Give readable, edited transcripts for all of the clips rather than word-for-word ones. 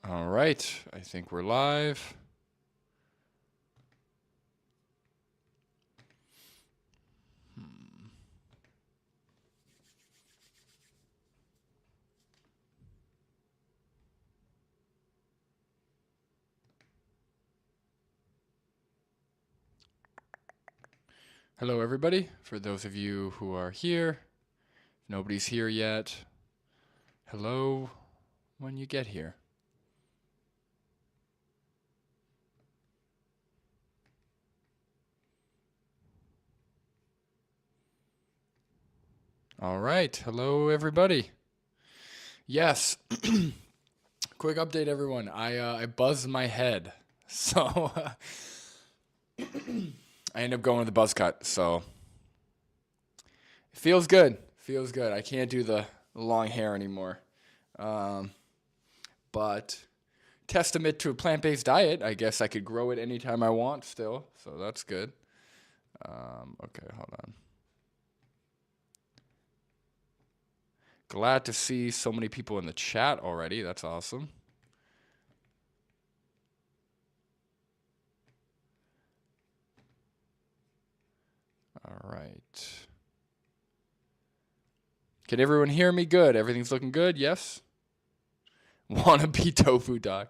All right, I think we're live. Hello, everybody. For those of you who are here, if nobody's here yet, hello when you get here. All right, hello, everybody. Yes, quick update, everyone. I buzzed my head, so I ended up going with the buzz cut. So it feels good. Feels good. I can't do the long hair anymore. But testament to a plant-based diet, I guess I could grow it anytime I want still, so that's good. Okay, hold on. Glad to see so many people in the chat already. That's awesome. All right. Can everyone hear me good? Everything's looking good? Yes? Wanna be tofu dog.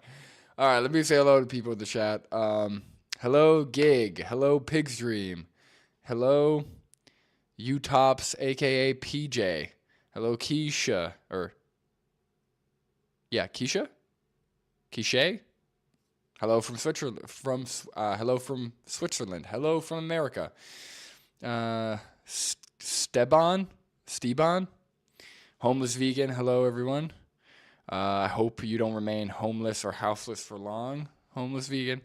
All right, let me say hello to people in the chat. Hello, Gig. Hello, Pig's Dream. Hello, Utops, aka PJ. Hello, Keisha. Keisha? Quiche? Hello from Switzerland. Hello from Switzerland. Hello from America. Steban, homeless vegan. Hello, everyone. I hope you don't remain homeless or houseless for long. Homeless vegan.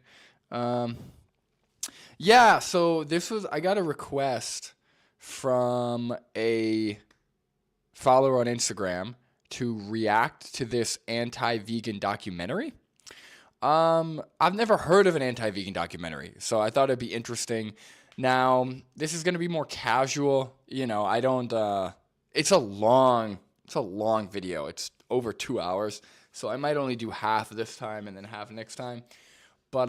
Yeah. So I got a request from a follower on Instagram to react to this anti-vegan documentary. I've never heard of an anti-vegan documentary, so I thought it'd be interesting. Now, this is going to be more casual. I don't, it's a long video. It's over 2 hours, so I might only do half this time and then half next time. But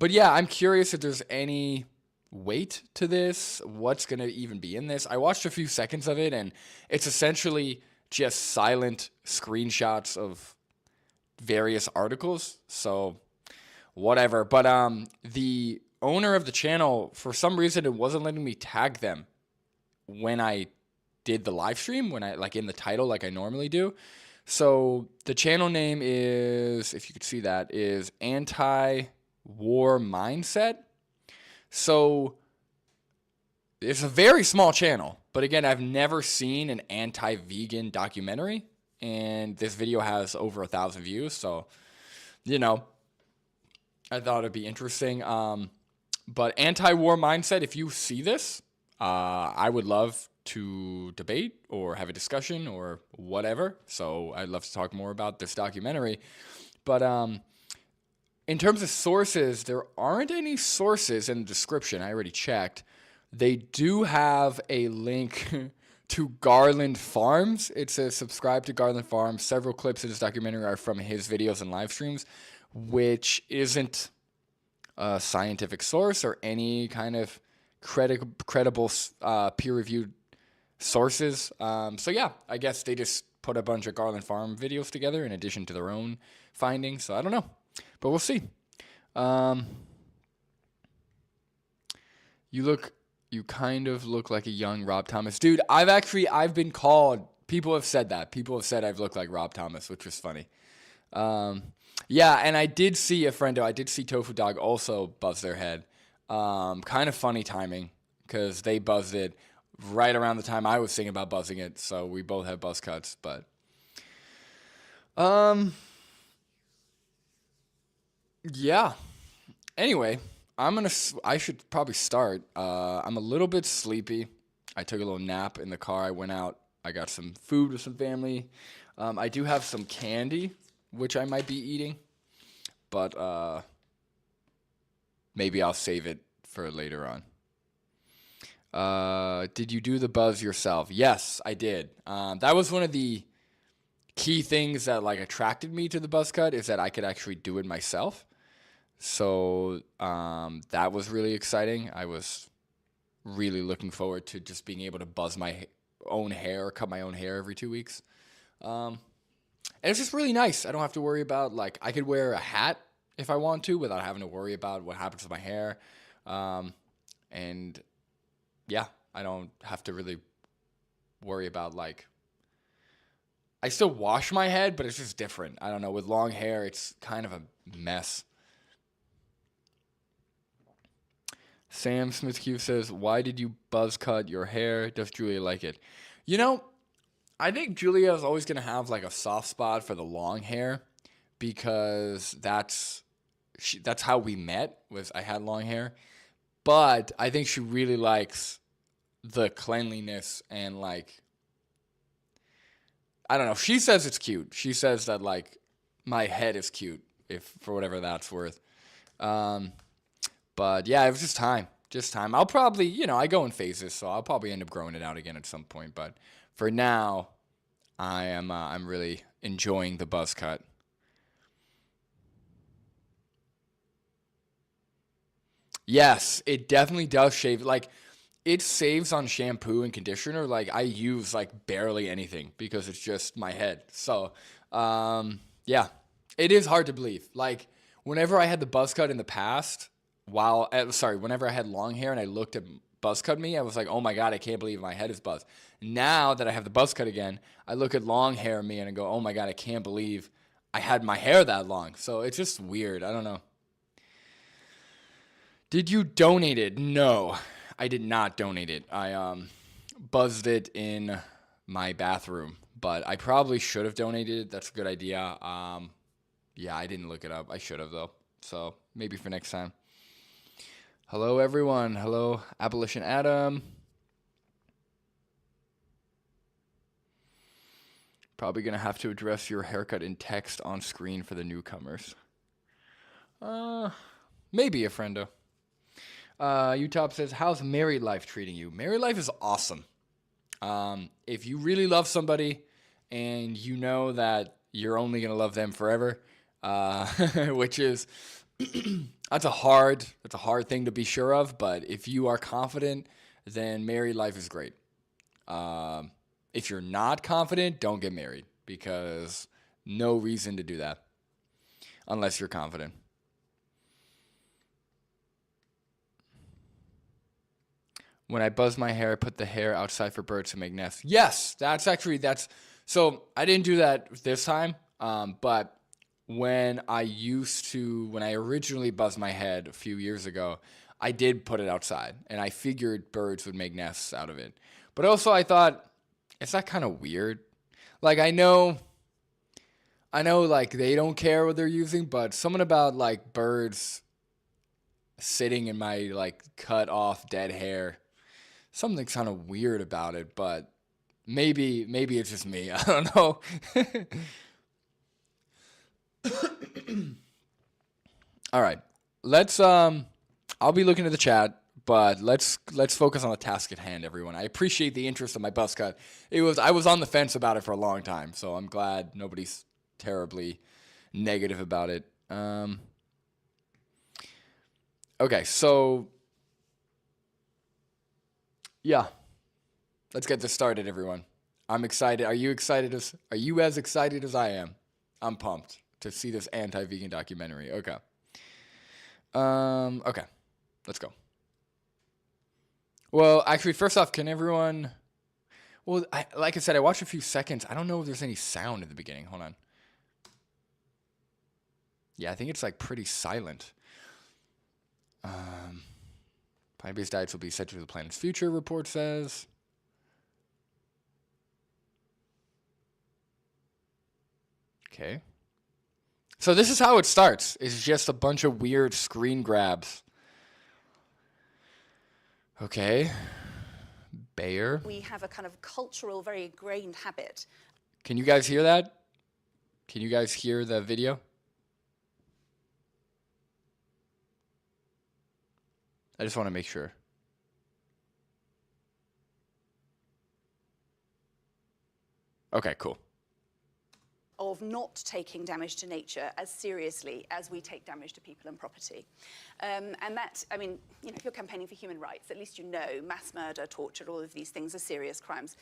yeah, I'm curious if there's any weight to this. What's going to even be in this? I watched a few seconds of it, and it's essentially just silent screenshots of various articles, so whatever. But the owner of the channel, for some reason, it wasn't letting me tag them when I did the live stream, when I in the title like I normally do. So the channel name is, if you could see that, is Anti-War Mindset. So it's a very small channel, but again, I've never seen an anti-vegan documentary, and this video has over 1,000 views, so I thought it'd be interesting. But Anti-War Mindset, if you see this, I would love to debate or have a discussion or whatever. So I'd love to talk more about this documentary. But in terms of sources, there aren't any sources in the description. I already checked. They do have a link to Garland Farms. It says subscribe to Garland Farms. Several clips of this documentary are from his videos and live streams, which isn't a scientific source or any kind of credible peer-reviewed sources. So yeah, I guess they just put a bunch of Garland Farm videos together in addition to their own findings. So I don't know, but we'll see. You kind of look like a young Rob Thomas. Dude, I've been called, people have said that. People have said I've looked like Rob Thomas, which was funny. Yeah, and I did see Tofu Dog also buzz their head. Kind of funny timing, because they buzzed it right around the time I was thinking about buzzing it, so we both have buzz cuts, but yeah. Anyway, I should probably start. I'm a little bit sleepy. I took a little nap in the car. I went out. I got some food with some family. I do have some candy, which I might be eating, but maybe I'll save it for later on. Did you do the buzz yourself? Yes, I did. That was one of the key things that like attracted me to the buzz cut is that I could actually do it myself. So that was really exciting. I was really looking forward to just being able to buzz my own hair or cut my own hair every 2 weeks. And it's just really nice. I don't have to worry about, like, I could wear a hat if I want to without having to worry about what happens to my hair. And yeah, I don't have to really worry about, like, I still wash my head, but it's just different. I don't know. With long hair, it's kind of a mess. Sam Smith Q says, why did you buzz cut your hair? Does Julia like it? You know, I think Julia is always going to have like a soft spot for the long hair because that's how we met, was I had long hair. But I think she really likes the cleanliness and, like, I don't know. She says it's cute. She says that, like, my head is cute, if for whatever that's worth. But yeah, it was just time. Just time. I'll probably, I go in phases, so I'll probably end up growing it out again at some point. But for now, I'm really enjoying the buzz cut. Yes, it definitely does shave. Like, it saves on shampoo and conditioner. Like, I use like barely anything because it's just my head. So, yeah, it is hard to believe. Like, whenever I had the buzz cut in the past, whenever I had long hair and I looked at buzz cut me, I was like, oh my God, I can't believe my head is buzzed. Now that I have the buzz cut again, I look at long hair me and I go, oh my God, I can't believe I had my hair that long. So it's just weird. I don't know. Did you donate it? No, I did not donate it. I buzzed it in my bathroom, but I probably should have donated it. That's a good idea. Yeah, I didn't look it up. I should have, though. So maybe for next time. Hello, everyone. Hello, Abolition Adam. Probably going to have to address your haircut in text on screen for the newcomers. Maybe a friendo. Utop says, how's married life treating you? Married life is awesome. If you really love somebody and you know that you're only going to love them forever, which is, that's a hard thing to be sure of. But if you are confident, then married life is great. If you're not confident, don't get married because no reason to do that unless you're confident. When I buzz my hair, I put the hair outside for birds to make nests. Yes, so I didn't do that this time. But when I originally buzzed my head a few years ago, I did put it outside and I figured birds would make nests out of it. But also I thought, is that kind of weird? Like, I know like they don't care what they're using, but something about like birds sitting in my like cut off dead hair, something's kind of weird about it, but maybe it's just me. I don't know. All right. I'll be looking at the chat, but let's focus on the task at hand, everyone. I appreciate the interest in my buzz cut. I was on the fence about it for a long time, so I'm glad nobody's terribly negative about it. Okay, so yeah. Let's get this started, everyone. I'm excited. Are you as excited as I am? I'm pumped to see this anti-vegan documentary. Okay. Okay. Let's go. Well, actually, first off, can everyone... Well, like I said, I watched a few seconds. I don't know if there's any sound at the beginning. Hold on. Yeah, I think it's like pretty silent. Plant-based diets will be essential to the planet's future, report says. Okay. So this is how it starts. It's just a bunch of weird screen grabs. Okay. Bayer. We have a kind of cultural, very ingrained habit. Can you guys hear that? Can you guys hear the video? I just want to make sure. Okay, cool. of not taking damage to nature as seriously as we take damage to people and property. And that, I mean, you know, if you're campaigning for human rights, at least you know mass murder, torture, all of these things are serious crimes.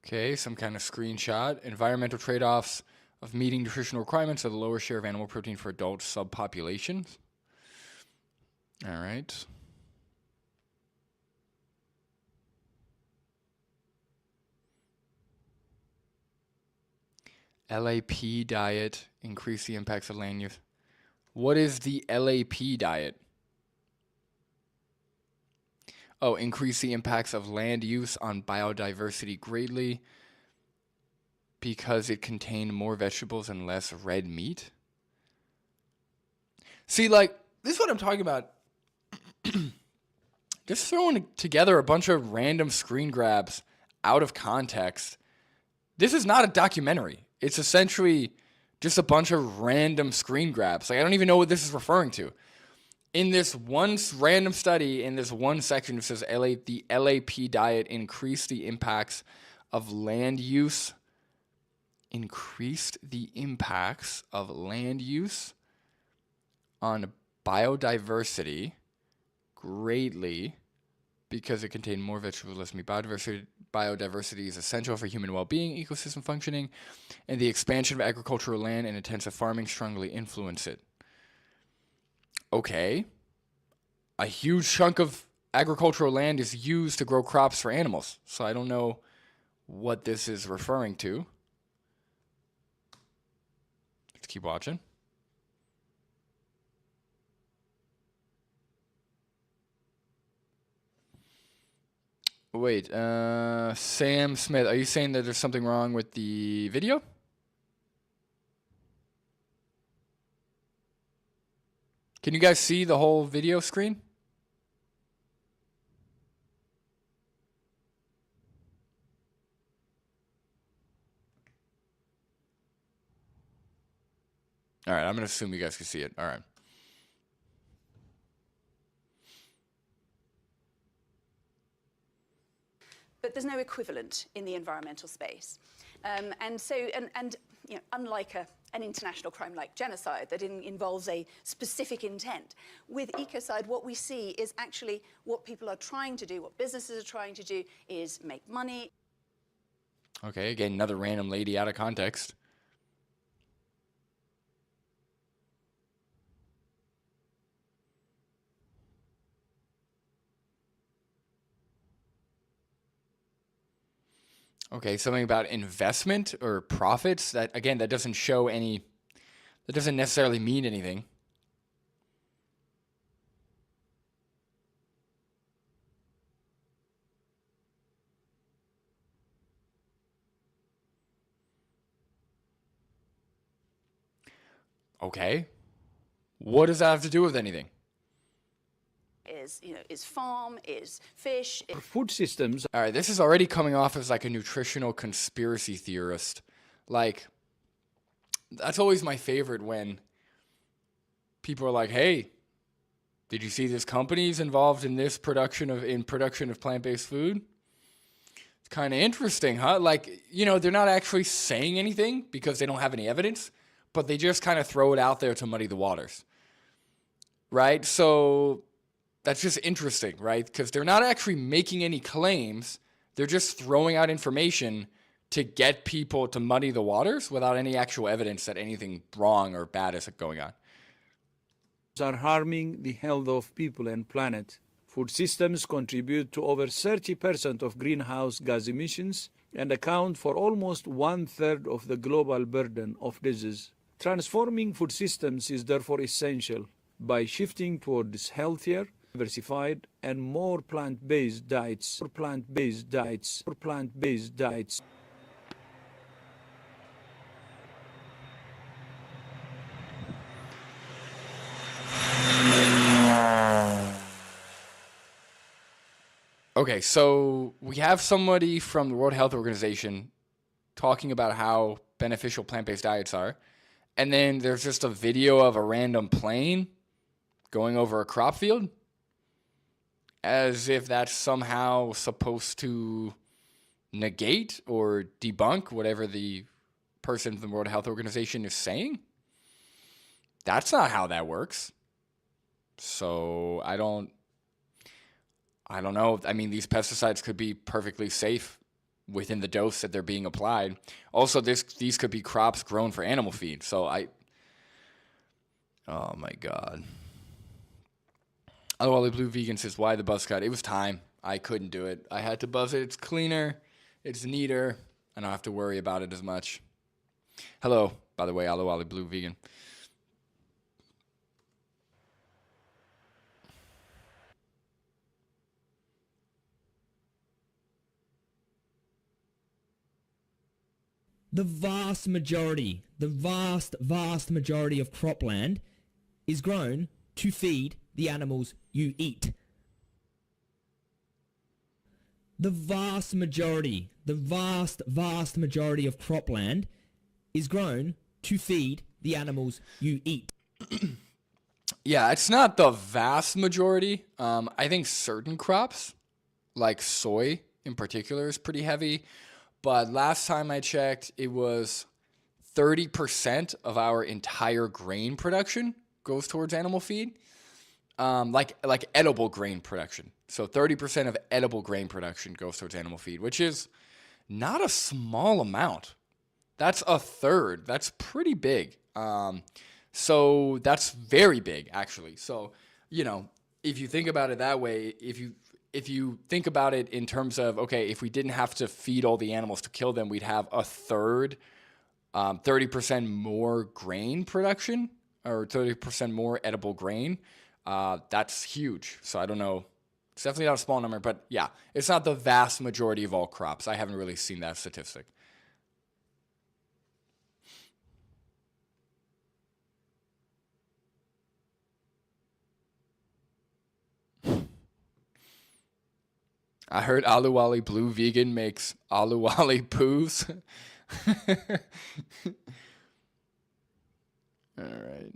Okay, some kind of screenshot. Environmental trade-offs of meeting nutritional requirements of the lower share of animal protein for adult subpopulations. All right. LAP diet, increase the impacts of land use. What is the LAP diet? Oh, increase the impacts of land use on biodiversity greatly because it contained more vegetables and less red meat. See, like, this is what I'm talking about. Just throwing together a bunch of random screen grabs out of context. This is not a documentary. It's essentially just a bunch of random screen grabs. Like, I don't even know what this is referring to. In this one random study, in this one section, it says the LAP diet increased the impacts of land use. Increased the impacts of land use on biodiversity greatly because it contained more vegetables, less meat. Biodiversity is essential for human well-being, ecosystem functioning, and the expansion of agricultural land and intensive farming strongly influence it. Okay. A huge chunk of agricultural land is used to grow crops for animals, so I don't know what this is referring to. Let's keep watching. Wait, Sam Smith, are you saying that there's something wrong with the video? Can you guys see the whole video screen? All right, I'm going to assume you guys can see it. All right. But there's no equivalent in the environmental space. And so, you know, unlike an international crime like genocide that involves a specific intent, with ecocide, what we see is actually what people are trying to do, what businesses are trying to do is make money. Okay, again, another random lady out of context. Okay, something about investment or profits. That, again, that doesn't show any, that doesn't necessarily mean anything. Okay. What does that have to do with anything? Is farm, is fish. Food systems. All right, this is already coming off as like a nutritional conspiracy theorist. Like, that's always my favorite when people are like, "Hey, did you see this company's involved in this production of plant-based food?" It's kind of interesting, huh? Like, you know, they're not actually saying anything because they don't have any evidence, but they just kind of throw it out there to muddy the waters. Right? So that's just interesting, right? Because they're not actually making any claims. They're just throwing out information to get people to muddy the waters without any actual evidence that anything wrong or bad is going on. Are harming the health of people and planet. Food systems contribute to over 30% of greenhouse gas emissions and account for almost 1/3 of the global burden of disease. Transforming food systems is therefore essential by shifting towards healthier, diversified, and more plant-based diets. Okay, so we have somebody from the World Health Organization talking about how beneficial plant-based diets are, and then there's just a video of a random plane going over a crop field, as if that's somehow supposed to negate or debunk whatever the person from the World Health Organization is saying. That's not how that works. So I don't know. I mean, these pesticides could be perfectly safe within the dose that they're being applied. Also, these could be crops grown for animal feed. So oh my God. Otherwise, Blue Vegan says, why the buzz cut? It was time. I couldn't do it. I had to buzz it. It's cleaner. It's neater. I don't have to worry about it as much. Hello, by the way, Aloe Blue Vegan. The vast majority of cropland is grown to feed the animals you eat. The vast majority of cropland is grown to feed the animals you eat. Yeah, it's not the vast majority. I think certain crops, like soy in particular, is pretty heavy. But last time I checked, it was 30% of our entire grain production goes towards animal feed. Like edible grain production. So 30% of edible grain production goes towards animal feed, which is not a small amount. That's a third. That's pretty big. So that's very big, actually. So, if you think about it that way, if you think about it in terms of, okay, if we didn't have to feed all the animals to kill them, we'd have a third, 30% more grain production, or 30% more edible grain. That's huge. So I don't know. It's definitely not a small number, but yeah, it's not the vast majority of all crops. I haven't really seen that statistic. I heard Aluwali Blue Vegan makes Aluwali poos. All right.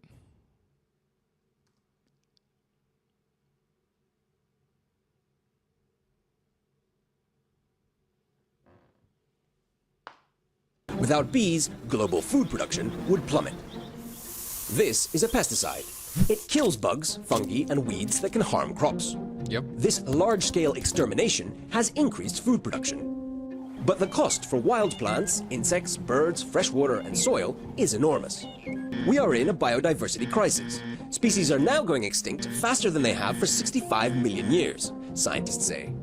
Without bees, global food production would plummet. This is a pesticide. It kills bugs, fungi, and weeds that can harm crops. Yep. This large-scale extermination has increased food production. But the cost for wild plants, insects, birds, fresh water, and soil is enormous. We are in a biodiversity crisis. Species are now going extinct faster than they have for 65 million years, scientists say.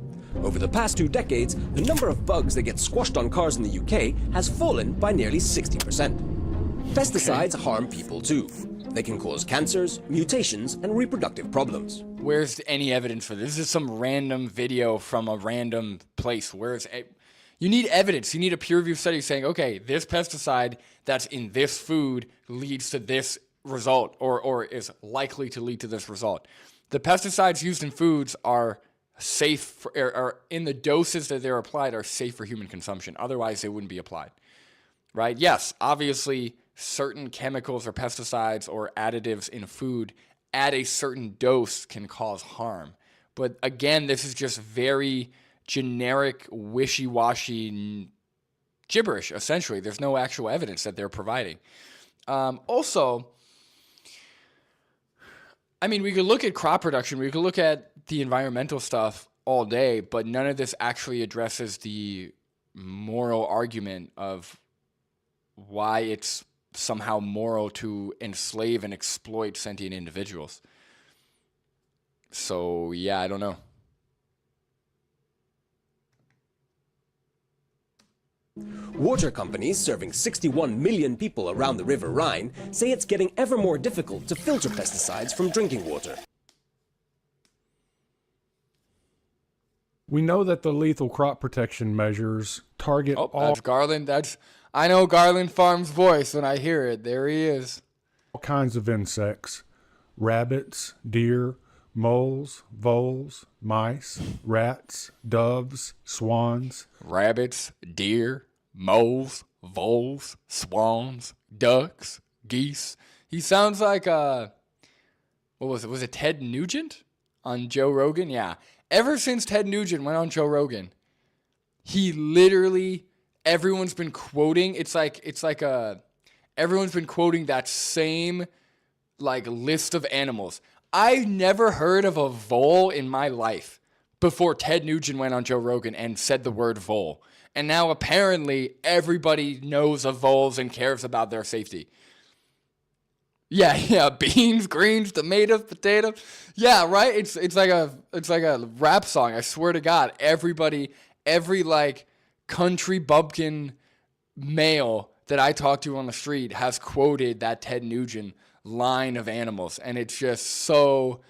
Over the past 2 decades, the number of bugs that get squashed on cars in the UK has fallen by nearly 60%. Pesticides harm people too. They can cause cancers, mutations, and reproductive problems. Where's any evidence for this? This is some random video from a random place. You need evidence. You need a peer-reviewed study saying, okay, this pesticide that's in this food leads to this result, or is likely to lead to this result. The pesticides used in foods are safe, or in the doses that they're applied are safe for human consumption. Otherwise, they wouldn't be applied, right? Yes, obviously, certain chemicals or pesticides or additives in food at a certain dose can cause harm. But again, this is just very generic, wishy-washy gibberish, essentially. There's no actual evidence that they're providing. Also, I mean, we could look at crop production, we could look at the environmental stuff all day, but none of this actually addresses the moral argument of why it's somehow moral to enslave and exploit sentient individuals. So, yeah, I don't know. Water companies serving 61 million people around the River Rhine say it's getting ever more difficult to filter pesticides from drinking water. We know that the lethal crop protection measures target all That's Garland. I know Garland Farm's voice when I hear it. There he is. kinds of insects: rabbits, deer, moles, voles, mice, rats, doves, swans. Rabbits, deer, moles, voles, swans, ducks, geese. He sounds like what was it? Was it Ted Nugent on Joe Rogan? Yeah. Ever since Ted Nugent went on Joe Rogan, he literally, everyone's been quoting, everyone's been quoting that same like list of animals. I've never heard of a vole in my life before Ted Nugent went on Joe Rogan and said the word vole. And now apparently everybody knows of voles and cares about their safety. Yeah, beans, greens, tomatoes, potatoes. Yeah, right? It's like a rap song. I swear to God, every like country bumpkin male that I talk to on the street has quoted that Ted Nugent line of animals, and it's so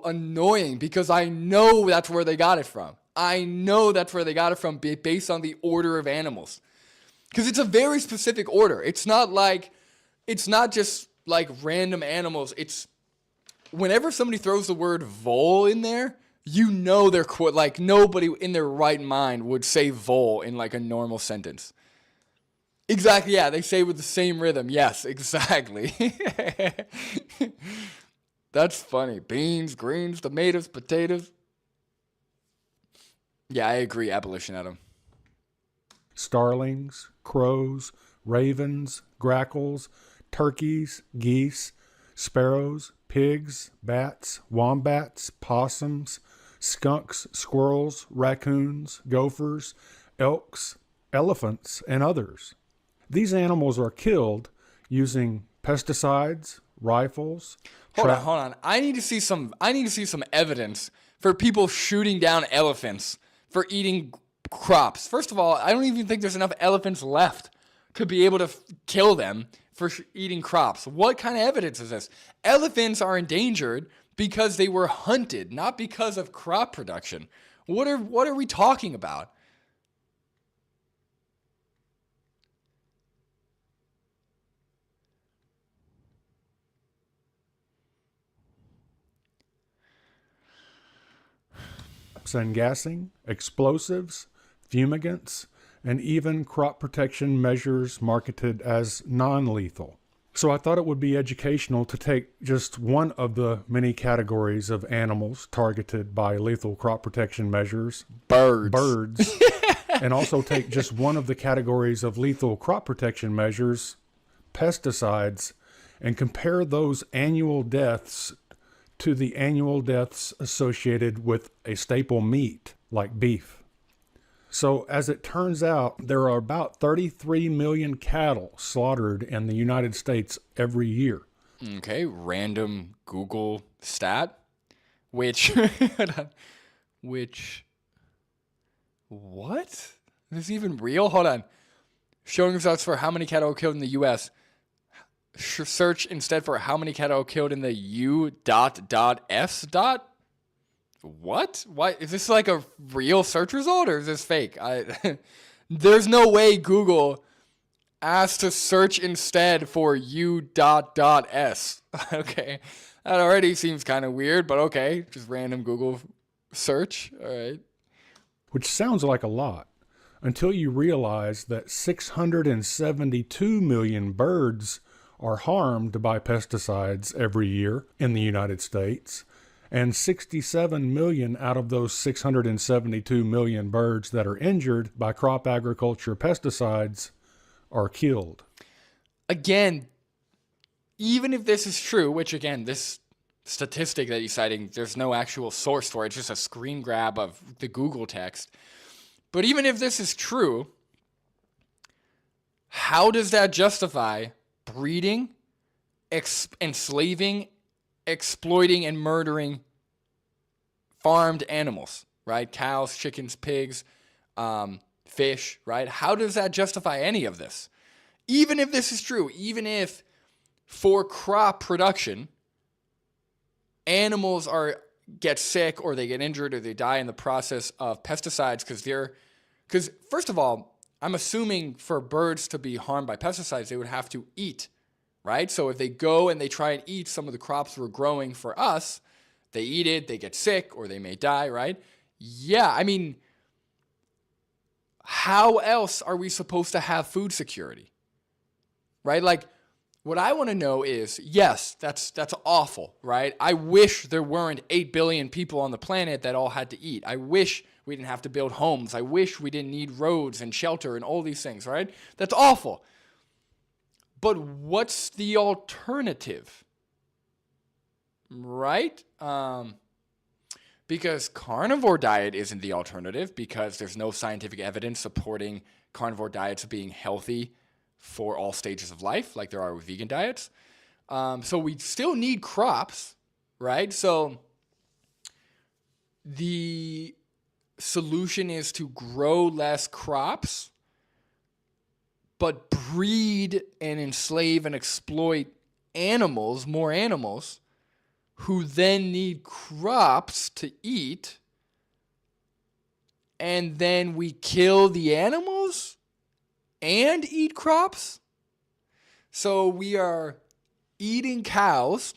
annoying because I know that's where they got it from. I know that's where they got it from based on the order of animals, because it's a very specific order. It's not just like random animals. It's whenever somebody throws the word vole in there, you know they're like nobody in their right mind would say vole in like a normal sentence. Exactly, yeah, they say with the same rhythm. Yes, exactly. That's funny. Beans, greens, tomatoes, potatoes. Yeah, I agree, abolition, Adam. Starlings, crows, ravens, grackles, turkeys, geese, sparrows, pigs, bats, wombats, possums, skunks, squirrels, raccoons, gophers, elks, elephants, and others. These animals are killed using pesticides, rifles. Hold on. I need to see some evidence for people shooting down elephants for eating crops. First of all, I don't even think there's enough elephants left to be able to kill them for eating crops. What kind of evidence is this? Elephants are endangered because they were hunted, not because of crop production. What are we talking about? And gassing, explosives, fumigants, and even crop protection measures marketed as non-lethal. So I thought it would be educational to take just one of the many categories of animals targeted by lethal crop protection measures, birds, and also take just one of the categories of lethal crop protection measures, pesticides, and compare those annual deaths to the annual deaths associated with a staple meat like beef. So as it turns out, there are about 33 million cattle slaughtered in the United States every year. Okay, random Google stat, which what? Is this even real? Hold on. Showing results for how many cattle are killed in the U.S. Search instead for how many cattle are killed in the U.S. What? Why is this like a real search result or is this fake? There's no way Google asked to search instead for U.S. Okay, that already seems kind of weird, but okay, just random Google search. All right. Which sounds like a lot until you realize that 672 million birds are harmed by pesticides every year in the United States, and 67 million out of those 672 million birds that are injured by crop agriculture pesticides are killed. Again, even if this is true, which again, this statistic that he's citing, there's no actual source for it, it's just a screen grab of the Google text. But even if this is true, how does that justify breeding, enslaving, exploiting, and murdering farmed animals, right? Cows, chickens, pigs, fish, right? How does that justify any of this? Even if this is true, even if for crop production, animals get sick or they get injured or they die in the process of pesticides because first of all, I'm assuming for birds to be harmed by pesticides, they would have to eat, right? So if they go and they try and eat some of the crops we're growing for us, they eat it, they get sick, or they may die, right? Yeah, I mean, how else are we supposed to have food security, right? Like, what I want to know is, yes, that's awful, right? I wish there weren't 8 billion people on the planet that all had to eat. I wish we didn't have to build homes. I wish we didn't need roads and shelter and all these things, right? That's awful. But what's the alternative? Right? Because carnivore diet isn't the alternative, because there's no scientific evidence supporting carnivore diets being healthy for all stages of life like there are with vegan diets. So we still need crops, right? So the solution is to grow less crops, but breed and enslave and exploit animals, more animals, who then need crops to eat, and then we kill the animals and eat crops. So we are eating cows,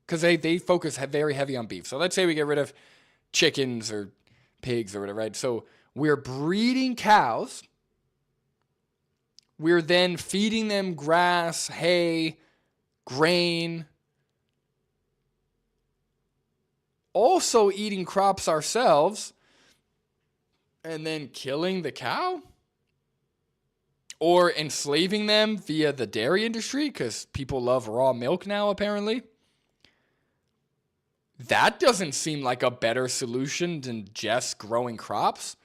because they focus very heavy on beef. So let's say we get rid of chickens or pigs or whatever, right? So we're breeding cows. We're then feeding them grass, hay, grain, also eating crops ourselves, and then killing the cow? Or enslaving them via the dairy industry, because people love raw milk now, apparently. That doesn't seem like a better solution than just growing crops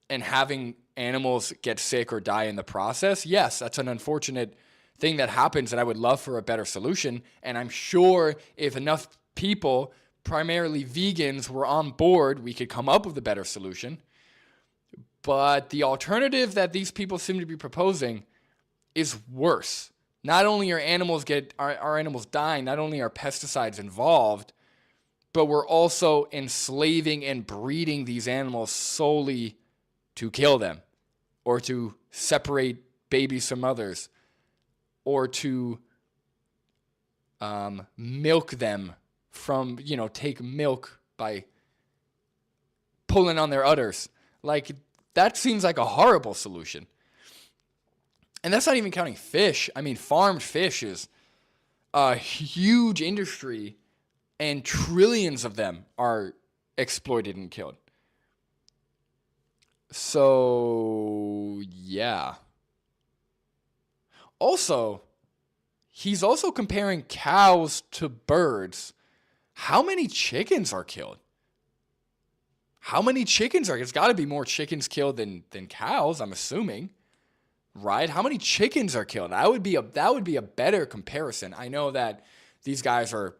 and having animals get sick or die in the process. Yes, that's an unfortunate thing that happens, and I would love for a better solution. And I'm sure if enough people, primarily vegans, were on board, we could come up with a better solution. But the alternative that these people seem to be proposing is worse. Not only are animals our animals dying, not only are pesticides involved, but we're also enslaving and breeding these animals solely to kill them, or to separate babies from mothers, or to milk them from, take milk by pulling on their udders. Like, that seems like a horrible solution. And that's not even counting fish. I mean, farmed fish is a huge industry, and trillions of them are exploited and killed. So, yeah. Also, he's also comparing cows to birds. How many chickens are killed? It's got to be more chickens killed than cows, I'm assuming. Right? How many chickens are killed? That would be a better comparison. I know that these guys are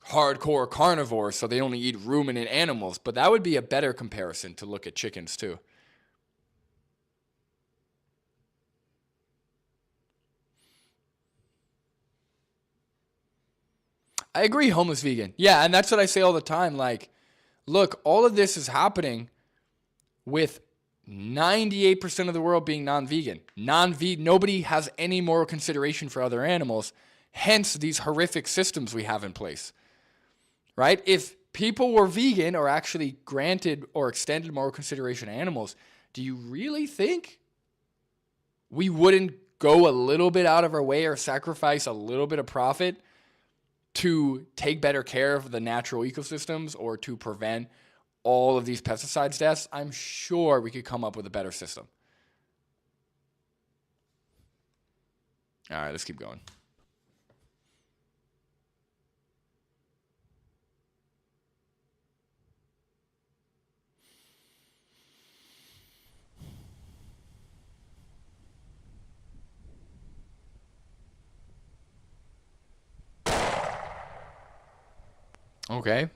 hardcore carnivores, so they only eat ruminant animals, but that would be a better comparison to look at chickens too. I agree, homeless vegan. Yeah, and that's what I say all the time. Like, look, all of this is happening with 98% of the world being non-vegan. Nobody has any moral consideration for other animals, hence these horrific systems we have in place. Right? If people were vegan, or actually granted or extended moral consideration to animals, do you really think we wouldn't go a little bit out of our way or sacrifice a little bit of profit to take better care of the natural ecosystems, or to prevent all of these pesticides deaths? I'm sure we could come up with a better system. All right, let's keep going. Okay.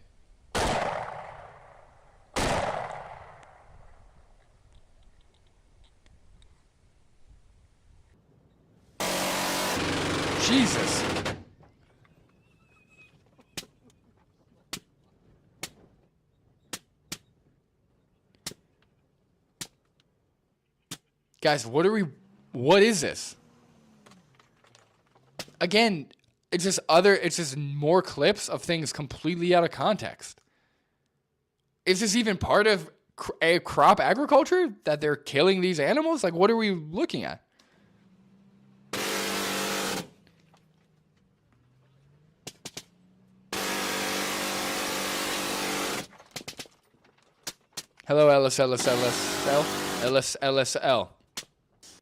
Jesus. Guys, what is this? Again, it's just more clips of things completely out of context. Is this even part of a crop agriculture, that they're killing these animals? Like, what are we looking at? Hello, LSLSLSL. LSLSL.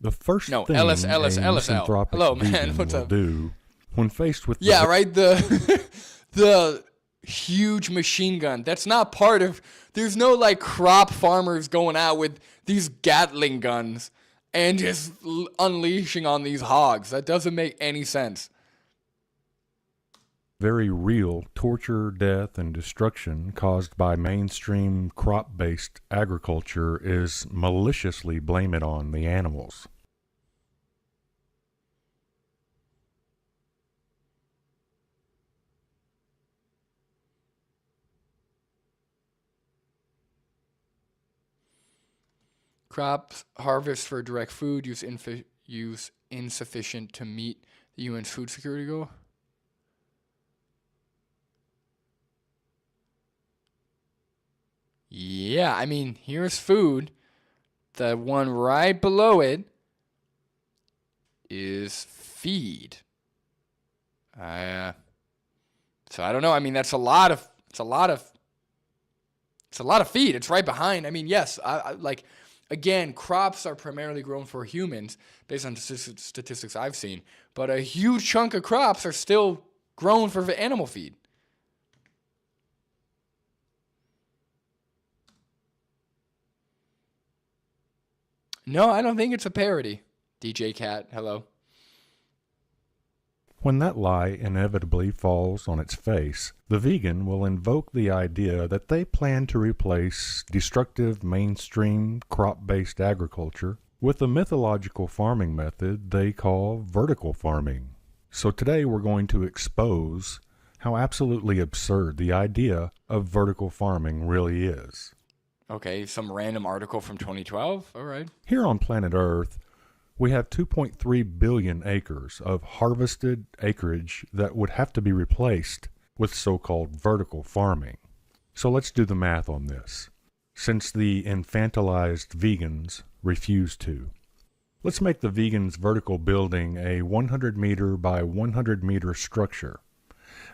The first No, thing LSL. a misanthropic Hello, man. vegan What's will up? do when faced with Yeah, right. The huge machine gun. That's not part of. There's no like crop farmers going out with these Gatling guns and just unleashing on these hogs. That doesn't make any sense. very real torture, death, and destruction caused by mainstream crop-based agriculture is maliciously blame it on the animals. Crops harvest for direct food use insufficient to meet the UN's food security goal. Yeah, I mean, here's food. The one right below it is feed. So I don't know. I mean, that's a lot of feed. It's right behind. I mean, yes, I like, again, crops are primarily grown for humans based on statistics I've seen, but a huge chunk of crops are still grown for animal feed. No, I don't think it's a parody. DJ Cat, hello. When that lie inevitably falls on its face, the vegan will invoke the idea that they plan to replace destructive mainstream crop-based agriculture with a mythological farming method they call vertical farming. So today we're going to expose how absolutely absurd the idea of vertical farming really is. Okay, some random article from 2012. All right. Here on planet Earth, we have 2.3 billion acres of harvested acreage that would have to be replaced with so-called vertical farming. So let's do the math on this, since the infantilized vegans refuse to. Let's make the vegans' vertical building a 100 meter by 100 meter structure.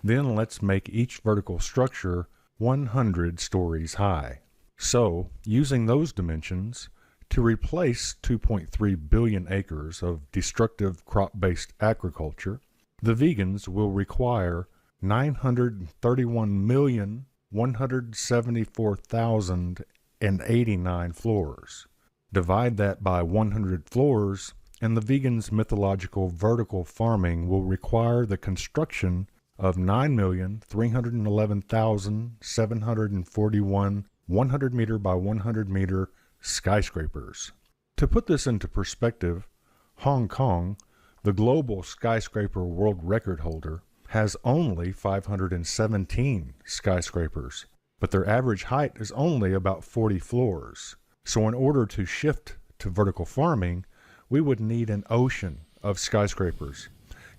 Then let's make each vertical structure 100 stories high. So, using those dimensions, to replace 2.3 billion acres of destructive crop-based agriculture, the vegans will require 931,174,089 floors. Divide that by 100 floors, and the vegans' mythological vertical farming will require the construction of 9,311,741 100 meter by 100 meter skyscrapers. To put this into perspective, Hong Kong, the global skyscraper world record holder, has only 517 skyscrapers, but their average height is only about 40 floors. So in order to shift to vertical farming, we would need an ocean of skyscrapers,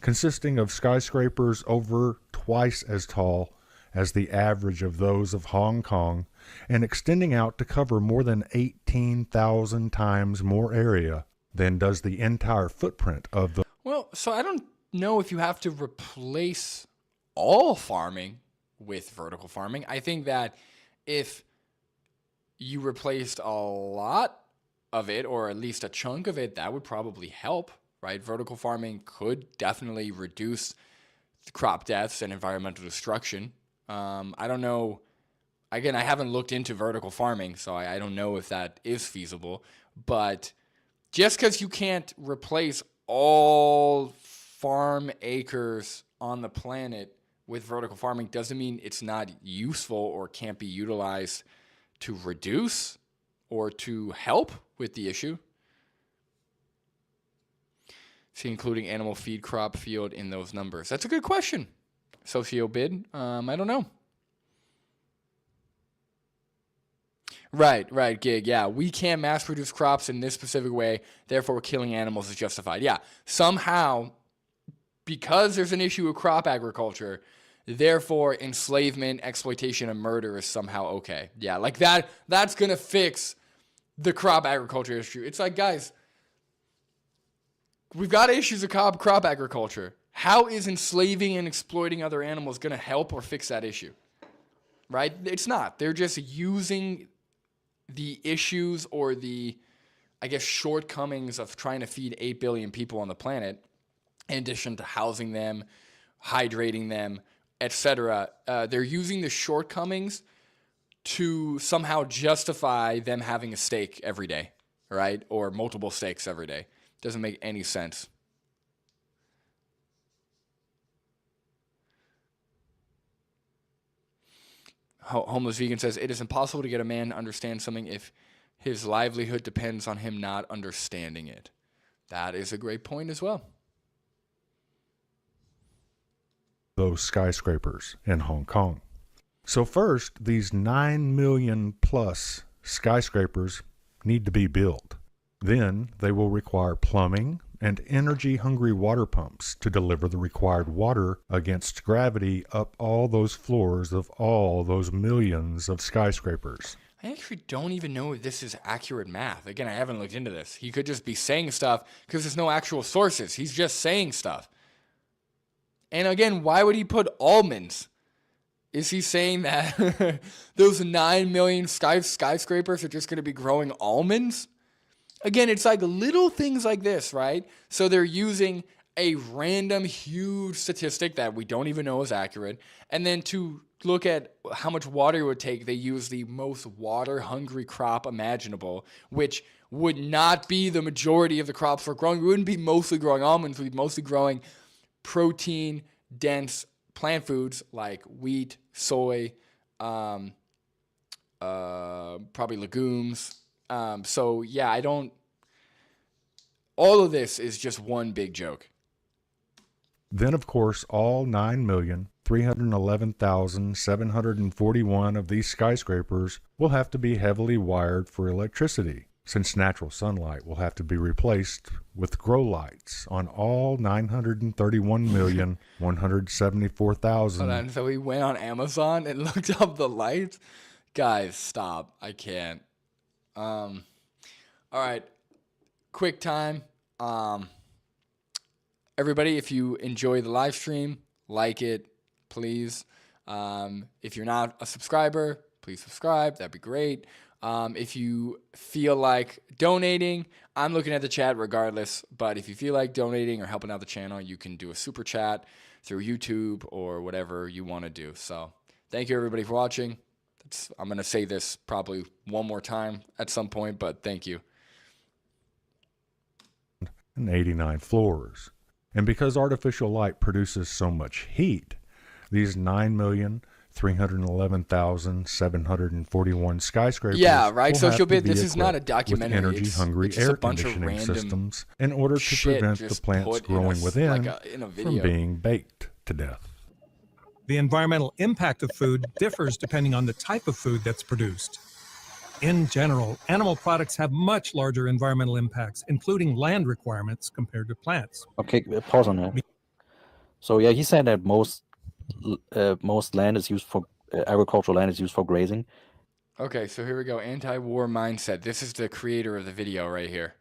consisting of skyscrapers over twice as tall as the average of those of Hong Kong, and extending out to cover more than 18,000 times more area than does the entire footprint of the... Well, so I don't know if you have to replace all farming with vertical farming. I think that if you replaced a lot of it, or at least a chunk of it, that would probably help, right? Vertical farming could definitely reduce crop deaths and environmental destruction. I don't know. Again, I haven't looked into vertical farming, so I don't know if that is feasible. But just because you can't replace all farm acres on the planet with vertical farming doesn't mean it's not useful or can't be utilized to reduce or to help with the issue. See, including animal feed crop field in those numbers. That's a good question. Socio bid. I don't know. Right, Gig. Yeah, we can't mass produce crops in this specific way, therefore killing animals is justified. Yeah, somehow, because there's an issue with crop agriculture, therefore enslavement, exploitation, and murder is somehow okay. Yeah, like that's going to fix the crop agriculture issue. It's like, guys, we've got issues with crop agriculture. How is enslaving and exploiting other animals going to help or fix that issue? Right? It's not. They're just using the issues or the, I guess, shortcomings of trying to feed 8 billion people on the planet, in addition to housing them, hydrating them, etc. They're using the shortcomings to somehow justify them having a steak every day, right? Or multiple steaks every day. Doesn't make any sense. Homeless Vegan says, it is impossible to get a man to understand something if his livelihood depends on him not understanding it. That is a great point as well. Those skyscrapers in Hong Kong. So first, these 9 million plus skyscrapers need to be built. Then they will require plumbing and energy-hungry water pumps to deliver the required water against gravity up all those floors of all those millions of skyscrapers. I actually don't even know if this is accurate math. Again, I haven't looked into this. He could just be saying stuff because there's no actual sources. He's just saying stuff. And again, why would he put almonds? Is he saying that those 9 million skyscrapers are just going to be growing almonds? Again, it's like little things like this, right? So they're using a random huge statistic that we don't even know is accurate. And then to look at how much water it would take, they use the most water-hungry crop imaginable, which would not be the majority of the crops we're growing. We wouldn't be mostly growing almonds. We'd be mostly growing protein-dense plant foods like wheat, soy, probably legumes. So yeah, all of this is just one big joke. Then, of course, all 9,311,741 of these skyscrapers will have to be heavily wired for electricity, since natural sunlight will have to be replaced with grow lights on all 931,174,000. Hold on, so we went on Amazon and looked up the lights? Guys, stop. I can't. All right. Quick time. Everybody, if you enjoy the live stream, like it, please. If you're not a subscriber, please subscribe. That'd be great. If you feel like donating, I'm looking at the chat regardless, but if you feel like donating or helping out the channel, you can do a super chat through YouTube or whatever you want to do. So thank you, everybody, for watching. I'm going to say this probably one more time at some point, but thank you. And 89 floors. And because artificial light produces so much heat, these 9,311,741 skyscrapers. Yeah, right. will Social have to bit. be This is not a equipped documentary. with energy-hungry It's just air a bunch of conditioning random systems in order to shit prevent the just plants put growing within in a from video. being baked to death. The environmental impact of food differs depending on the type of food that's produced. In general, animal products have much larger environmental impacts, including land requirements compared to plants. Okay, pause on that. So yeah, he said that most land is used for agricultural land is used for grazing. Okay, so here we go. Anti-war mindset. This is the creator of the video right here.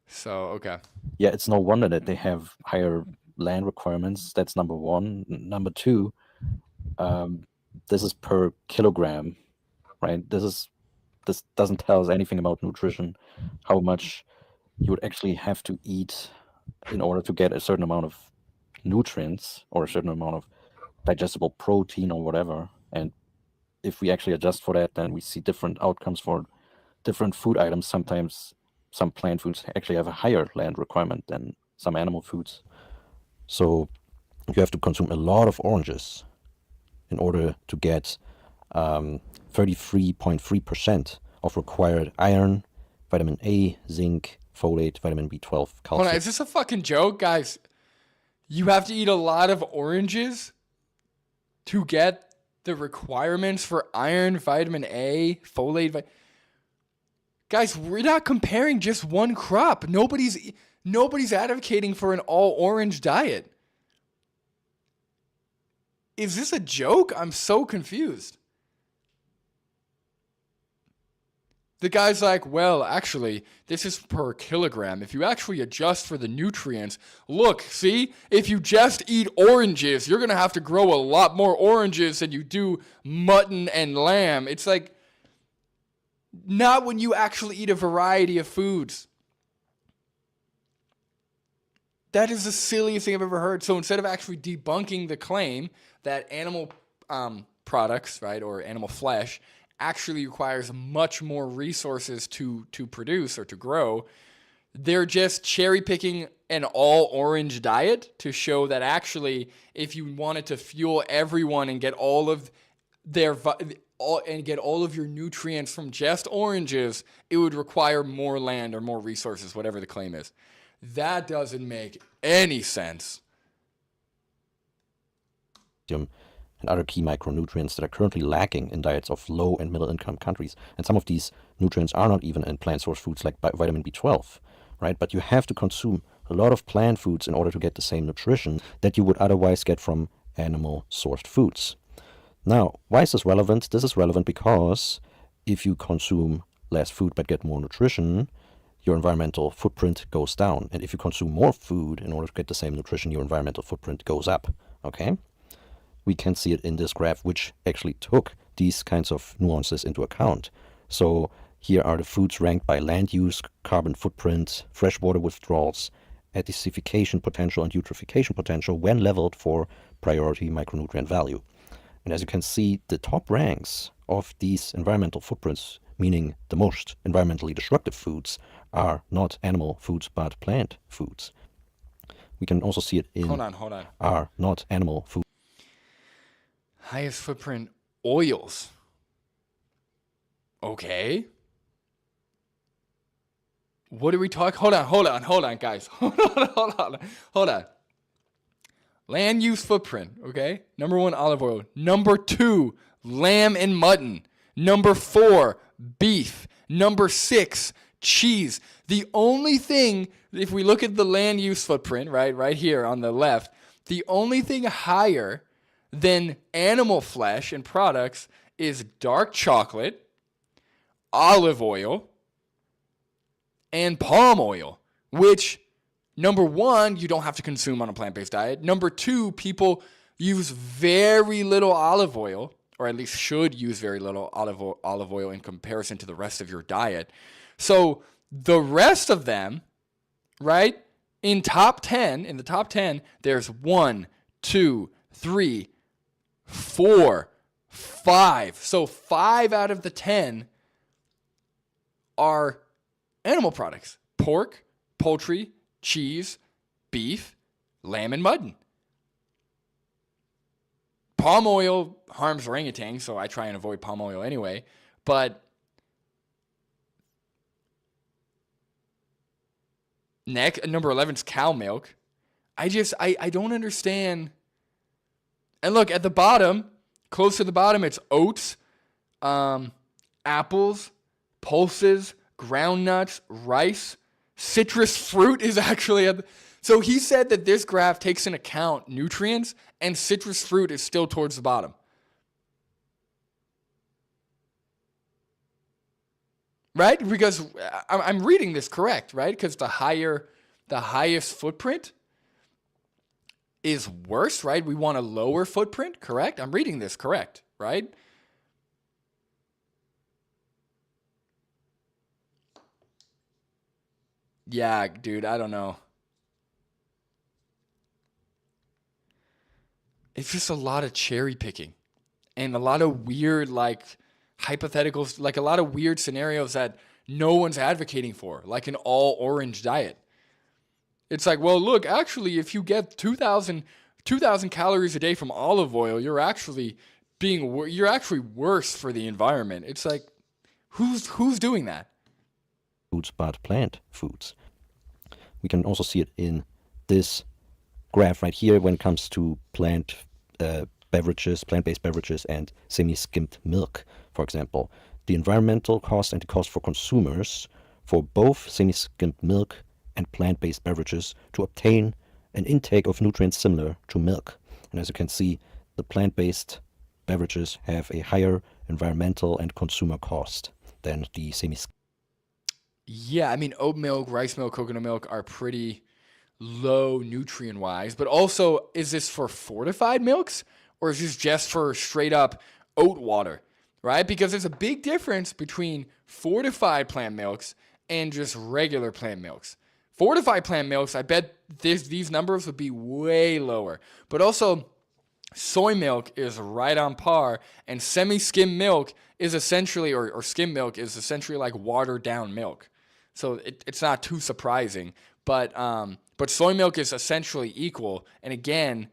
So, okay. Yeah, it's no wonder that they have higher land requirements. That's number one. Number two, this is per kilogram, right? This doesn't tell us anything about nutrition, how much you would actually have to eat in order to get a certain amount of nutrients or a certain amount of digestible protein or whatever. And if we actually adjust for that, then we see different outcomes for different food items. Sometimes some plant foods actually have a higher land requirement than some animal foods. So you have to consume a lot of oranges in order to get 33.3% of required iron, vitamin A, zinc, folate, vitamin B12, calcium. Hold on, is this a fucking joke, guys? You have to eat a lot of oranges to get the requirements for iron, vitamin A, folate. Guys, we're not comparing just one crop. Nobody's advocating for an all orange diet. Is this a joke? I'm so confused. The guy's like, well, actually, this is per kilogram. If you actually adjust for the nutrients, look, see? If you just eat oranges, you're going to have to grow a lot more oranges than you do mutton and lamb. It's like, Not when you actually eat a variety of foods. That is the silliest thing I've ever heard. So instead of actually debunking the claim that animal products, right, or animal flesh actually requires much more resources to produce or to grow, they're just cherry picking an all orange diet to show that actually, if you wanted to fuel everyone and get all of your nutrients from just oranges, it would require more land or more resources, whatever the claim is. That doesn't make any sense. And other key micronutrients that are currently lacking in diets of low and middle income countries. And some of these nutrients are not even in plant source foods like vitamin B12, right? But you have to consume a lot of plant foods in order to get the same nutrition that you would otherwise get from animal sourced foods. Now, why is this relevant? This is relevant because if you consume less food but get more nutrition, your environmental footprint goes down. And if you consume more food in order to get the same nutrition, your environmental footprint goes up. Okay? We can see it in this graph, which actually took these kinds of nuances into account. So here are the foods ranked by land use, carbon footprint, freshwater withdrawals, acidification potential, and eutrophication potential when leveled for priority micronutrient value. And as you can see, the top ranks of these environmental footprints, meaning the most environmentally destructive foods, are not animal foods but plant foods. We can also see it in Hold on. are not animal foods. Highest footprint oils. Okay. What are we talking? Hold on, guys. Hold on. Land use footprint, okay? Number 1, olive oil. Number 2, lamb and mutton. Number 4, beef. Number 6, cheese. The only thing, if we look at the land use footprint, right here on the left, the only thing higher than animal flesh and products is dark chocolate, olive oil, and palm oil, which, number 1, you don't have to consume on a plant-based diet. Number 2, people use very little olive oil, or at least should use very little olive oil in comparison to the rest of your diet. So the rest of them, right, in the top 10, there's 1, 2, 3, 4, 5. So 5 out of the 10 are animal products: pork, poultry, cheese, beef, lamb, and mutton. Palm oil harms orangutans, so I try and avoid palm oil anyway. But number 11 is cow milk. I don't understand. And look, at the bottom, close to the bottom, it's oats, apples, pulses, groundnuts, rice. Citrus fruit is actually so he said that this graph takes into account nutrients, and citrus fruit is still towards the bottom. Right? Because I'm reading this correct, right? Because the highest footprint is worse, right? We want a lower footprint, correct? I'm reading this correct, right? Yeah, dude, I don't know. It's just a lot of cherry picking and a lot of weird, like, hypotheticals, like a lot of weird scenarios that no one's advocating for, like an all orange diet. It's like, well, look, actually, if you get 2,000 calories a day from olive oil, you're actually worse for the environment. It's like, who's doing that? Foods, but plant foods. We can also see it in this graph right here when it comes to plant-based beverages, and semi-skimmed milk, for example. The environmental cost and the cost for consumers for both semi-skimmed milk and plant-based beverages to obtain an intake of nutrients similar to milk. And as you can see, the plant-based beverages have a higher environmental and consumer cost than the semi-skimmed. Yeah, I mean, oat milk, rice milk, coconut milk are pretty low nutrient-wise. But also, is this for fortified milks, or is this just for straight-up oat water? right? Because there's a big difference between fortified plant milks and just regular plant milks. Fortified plant milks, I bet these numbers would be way lower. But also, soy milk is right on par, and semi-skim milk is essentially, or skim milk is essentially like watered down milk. So it's not too surprising. But soy milk is essentially equal. And again,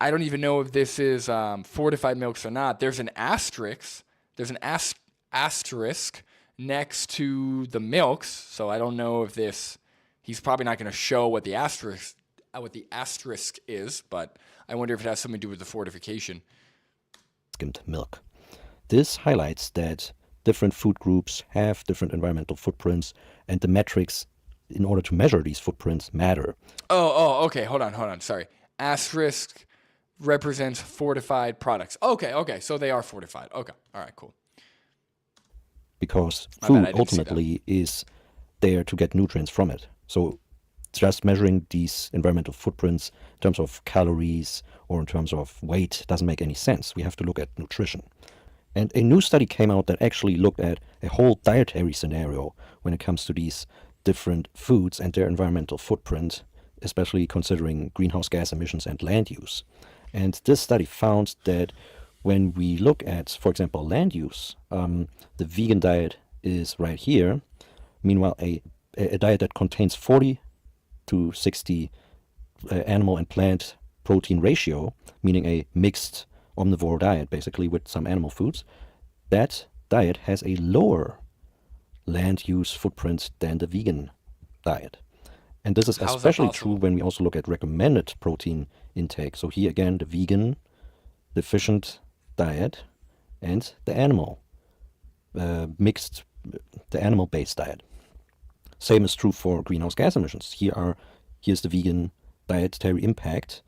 I don't even know if this is fortified milks or not. There's an asterisk. There's an asterisk next to the milks. So I don't know if this. He's probably not going to show what the asterisk is, but I wonder if it has something to do with the fortification. Skimmed milk. This highlights that different food groups have different environmental footprints, and the metrics in order to measure these footprints matter. Okay. Hold on. Sorry. Asterisk represents fortified products. Okay. So they are fortified. Okay. All right, cool. Because food ultimately is there to get nutrients from it. So just measuring these environmental footprints in terms of calories or in terms of weight doesn't make any sense. We have to look at nutrition. And a new study came out that actually looked at a whole dietary scenario when it comes to these different foods and their environmental footprint, especially considering greenhouse gas emissions and land use. And this study found that when we look at, for example, land use, the vegan diet is right here. Meanwhile, a diet that contains 40 to 60 animal and plant protein ratio, meaning a mixed omnivore diet, basically with some animal foods, that diet has a lower land use footprint than the vegan diet. And this is especially true when we also look at recommended protein intake. So here again, the vegan, the efficient diet, and the animal mixed, the animal-based diet. Same is true for greenhouse gas emissions. Here's the vegan dietary impact,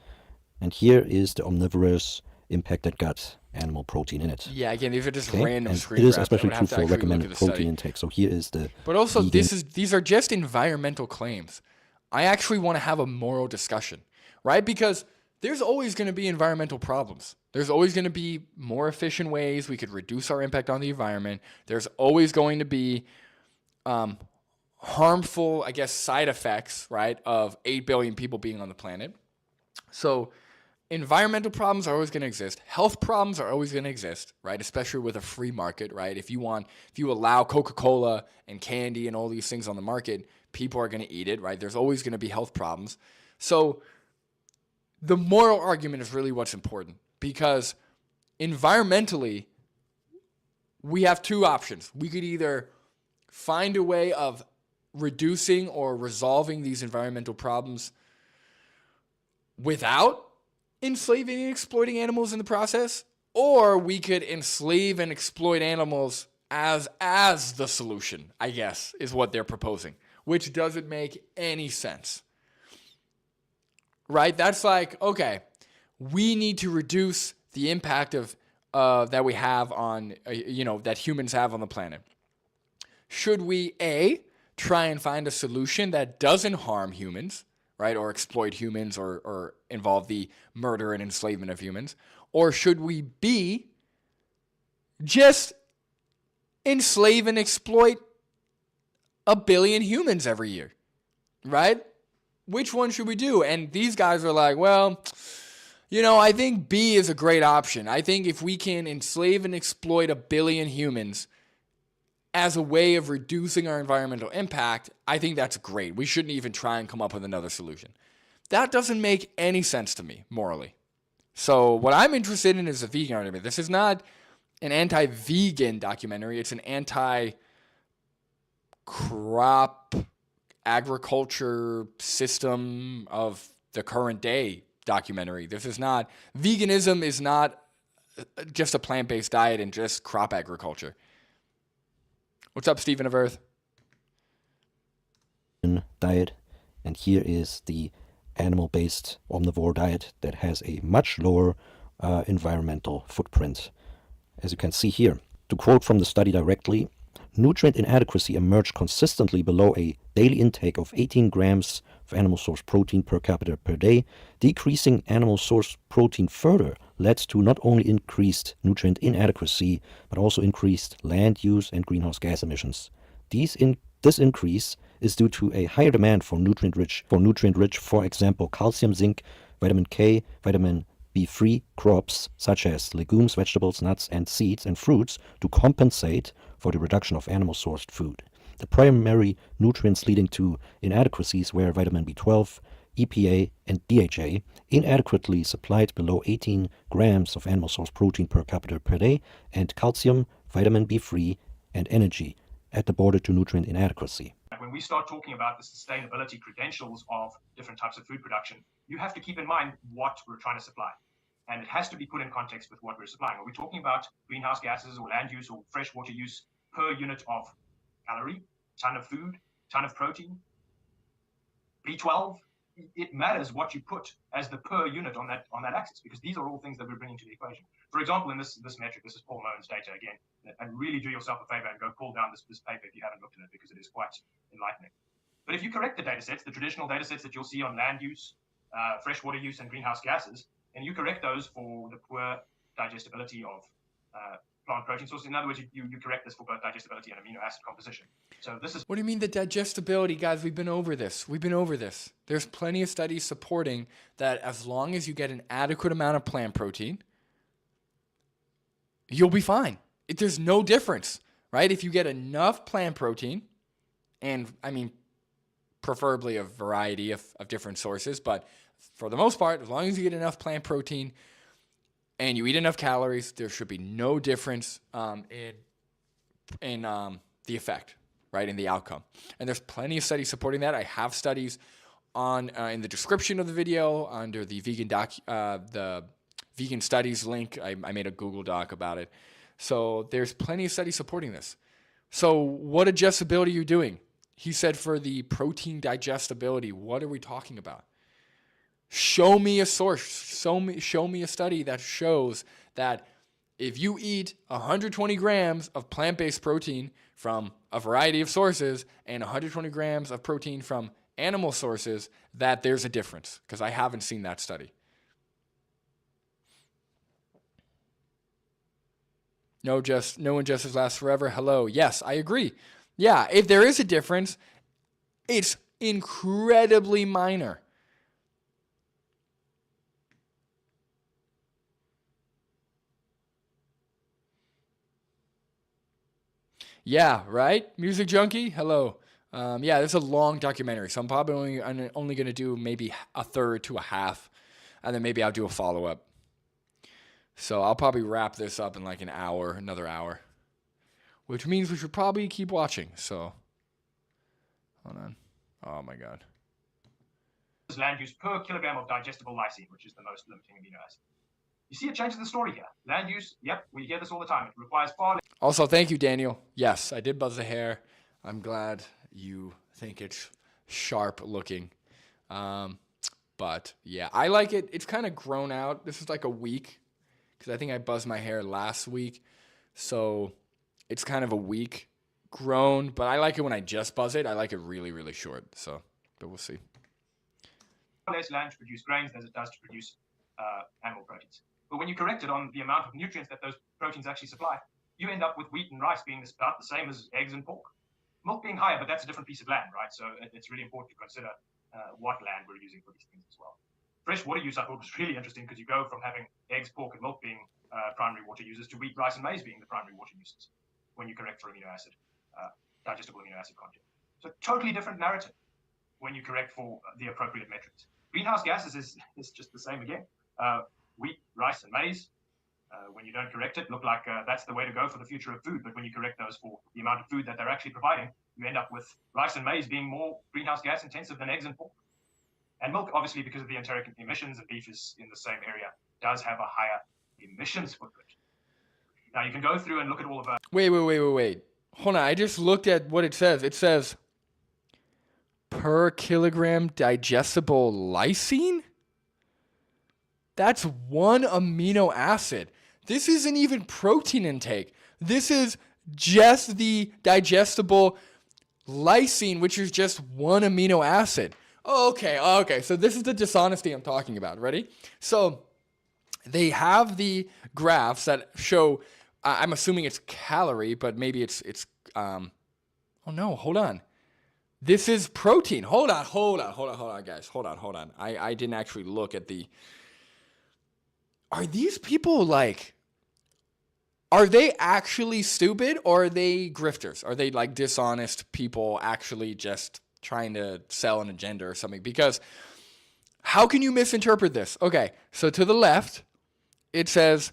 and here is the omnivorous impact that got animal protein in it. Yeah, again, these are just random and screen it is grabs. especially true for recommended protein intake. So here is the. But also, vegan. these are just environmental claims. I actually want to have a moral discussion, right? Because there's always going to be environmental problems. There's always going to be more efficient ways we could reduce our impact on the environment. There's always going to be harmful, I guess, side effects, right, of 8 billion people being on the planet. So environmental problems are always going to exist. Health problems are always going to exist, right, especially with a free market, right? If you allow Coca-Cola and candy and all these things on the market, people are going to eat it, right? There's always going to be health problems. So the moral argument is really what's important, because environmentally, we have two options. We could either find a way of reducing or resolving these environmental problems without enslaving and exploiting animals in the process, or we could enslave and exploit animals as the solution, I guess, is what they're proposing, which doesn't make any sense. Right? That's like, okay, we need to reduce the impact of that we have on, that humans have on the planet. Should we, A, try and find a solution that doesn't harm humans, right, or exploit humans or involve the murder and enslavement of humans? Or should we, B, just enslave and exploit 1 billion humans every year, right? Which one should we do? And these guys are like, well, I think B is a great option. I think if we can enslave and exploit 1 billion humans as a way of reducing our environmental impact, I think that's great. We shouldn't even try and come up with another solution. That doesn't make any sense to me morally. So what I'm interested in is a vegan argument. This is not an anti-vegan documentary. It's an anti-crop agriculture system of the current day documentary. Veganism is not just a plant-based diet and just crop agriculture. What's up, Stephen of Earth? Diet, and here is the animal-based omnivore diet that has a much lower environmental footprint. As you can see here, to quote from the study directly, nutrient inadequacy emerged consistently below a daily intake of 18 grams of animal source protein per capita per day. Decreasing animal source protein further led to not only increased nutrient inadequacy, but also increased land use and greenhouse gas emissions. This increase is due to a higher demand for nutrient-rich, for example, calcium, zinc, vitamin K, vitamin B3 crops such as legumes, vegetables, nuts, and seeds and fruits to compensate for the reduction of animal-sourced food. The primary nutrients leading to inadequacies were vitamin B12, EPA, and DHA, inadequately supplied below 18 grams of animal source protein per capita per day, and calcium, vitamin B3, and energy at the border to nutrient inadequacy. When we start talking about the sustainability credentials of different types of food production, you have to keep in mind what we're trying to supply. And it has to be put in context with what we're supplying. Are we talking about greenhouse gases or land use or fresh water use per unit of calorie, ton of food, ton of protein, B12? It matters what you put as the per unit on that axis, because these are all things that we're bringing to the equation. For example, in this metric, this is Paul Moen's data again, and really do yourself a favor and go pull down this paper if you haven't looked at it, because it is quite enlightening. But if you correct the data sets, the traditional data sets that you'll see on land use, freshwater use, and greenhouse gases, and you correct those for the poor digestibility of plant protein sources. In other words, you correct this for both digestibility and amino acid composition. So this is... What do you mean the digestibility, guys? We've been over this. There's plenty of studies supporting that as long as you get an adequate amount of plant protein, you'll be fine. There's no difference, right? If you get enough plant protein, and I mean, preferably a variety of different sources, but for the most part, as long as you get enough plant protein and you eat enough calories, there should be no difference in the effect, right, in the outcome. And there's plenty of studies supporting that. I have studies on in the description of the video under the the vegan studies link. I made a Google Doc about it. So there's plenty of studies supporting this. So what digestibility are you doing? He said for the protein digestibility, what are we talking about? Show me a source. Show me a study that shows that if you eat 120 grams of plant-based protein from a variety of sources and 120 grams of protein from animal sources, that there's a difference, because I haven't seen that study. No injustice lasts forever. Hello. Yes, I agree. Yeah, if there is a difference, it's incredibly minor. Yeah, right? Music Junkie? Hello. Yeah, this is a long documentary, so I'm probably only going to do maybe a third to a half, and then maybe I'll do a follow-up. So I'll probably wrap this up in like another hour, which means we should probably keep watching. So, hold on. Oh, my God. Land use per kilogram of digestible lysine, which is the most limiting amino acid. You see, it changes the story here. Land use, yep, we hear this all the time. It requires far less. Also, thank you, Daniel. Yes, I did buzz the hair. I'm glad you think it's sharp looking. But, yeah, I like it. It's kind of grown out. This is like a week, because I think I buzzed my hair last week. So it's kind of a week grown, but I like it when I just buzz it. I like it really, really short. So, but we'll see. Less land to produce grains as it does to produce animal proteins. But when you correct it on the amount of nutrients that those proteins actually supply, you end up with wheat and rice being about the same as eggs and pork. Milk being higher, but that's a different piece of land, right? So it's really important to consider what land we're using for these things as well. Fresh water use, I thought, was really interesting, because you go from having eggs, pork, and milk being primary water users to wheat, rice, and maize being the primary water users when you correct for amino acid, digestible amino acid content. So totally different narrative when you correct for the appropriate metrics. Greenhouse gases is just the same again. Wheat, rice, and maize, when you don't correct it, look like that's the way to go for the future of food. But when you correct those for the amount of food that they're actually providing, you end up with rice and maize being more greenhouse gas intensive than eggs and pork. And milk, obviously, because of the enteric emissions, and beef is in the same area, does have a higher emissions footprint. Now, you can go through and look at all of that. Wait. Hold on. I just looked at what it says. It says per kilogram digestible lysine? That's one amino acid. This isn't even protein intake. This is just the digestible lysine, which is just one amino acid. Okay. So this is the dishonesty I'm talking about. Ready? So they have the graphs that show, I'm assuming it's calorie, but maybe it's oh no, hold on. This is protein. Hold on, guys. Hold on. I didn't actually look at the, are these people like, are they actually stupid or are they grifters? Are they like dishonest people actually just trying to sell an agenda or something? Because how can you misinterpret this? Okay, so to the left, it says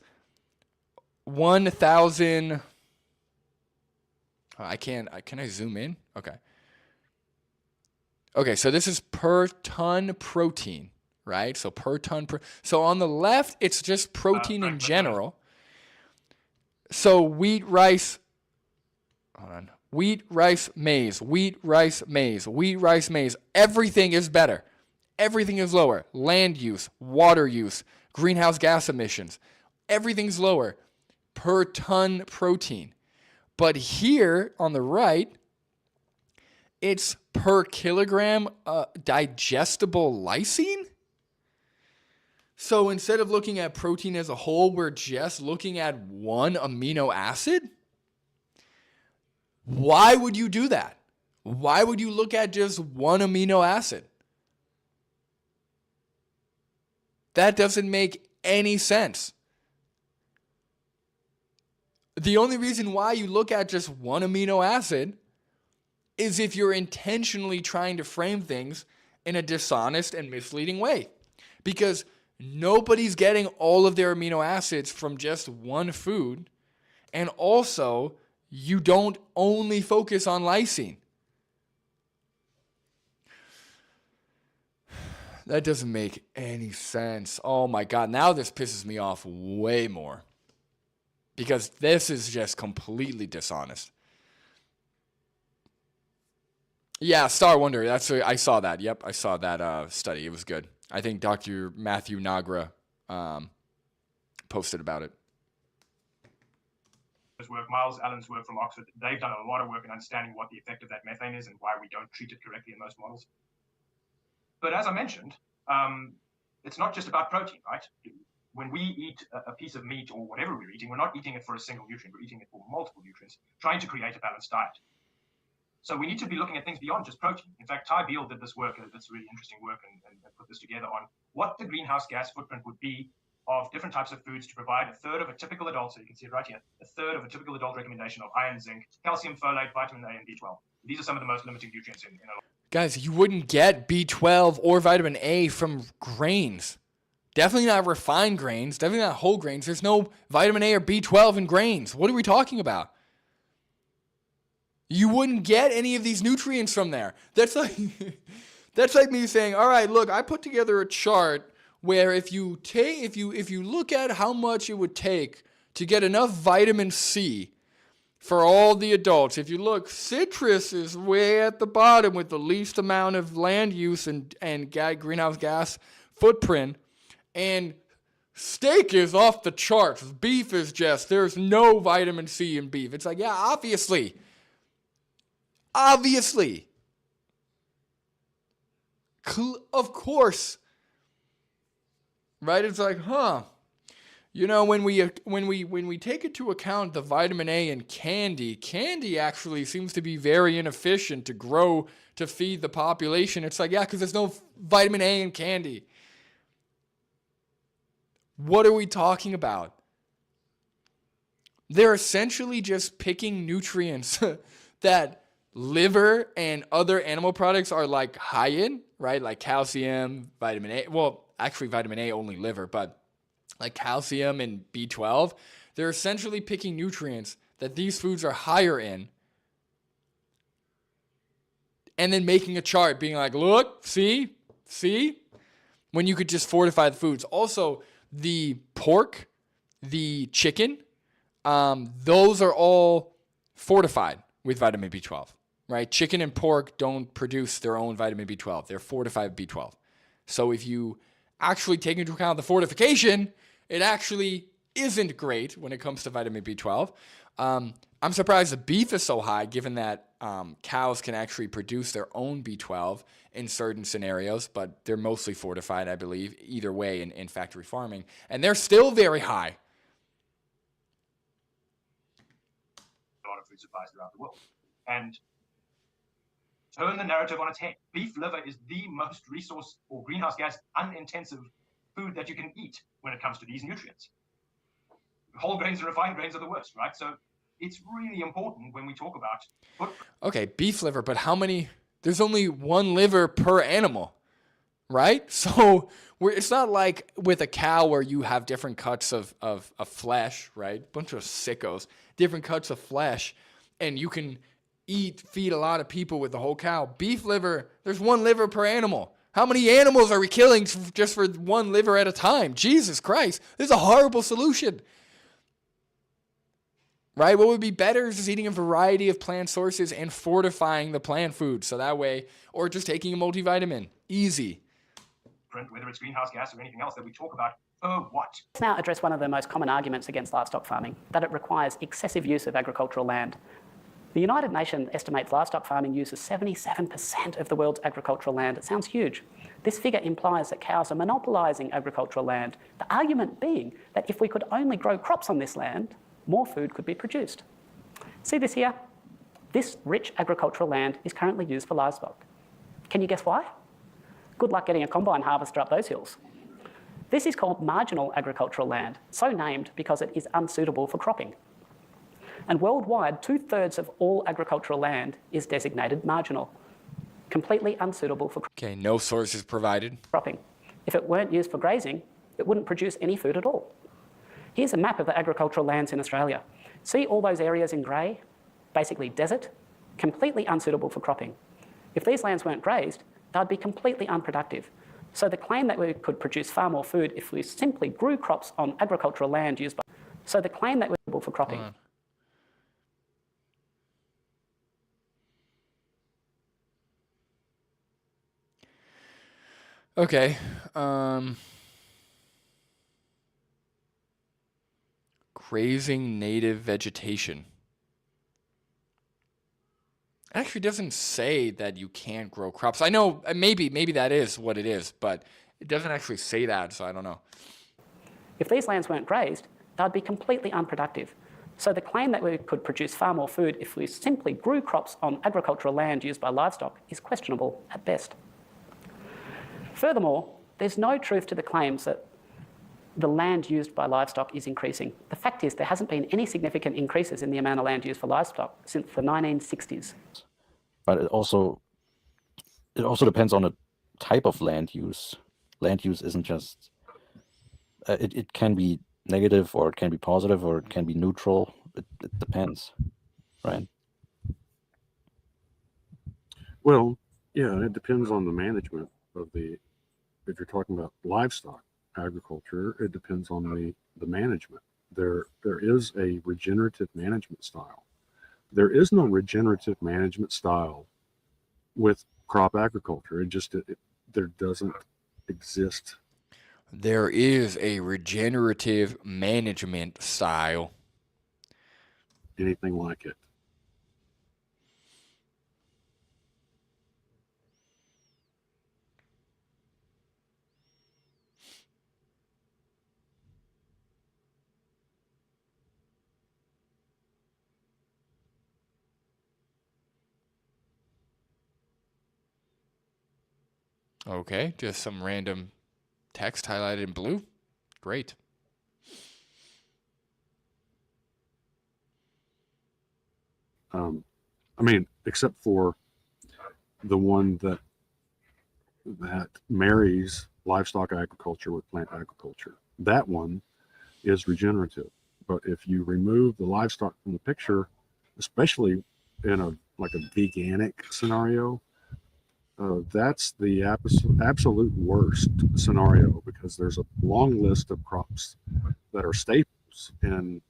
1,000. Can I zoom in? Okay, so this is per ton protein, right? So per ton. So on the left, it's just protein in general. So wheat, rice, maize, everything is better. Everything is lower. Land use, water use, greenhouse gas emissions, everything's lower per ton protein. But here on the right, it's per kilogram digestible lysine. So instead of looking at protein as a whole, we're just looking at one amino acid? Why would you do that? Why would you look at just one amino acid? That doesn't make any sense. The only reason why you look at just one amino acid is if you're intentionally trying to frame things in a dishonest and misleading way. Because nobody's getting all of their amino acids from just one food. And also, you don't only focus on lysine. That doesn't make any sense. Oh my God, now this pisses me off way more. Because this is just completely dishonest. Yeah, Star Wonder. I saw that. Yep, I saw that study. It was good. I think Dr. Matthew Nagra posted about it. Work, Miles Allen's work from Oxford, they've done a lot of work in understanding what the effect of that methane is and why we don't treat it correctly in most models. But as I mentioned, it's not just about protein, right? When we eat a piece of meat or whatever we're eating, we're not eating it for a single nutrient, we're eating it for multiple nutrients, trying to create a balanced diet. So we need to be looking at things beyond just protein. In fact, Ty Beale did this work, this really interesting work, and put this together on what the greenhouse gas footprint would be of different types of foods to provide a third of a typical adult, so you can see it right here, a third of a typical adult recommendation of iron, zinc, calcium, folate, vitamin A, and B12. These are some of the most limiting nutrients in a lot. Guys, you wouldn't get B12 or vitamin A from grains. Definitely not refined grains, definitely not whole grains. There's no vitamin A or B12 in grains. What are we talking about? You wouldn't get any of these nutrients from there. That's like me saying, all right, look, I put together a chart where if you look at how much it would take to get enough vitamin C for all the adults, if you look, citrus is way at the bottom with the least amount of land use and greenhouse gas footprint, and steak is off the charts. Beef is just, there's no vitamin C in beef. It's like, yeah, obviously. Of course. Right? It's like, you know, when we take into account the vitamin A in candy actually seems to be very inefficient to grow to feed the population. It's like, yeah, because there's no vitamin A in candy. What are we talking about? They're essentially just picking nutrients that liver and other animal products are like high in, right? Like calcium, vitamin A. Well, actually vitamin A only liver, but like calcium and B12. They're essentially picking nutrients that these foods are higher in and then making a chart being like, look, see, when you could just fortify the foods. Also, the pork, the chicken, those are all fortified with vitamin B12. Right? Chicken and pork don't produce their own vitamin B12. They're fortified with B12. So if you actually take into account the fortification, it actually isn't great when it comes to vitamin B12. I'm surprised the beef is so high, given that cows can actually produce their own B12 in certain scenarios, but they're mostly fortified, I believe, either way in factory farming. And they're still very high. A lot of food supplies throughout the world. And turn the narrative on its head. Beef liver is the most resource or greenhouse gas unintensive food that you can eat when it comes to these nutrients. Whole grains and refined grains are the worst, right? So it's really important when we talk about Okay, beef liver, but how many? There's only one liver per animal, right? So it's not like with a cow where you have different cuts of flesh, right? Bunch of sickos, different cuts of flesh, and you can feed a lot of people with the whole cow. Beef liver, there's one liver per animal. How many animals are we killing just for one liver at a time? Jesus Christ, this is a horrible solution. Right? What would be better is just eating a variety of plant sources and fortifying the plant food. So that way, or just taking a multivitamin. Easy. Whether it's greenhouse gas or anything else that we talk about, what? Let's now address one of the most common arguments against livestock farming, that it requires excessive use of agricultural land. The United Nations estimates livestock farming uses 77% of the world's agricultural land. It sounds huge. This figure implies that cows are monopolising agricultural land, the argument being that if we could only grow crops on this land, more food could be produced. See this here? This rich agricultural land is currently used for livestock. Can you guess why? Good luck getting a combine harvester up those hills. This is called marginal agricultural land, so named because it is unsuitable for cropping. And worldwide, 2/3 of all agricultural land is designated marginal, completely unsuitable for Okay, no sources provided. cropping. If it weren't used for grazing, it wouldn't produce any food at all. Here's a map of the agricultural lands in Australia. See all those areas in grey? Basically desert, completely unsuitable for cropping. If these lands weren't grazed, they'd be completely unproductive. So the claim that we could produce far more food if we simply grew crops on agricultural land used by... So the claim that we're suitable for cropping... Okay. Grazing native vegetation. It actually doesn't say that you can't grow crops. I know maybe that is what it is, but it doesn't actually say that, so I don't know. If these lands weren't grazed, they'd be completely unproductive. So the claim that we could produce far more food if we simply grew crops on agricultural land used by livestock is questionable at best. Furthermore, there's no truth to the claims that the land used by livestock is increasing. The fact is there hasn't been any significant increases in the amount of land used for livestock since the 1960s. But it also depends on the type of land use. Land use isn't just... it can be negative, or it can be positive, or it can be neutral. It depends, right? Well, yeah, it depends on the management of the... If you're talking about livestock agriculture, it depends on the management. There is a regenerative management style. There is no regenerative management style with crop agriculture. There doesn't exist. There is a regenerative management style. Anything like it. Okay, just some random text highlighted in blue. Great. I mean, except for the one that marries livestock agriculture with plant agriculture. That one is regenerative. But if you remove the livestock from the picture, especially in a veganic scenario, that's the absolute worst scenario, because there's a long list of crops that are staples in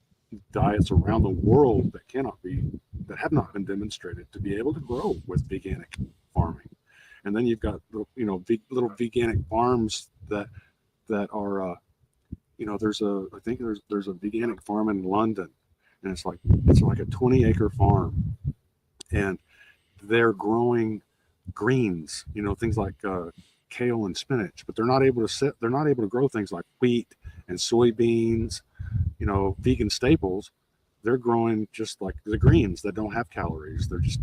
diets around the world that have not been demonstrated to be able to grow with veganic farming. And then you've got little veganic farms that are there's a veganic farm in London, and it's like a 20-acre farm, and they're growing greens, things like kale and spinach, but they're not able to grow things like wheat and soybeans, vegan staples. They're growing just like the greens that don't have calories. They're just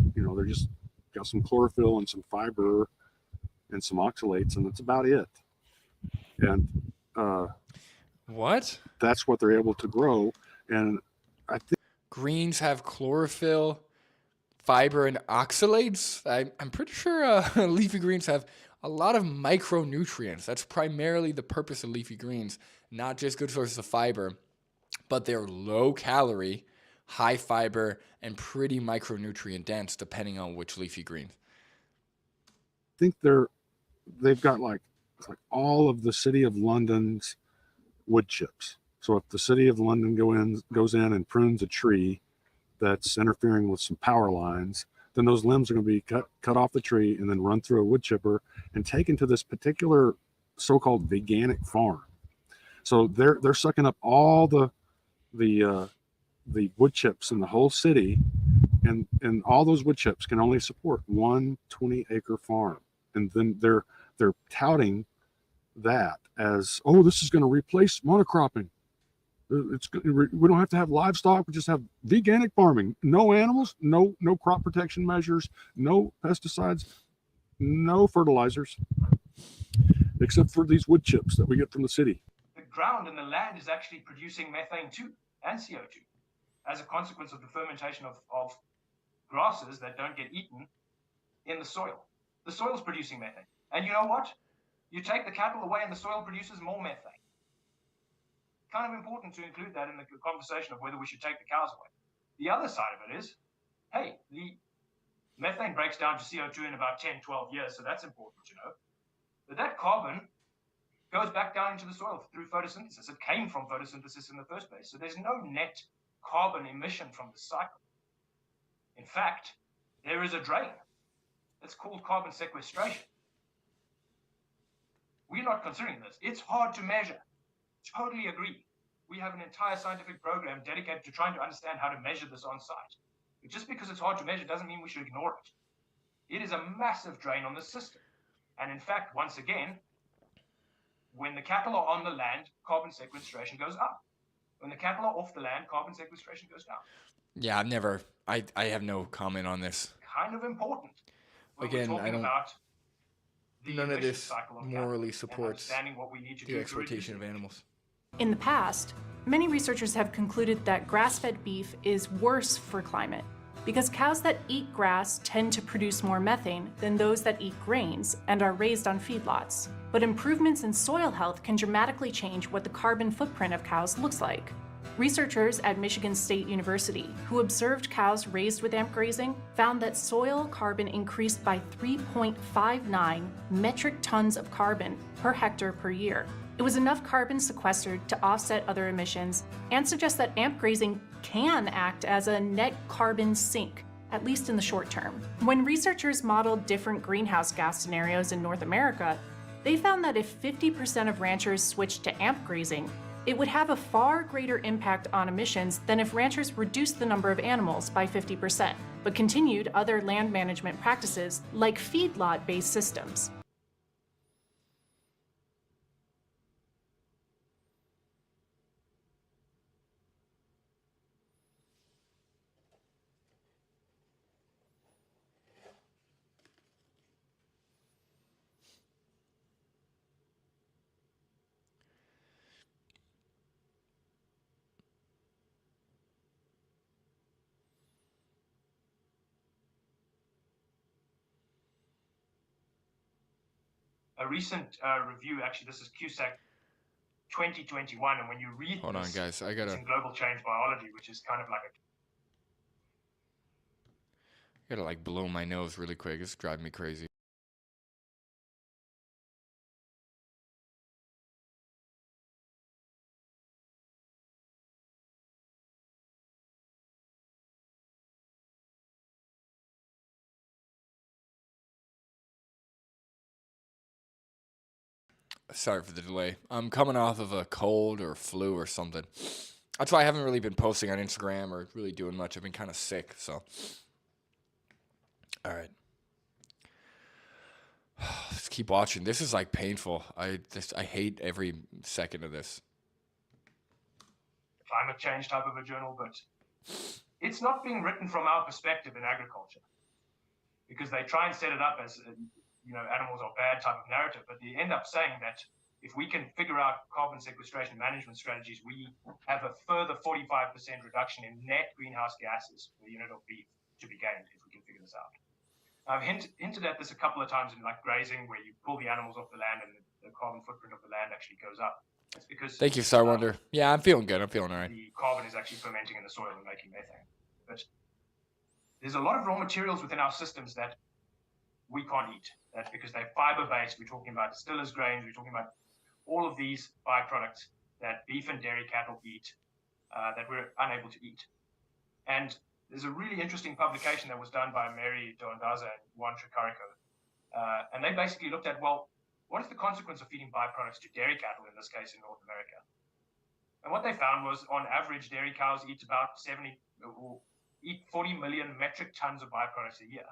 got some chlorophyll and some fiber and some oxalates, and that's about it. And What? that's what they're able to grow. And I think Greens have chlorophyll, fiber, and oxalates. I'm pretty sure leafy greens have a lot of micronutrients. That's primarily the purpose of leafy greens, not just good sources of fiber, but they're low calorie, high fiber, and pretty micronutrient dense, depending on which leafy green. think they've got like all of the city of London's wood chips. So if the city of London goes in and prunes a tree that's interfering with some power lines, then those limbs are going to be cut off the tree and then run through a wood chipper and taken to this particular so-called veganic farm. So they're sucking up all the wood chips in the whole city, and all those wood chips can only support one 20-acre farm. And then they're touting that as, oh, this is going to replace monocropping. We don't have to have livestock. We just have veganic farming. No animals, no crop protection measures, no pesticides, no fertilizers, except for these wood chips that we get from the city. The ground and the land is actually producing methane too, and CO2, as a consequence of the fermentation of grasses that don't get eaten in the soil. The soil's producing methane. And you know what? You take the cattle away and the soil produces more methane. Kind of important to include that in the conversation of whether we should take the cows away. The other side of it is, hey, the methane breaks down to CO2 in about 10, 12 years, so that's important to know. But that carbon goes back down into the soil through photosynthesis. It came from photosynthesis in the first place. So there's no net carbon emission from the cycle. In fact, there is a drain. It's called carbon sequestration. We're not considering this. It's hard to measure. Totally agree. We have an entire scientific program dedicated to trying to understand how to measure this on site. But just because it's hard to measure doesn't mean we should ignore it. It is a massive drain on the system. And in fact, once again, when the cattle are on the land, carbon sequestration goes up. When the cattle are off the land, carbon sequestration goes down. Yeah, I have no comment on this. Kind of important. Again, I don't. None of this morally supports the exploitation of animals. In the past, many researchers have concluded that grass-fed beef is worse for climate because cows that eat grass tend to produce more methane than those that eat grains and are raised on feedlots. But improvements in soil health can dramatically change what the carbon footprint of cows looks like. Researchers at Michigan State University, who observed cows raised with AMP grazing, found that soil carbon increased by 3.59 metric tons of carbon per hectare per year. It was enough carbon sequestered to offset other emissions and suggests that AMP grazing can act as a net carbon sink, at least in the short term. When researchers modeled different greenhouse gas scenarios in North America, they found that if 50% of ranchers switched to AMP grazing, it would have a far greater impact on emissions than if ranchers reduced the number of animals by 50%, but continued other land management practices like feedlot-based systems. A recent review, actually, this is CUSAC 2021, and when you read Hold on, guys, I gotta it's in Global Change Biology, which is kind of like like blow my nose really quick. It's driving me crazy. Sorry for the delay. I'm coming off of a cold or flu or something. That's why I haven't really been posting on Instagram or really doing much. I've been kind of sick, so. All right. Let's keep watching. This is like painful. I hate every second of this. Climate change type of a journal, but it's not being written from our perspective in agriculture, because they try and set it up as, animals are bad type of narrative, but they end up saying that if we can figure out carbon sequestration management strategies, we have a further 45% reduction in net greenhouse gases per unit of beef to be gained if we can figure this out. I've hinted at this a couple of times in like grazing, where you pull the animals off the land and the carbon footprint of the land actually goes up. It's because Thank you, Star Wonder. Yeah, I'm feeling good. I'm feeling all right. The carbon is actually fermenting in the soil and making methane. But there's a lot of raw materials within our systems that we can't eat. That's because they're fiber-based. We're talking about distillers' grains. We're talking about all of these byproducts that beef and dairy cattle eat that we're unable to eat. And there's a really interesting publication that was done by Mary Doandaza and Juan Tricarico. And they basically looked at, well, what is the consequence of feeding byproducts to dairy cattle, in this case in North America? And what they found was, on average, dairy cows eat about 40 million metric tons of byproducts a year.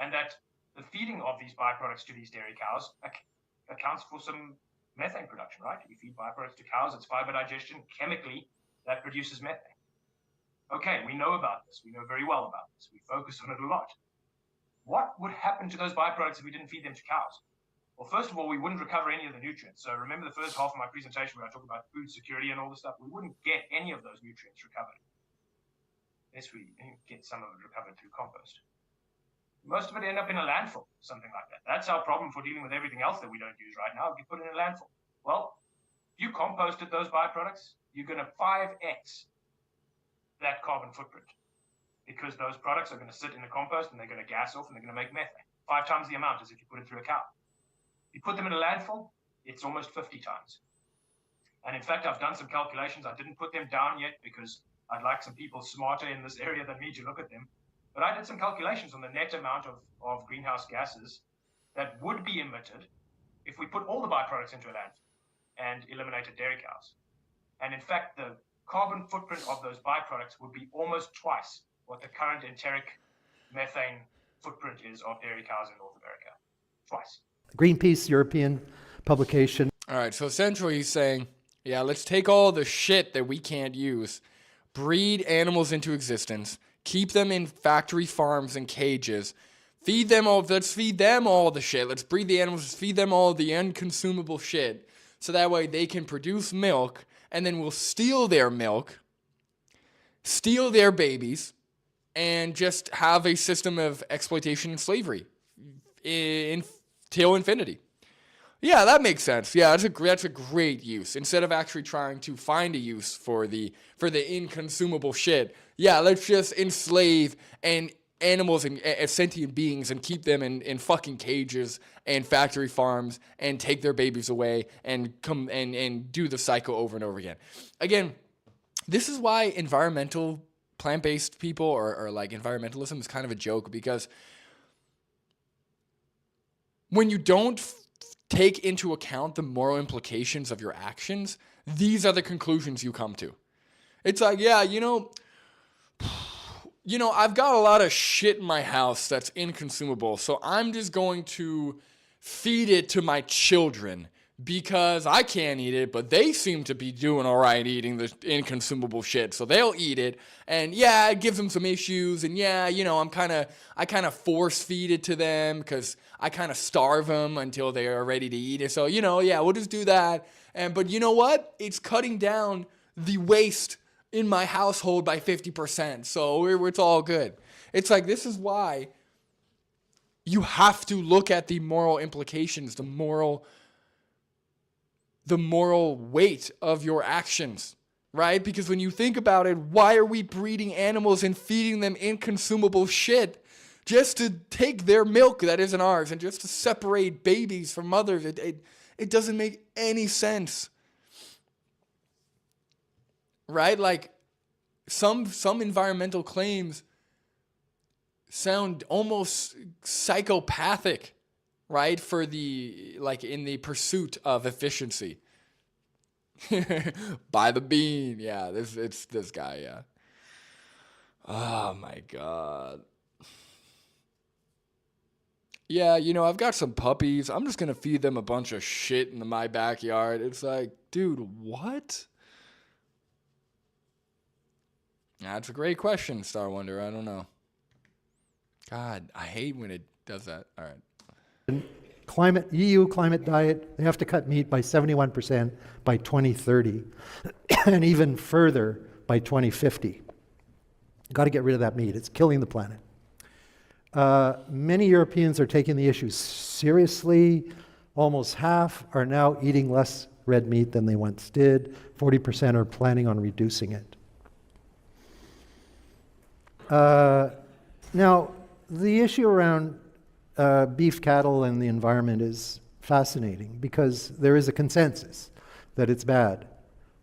And that the feeding of these byproducts to these dairy cows accounts for some methane production, right? You feed byproducts to cows, it's fiber digestion, chemically, that produces methane. Okay, we know about this. We know very well about this. We focus on it a lot. What would happen to those byproducts if we didn't feed them to cows? Well, first of all, we wouldn't recover any of the nutrients. So remember the first half of my presentation where I talked about food security and all this stuff? We wouldn't get any of those nutrients recovered unless we get some of it recovered through compost. Most of it end up in a landfill, something like that. That's our problem for dealing with everything else that we don't use right now. We put it in a landfill. Well, if you composted those byproducts, you're going to 5x that carbon footprint, because those products are going to sit in the compost and they're going to gas off and they're going to make methane 5 times the amount as if you put it through a cow. You put them in a landfill, it's almost 50 times. And in fact, I've done some calculations. I didn't put them down yet because I'd like some people smarter in this area than me to look at them. But I did some calculations on the net amount of greenhouse gases that would be emitted if we put all the byproducts into a landfill and eliminated dairy cows. And in fact, the carbon footprint of those byproducts would be almost twice what the current enteric methane footprint is of dairy cows in North America. Twice. Greenpeace European publication. All right, so essentially he's saying, yeah, let's take all the shit that we can't use, breed animals into existence, keep them in factory farms and cages, feed them all, let's feed them all the shit, let's breed the animals, let's feed them all the unconsumable shit, so that way they can produce milk, and then we'll steal their milk, steal their babies, and just have a system of exploitation and slavery till infinity. Yeah, that makes sense. Yeah, that's a great use. Instead of actually trying to find a use for the inconsumable shit, yeah, let's just enslave animals and sentient beings and keep them in fucking cages and factory farms and take their babies away and come and do the cycle over and over again. Again, this is why environmental plant-based people or like environmentalism is kind of a joke, because when you don't take into account the moral implications of your actions, these are the conclusions you come to. It's like, yeah, I've got a lot of shit in my house that's inconsumable, so I'm just going to feed it to my children because I can't eat it, but they seem to be doing all right eating the inconsumable shit, so they'll eat it. And yeah, it gives them some issues, and yeah, I kind of force feed it to them because I kind of starve them until they are ready to eat it. So, yeah, we'll just do that. But you know what? It's cutting down the waste in my household by 50%. So it's all good. It's like, this is why you have to look at the moral implications, the moral weight of your actions, right? Because when you think about it, why are we breeding animals and feeding them inconsumable shit just to take their milk that isn't ours and just to separate babies from mothers? It doesn't make any sense, right? Like some environmental claims sound almost psychopathic, right? For in the pursuit of efficiency. By the bean. Yeah, it's this guy, yeah. Oh my God. yeah, you know, I've got some puppies. I'm just going to feed them a bunch of shit in my backyard. It's like, dude, what? That's a great question, Star Wonder. I don't know. God, I hate when it does that. All right. Climate, EU climate diet, they have to cut meat by 71% by 2030 and even further by 2050. Got to get rid of that meat. It's killing the planet. Many Europeans are taking the issue seriously. Almost half are now eating less red meat than they once did. 40% are planning on reducing it. Now, the issue around beef cattle and the environment is fascinating because there is a consensus that it's bad.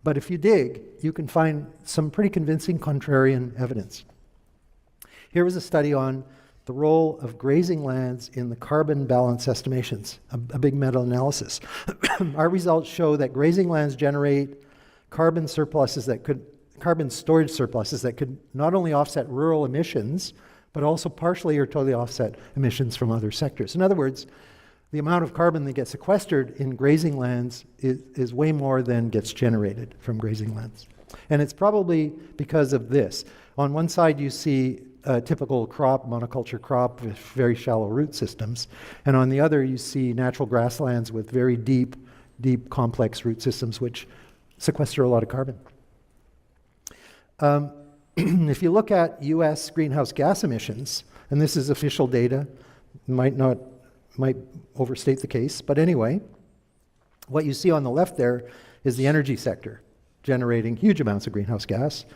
But if you dig, you can find some pretty convincing contrarian evidence. Here was a study on the role of grazing lands in the carbon balance estimations, a big meta-analysis. Our results show that grazing lands generate carbon storage surpluses that could not only offset rural emissions, but also partially or totally offset emissions from other sectors. In other words, the amount of carbon that gets sequestered in grazing lands is way more than gets generated from grazing lands. And it's probably because of this. On one side, you see a typical crop, monoculture crop with very shallow root systems. And on the other, you see natural grasslands with very deep, complex root systems, which sequester a lot of carbon. If you look at US greenhouse gas emissions, and this is official data, might overstate the case, but anyway, what you see on the left there is the energy sector generating huge amounts of greenhouse gas.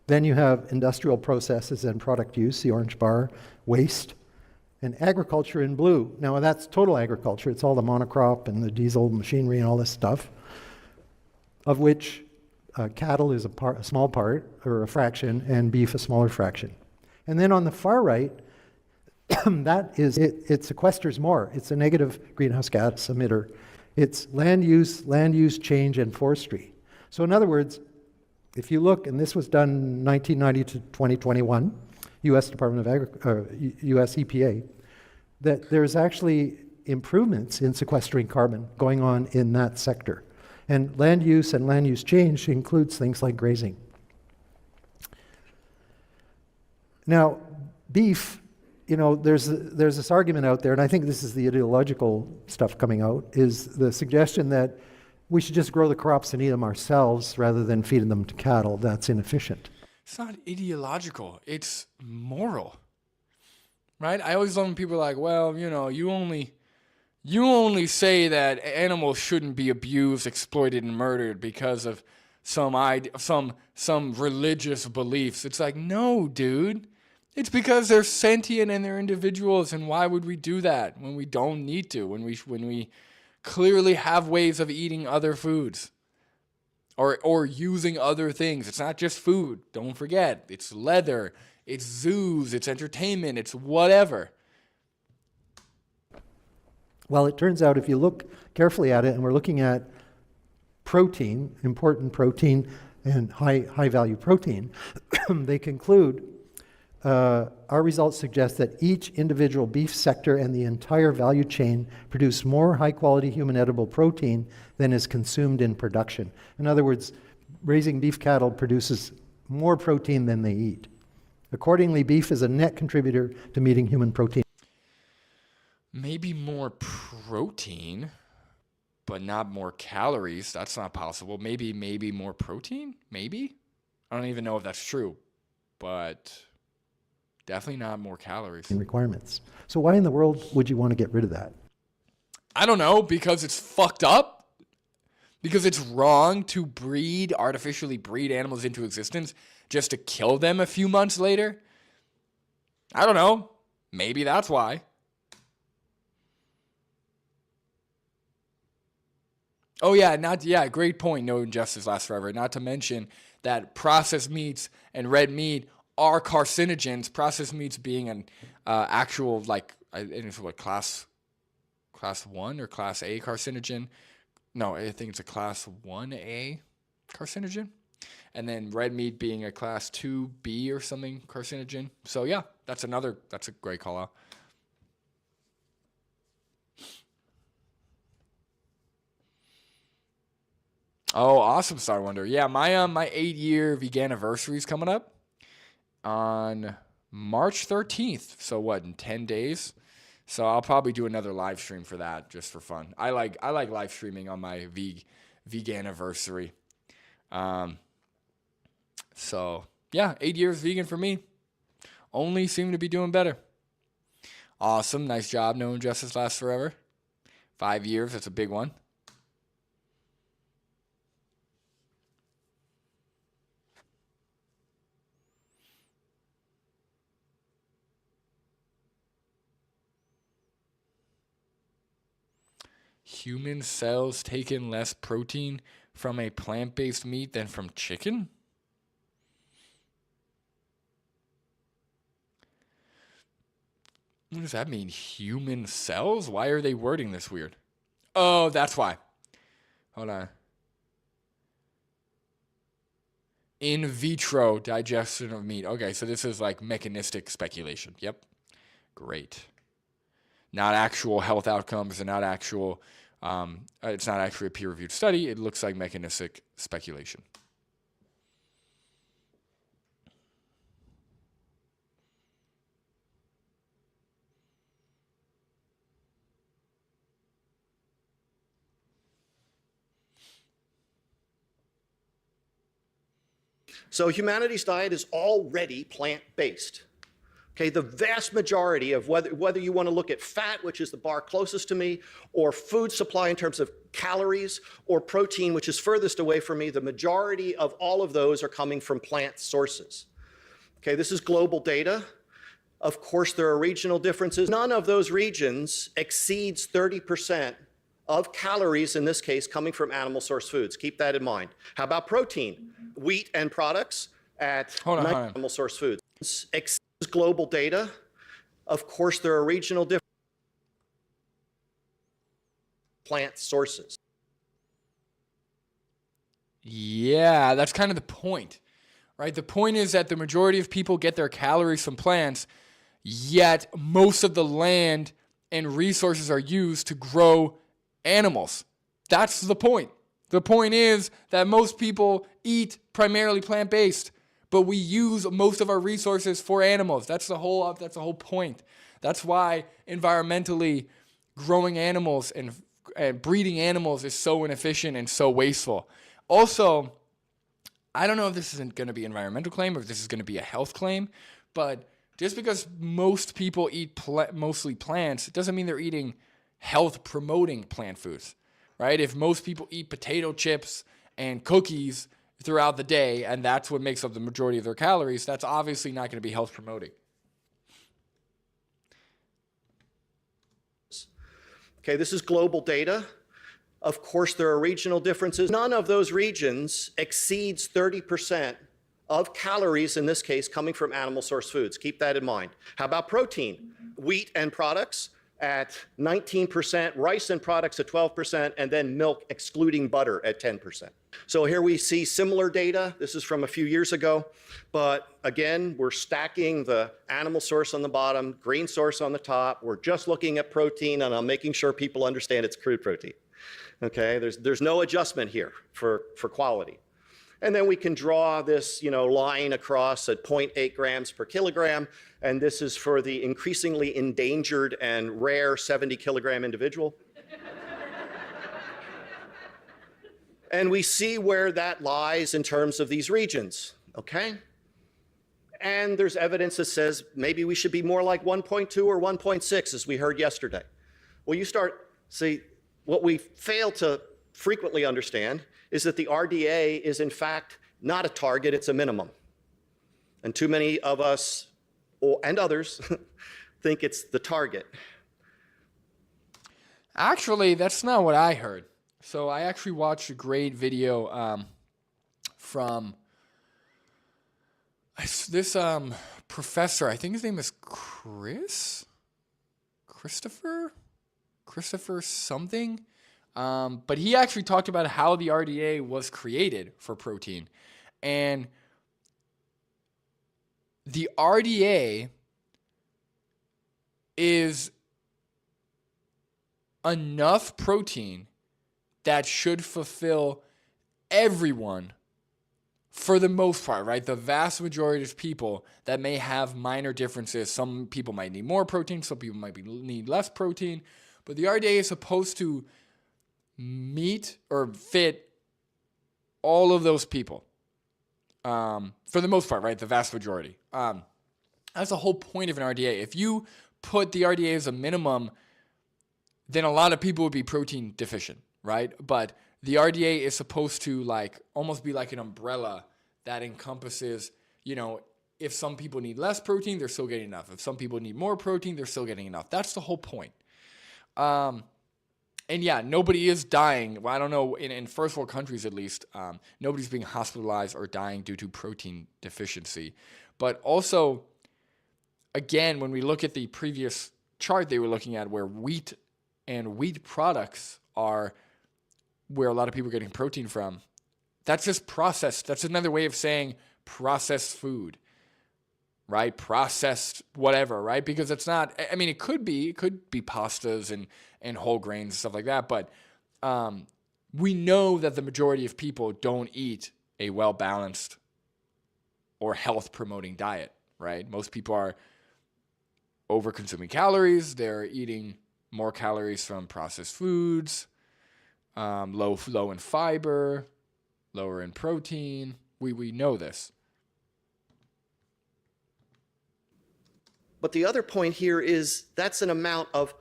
Then you have industrial processes and product use, the orange bar, waste, and agriculture in blue. Now that's total agriculture. It's all the monocrop and the diesel machinery and all this stuff, of which cattle is a small part, or a fraction, and beef a smaller fraction. And then on the far right, it sequesters more. It's a negative greenhouse gas emitter. It's land use change, and forestry. So in other words, if you look, and this was done 1990 to 2021, U.S. Department of U.S. EPA, that there's actually improvements in sequestering carbon going on in that sector. And land use change includes things like grazing. Now, beef, you know, there's this argument out there, and I think this is the ideological stuff coming out, is the suggestion that we should just grow the crops and eat them ourselves rather than feeding them to cattle. That's inefficient. It's not ideological. It's moral. Right? I always love when people are like, well, you know, you only say that animals shouldn't be abused, exploited, and murdered because of some religious beliefs. It's like, no, dude. It's because they're sentient and they're individuals, and why would we do that when we don't need to, when we clearly have ways of eating other foods or using other things. It's not just food. Don't forget. It's leather. It's zoos. It's entertainment. It's whatever. Well, it turns out if you look carefully at it, and we're looking at protein, important protein and high value protein, they conclude our results suggest that each individual beef sector and the entire value chain produce more high-quality human edible protein than is consumed in production. In other words, raising beef cattle produces more protein than they eat. Accordingly, beef is a net contributor to meeting human protein. Maybe more protein, but not more calories. That's not possible. Maybe more protein? Maybe? I don't even know if that's true, but definitely not more calories. Requirements. So why in the world would you want to get rid of that? I don't know, because it's fucked up. Because it's wrong to artificially breed animals into existence just to kill them a few months later. I don't know. Maybe that's why. Oh yeah, great point. No injustice lasts forever. Not to mention that processed meats and red meat are carcinogens. Processed meats being an actual, like, I think it's what, class 1 or class A carcinogen. No, I think it's a class 1A carcinogen. And then red meat being a class 2B or something carcinogen. So yeah, that's a great call out. Oh, awesome, Star Wonder. Yeah, my 8-year vegan anniversary is coming up on March 13th. So what, in 10 days? So I'll probably do another live stream for that just for fun. I like live streaming on my vegan anniversary. So yeah, 8 years vegan for me. Only seem to be doing better. Awesome. Nice job. No injustice lasts forever. 5 years. That's a big one. Human cells take in less protein from a plant-based meat than from chicken? What does that mean? Human cells? Why are they wording this weird? Oh, that's why. Hold on. In vitro digestion of meat. Okay, so this is like mechanistic speculation. Yep. Great. Not actual health outcomes and not actual, it's not actually a peer-reviewed study. It looks like mechanistic speculation. So humanity's diet is already plant-based. Okay, the vast majority of whether you want to look at fat, which is the bar closest to me, or food supply in terms of calories, or protein, which is furthest away from me, the majority of all of those are coming from plant sources. Okay, this is global data. Of course, there are regional differences. None of those regions exceeds 30% of calories, in this case, coming from animal source foods. Keep that in mind. How about protein? Wheat and products at animal source foods. Exceeds global data. Of course, there are regional differences. Plant sources. Yeah, that's kind of the point, right? The point is that the majority of people get their calories from plants, yet most of the land and resources are used to grow animals. That's the point. The point is that most people eat primarily plant-based, but we use most of our resources for animals. That's the whole point. That's why environmentally growing animals and breeding animals is so inefficient and so wasteful. Also, I don't know if this isn't going to be an environmental claim or if this is going to be a health claim, but just because most people eat mostly plants, it doesn't mean they're eating health-promoting plant foods, right? If most people eat potato chips and cookies throughout the day, and that's what makes up the majority of their calories, that's obviously not going to be health-promoting. Okay, this is global data. Of course, there are regional differences. None of those regions exceeds 30% of calories, in this case, coming from animal source foods. Keep that in mind. How about protein? Wheat and products at 19%, rice and products at 12%, and then milk, excluding butter, at 10%. So here we see similar data. This is from a few years ago. But again, we're stacking the animal source on the bottom, green source on the top. We're just looking at protein, and I'm making sure people understand it's crude protein. Okay, there's no adjustment here for quality. And then we can draw this, line across at 0.8 grams per kilogram, and this is for the increasingly endangered and rare 70 kilogram individual. And we see where that lies in terms of these regions, okay? And there's evidence that says maybe we should be more like 1.2 or 1.6, as we heard yesterday. Well, what we fail to frequently understand is that the RDA is in fact not a target, it's a minimum. And too many of us, and others, think it's the target. Actually, that's not what I heard. So I actually watched a great video from this professor. I think his name is Christopher something. But he actually talked about how the RDA was created for protein. And the RDA is enough protein that should fulfill everyone, for the most part, right, the vast majority of people that may have minor differences, some people might need more protein, some people might need less protein, but the RDA is supposed to meet or fit all of those people. For the most part, right, the vast majority. That's the whole point of an RDA. If you put the RDA as a minimum, then a lot of people would be protein deficient, right? But the RDA is supposed to like almost be like an umbrella that encompasses, you know, if some people need less protein, they're still getting enough. If some people need more protein, they're still getting enough. That's the whole point. And yeah, nobody is dying. Well, I don't know, in first world countries at least, nobody's being hospitalized or dying due to protein deficiency. But also, again, when we look at the previous chart they were looking at where wheat and wheat products are where a lot of people are getting protein from, that's just processed. That's another way of saying processed food, right? Processed whatever, right? Because it's not, I mean, it could be pastas and whole grains and stuff like that, but we know that the majority of people don't eat a well-balanced or health-promoting diet, right? Most people are over-consuming calories. They're eating more calories from processed foods, low in fiber, lower in protein. We know this. But the other point here is that's an amount of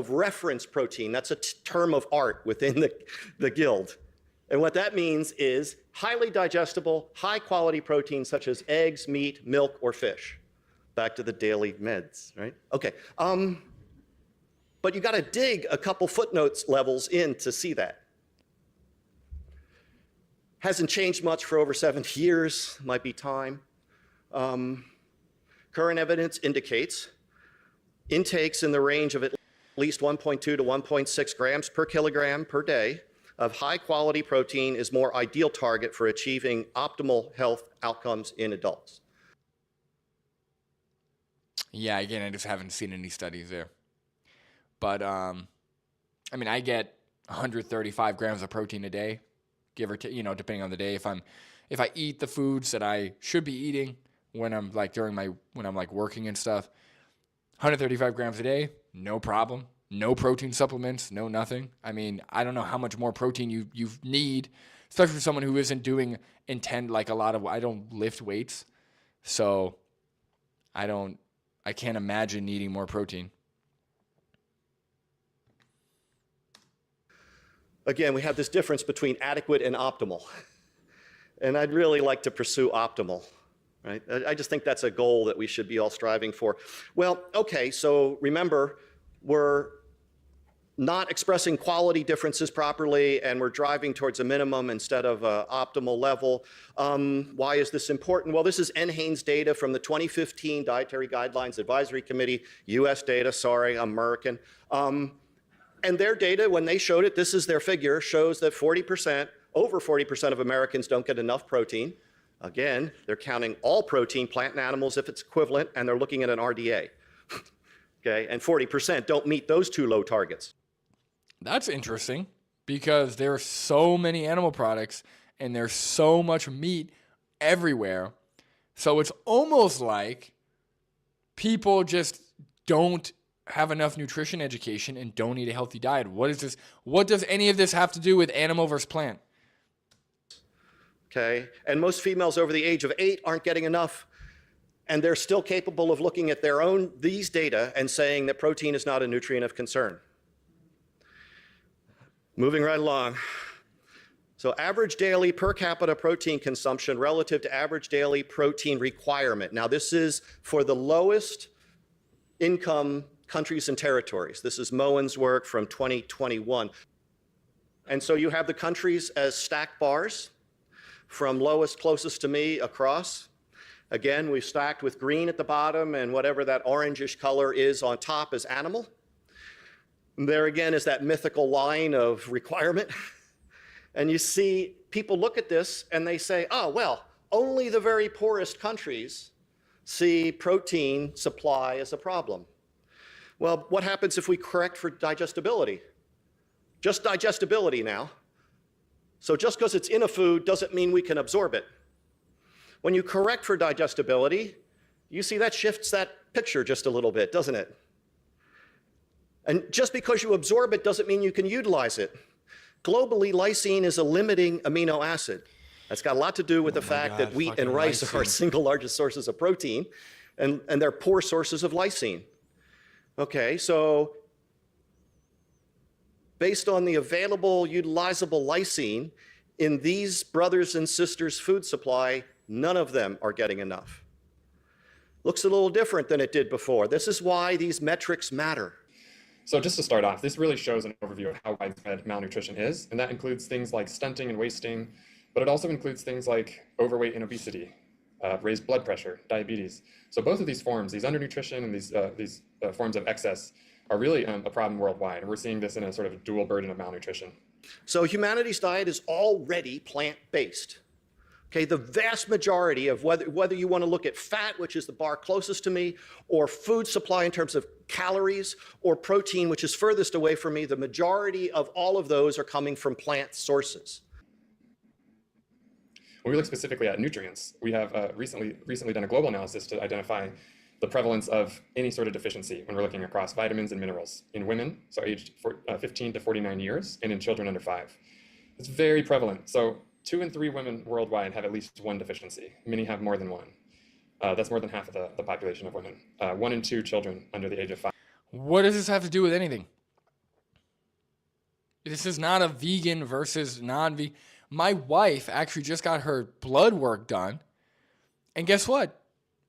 reference protein. That's a term of art within the guild. And what that means is highly digestible, high quality proteins such as eggs, meat, milk, or fish. Back to the daily meds, right? Okay. But you got to dig a couple footnotes levels in to see that. Hasn't changed much for over 70 years, might be time. Current evidence indicates intakes in the range of at least 1.2 to 1.6 grams per kilogram per day of high quality protein is more ideal target for achieving optimal health outcomes in adults. Yeah, again, I just haven't seen any studies there. But, I mean, I get 135 grams of protein a day, give or take, you know, depending on the day. If I eat the foods that I should be eating when I'm like when I'm like working and stuff, 135 grams a day, no problem. No protein supplements, no nothing. I mean, I don't know how much more protein you need, especially for someone who isn't doing like a lot of, I don't lift weights. So I can't imagine needing more protein. Again, we have this difference between adequate and optimal. And I'd really like to pursue optimal, right? I just think that's a goal that we should be all striving for. Well, okay, so remember, we're not expressing quality differences properly, and we're driving towards a minimum instead of an optimal level. Why is this important? Well, this is NHANES data from the 2015 Dietary Guidelines Advisory Committee, US data, sorry, I'm American. And their data, when they showed it, this is their figure, shows that over 40% of Americans don't get enough protein. Again, they're counting all protein, plant and animals, if it's equivalent, and they're looking at an RDA. Okay, and 40% don't meet those two low targets. That's interesting because there are so many animal products and there's so much meat everywhere. So it's almost like people just don't have enough nutrition education and don't eat a healthy diet. What is this? What does any of this have to do with animal versus plant? Okay, and most females over the age of 8 aren't getting enough, and they're still capable of looking at these data and saying that protein is not a nutrient of concern. Moving right along. So average daily per capita protein consumption relative to average daily protein requirement. Now this is for the lowest income countries and territories. This is Moen's work from 2021. And so you have the countries as stacked bars from lowest closest to me across. Again, we've stacked with green at the bottom and whatever that orangish color is on top is animal. And there again is that mythical line of requirement. And you see people look at this and they say, oh, well, only the very poorest countries see protein supply as a problem. Well, what happens if we correct for digestibility? Just digestibility now. So just because it's in a food doesn't mean we can absorb it. When you correct for digestibility, you see that shifts that picture just a little bit, doesn't it? And just because you absorb it doesn't mean you can utilize it. Globally, lysine is a limiting amino acid. That's got a lot to do with the fact that wheat and rice are our single largest sources of protein, and they're poor sources of lysine. Okay, so based on the available utilizable lysine in these brothers and sisters' food supply, none of them are getting enough. Looks a little different than it did before. This is why these metrics matter. So just to start off, this really shows an overview of how widespread malnutrition is, and that includes things like stunting and wasting, but it also includes things like overweight and obesity, raised blood pressure, diabetes. So both of these forms, these undernutrition and these forms of excess, are really a problem worldwide, and we're seeing this in a sort of dual burden of malnutrition. So humanity's diet is already plant-based. Okay, the vast majority of whether you want to look at fat, which is the bar closest to me, or food supply in terms of calories, or protein, which is furthest away from me, the majority of all of those are coming from plant sources. When we look specifically at nutrients, we have recently done a global analysis to identify the prevalence of any sort of deficiency when we're looking across vitamins and minerals in women, so aged 15 to 49 years, and in children under 5. It's very prevalent. So 2 in 3 women worldwide have at least one deficiency. Many have more than one. That's more than half of the population of women. 1 in 2 children under the age of 5. What does this have to do with anything? This is not a vegan versus non-vegan. My wife actually just got her blood work done. And guess what?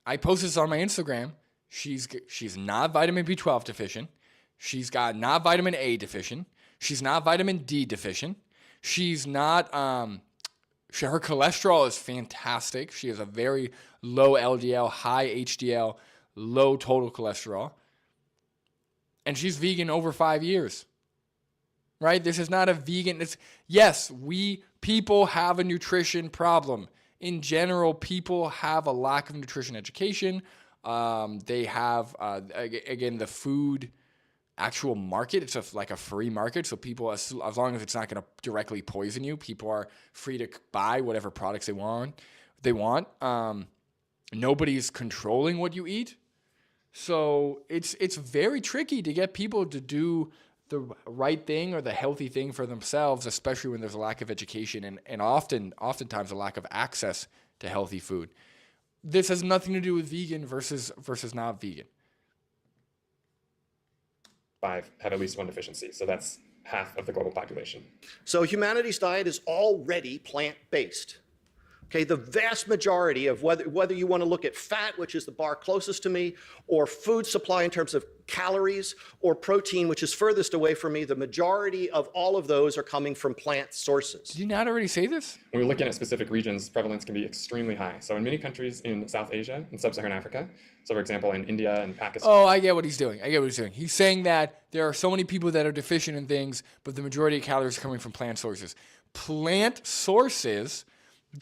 I posted this on my Instagram. She's not vitamin B12 deficient. She's got not vitamin A deficient. She's not vitamin D deficient. She's not, her cholesterol is fantastic. She has a very low LDL, high HDL, low total cholesterol. And she's vegan over 5 years. Right? This is not a vegan. Yes, people have a nutrition problem. In general, people have a lack of nutrition education. They have, again, the food actual market. It's like a free market. So people, as long as it's not going to directly poison you, people are free to buy whatever products they want. Nobody's controlling what you eat. So it's very tricky to get people to do the right thing or the healthy thing for themselves, especially when there's a lack of education and oftentimes a lack of access to healthy food. This has nothing to do with vegan versus not vegan. 5 have at least one deficiency, so that's half of the global population. So humanity's diet is already plant-based. Okay, the vast majority of whether you want to look at fat, which is the bar closest to me, or food supply in terms of calories, or protein, which is furthest away from me, the majority of all of those are coming from plant sources. Did you not already say this? When we're looking at specific regions, prevalence can be extremely high. So in many countries in South Asia and Sub-Saharan Africa, so for example in India and Pakistan. Oh, I get what he's doing. He's saying that there are so many people that are deficient in things, but the majority of calories are coming from plant sources. Plant sources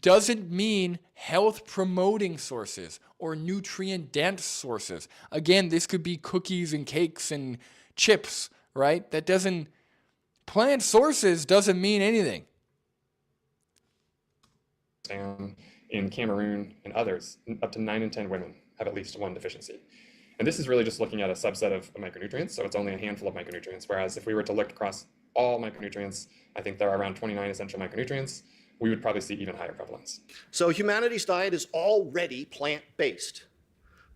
doesn't mean health promoting sources or nutrient dense sources. Again, this could be cookies and cakes and chips, right? Plant sources doesn't mean anything. In Cameroon and others, up to 9 in 10 women have at least one deficiency. And this is really just looking at a subset of micronutrients, so it's only a handful of micronutrients, whereas if we were to look across all micronutrients, I think there are around 29 essential micronutrients, we would probably see even higher prevalence. So humanity's diet is already plant-based.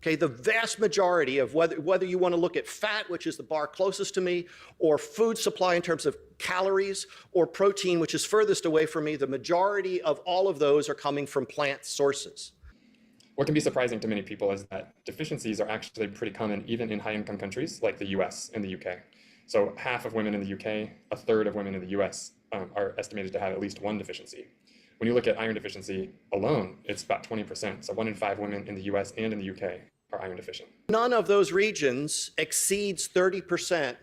Okay, the vast majority of whether you want to look at fat, which is the bar closest to me, or food supply in terms of calories, or protein, which is furthest away from me, the majority of all of those are coming from plant sources. What can be surprising to many people is that deficiencies are actually pretty common even in high-income countries like the US and the UK. So half of women in the UK, a third of women in the US are estimated to have at least one deficiency. When you look at iron deficiency alone, it's about 20%. So 1 in 5 women in the US and in the UK are iron deficient. None of those regions exceeds 30%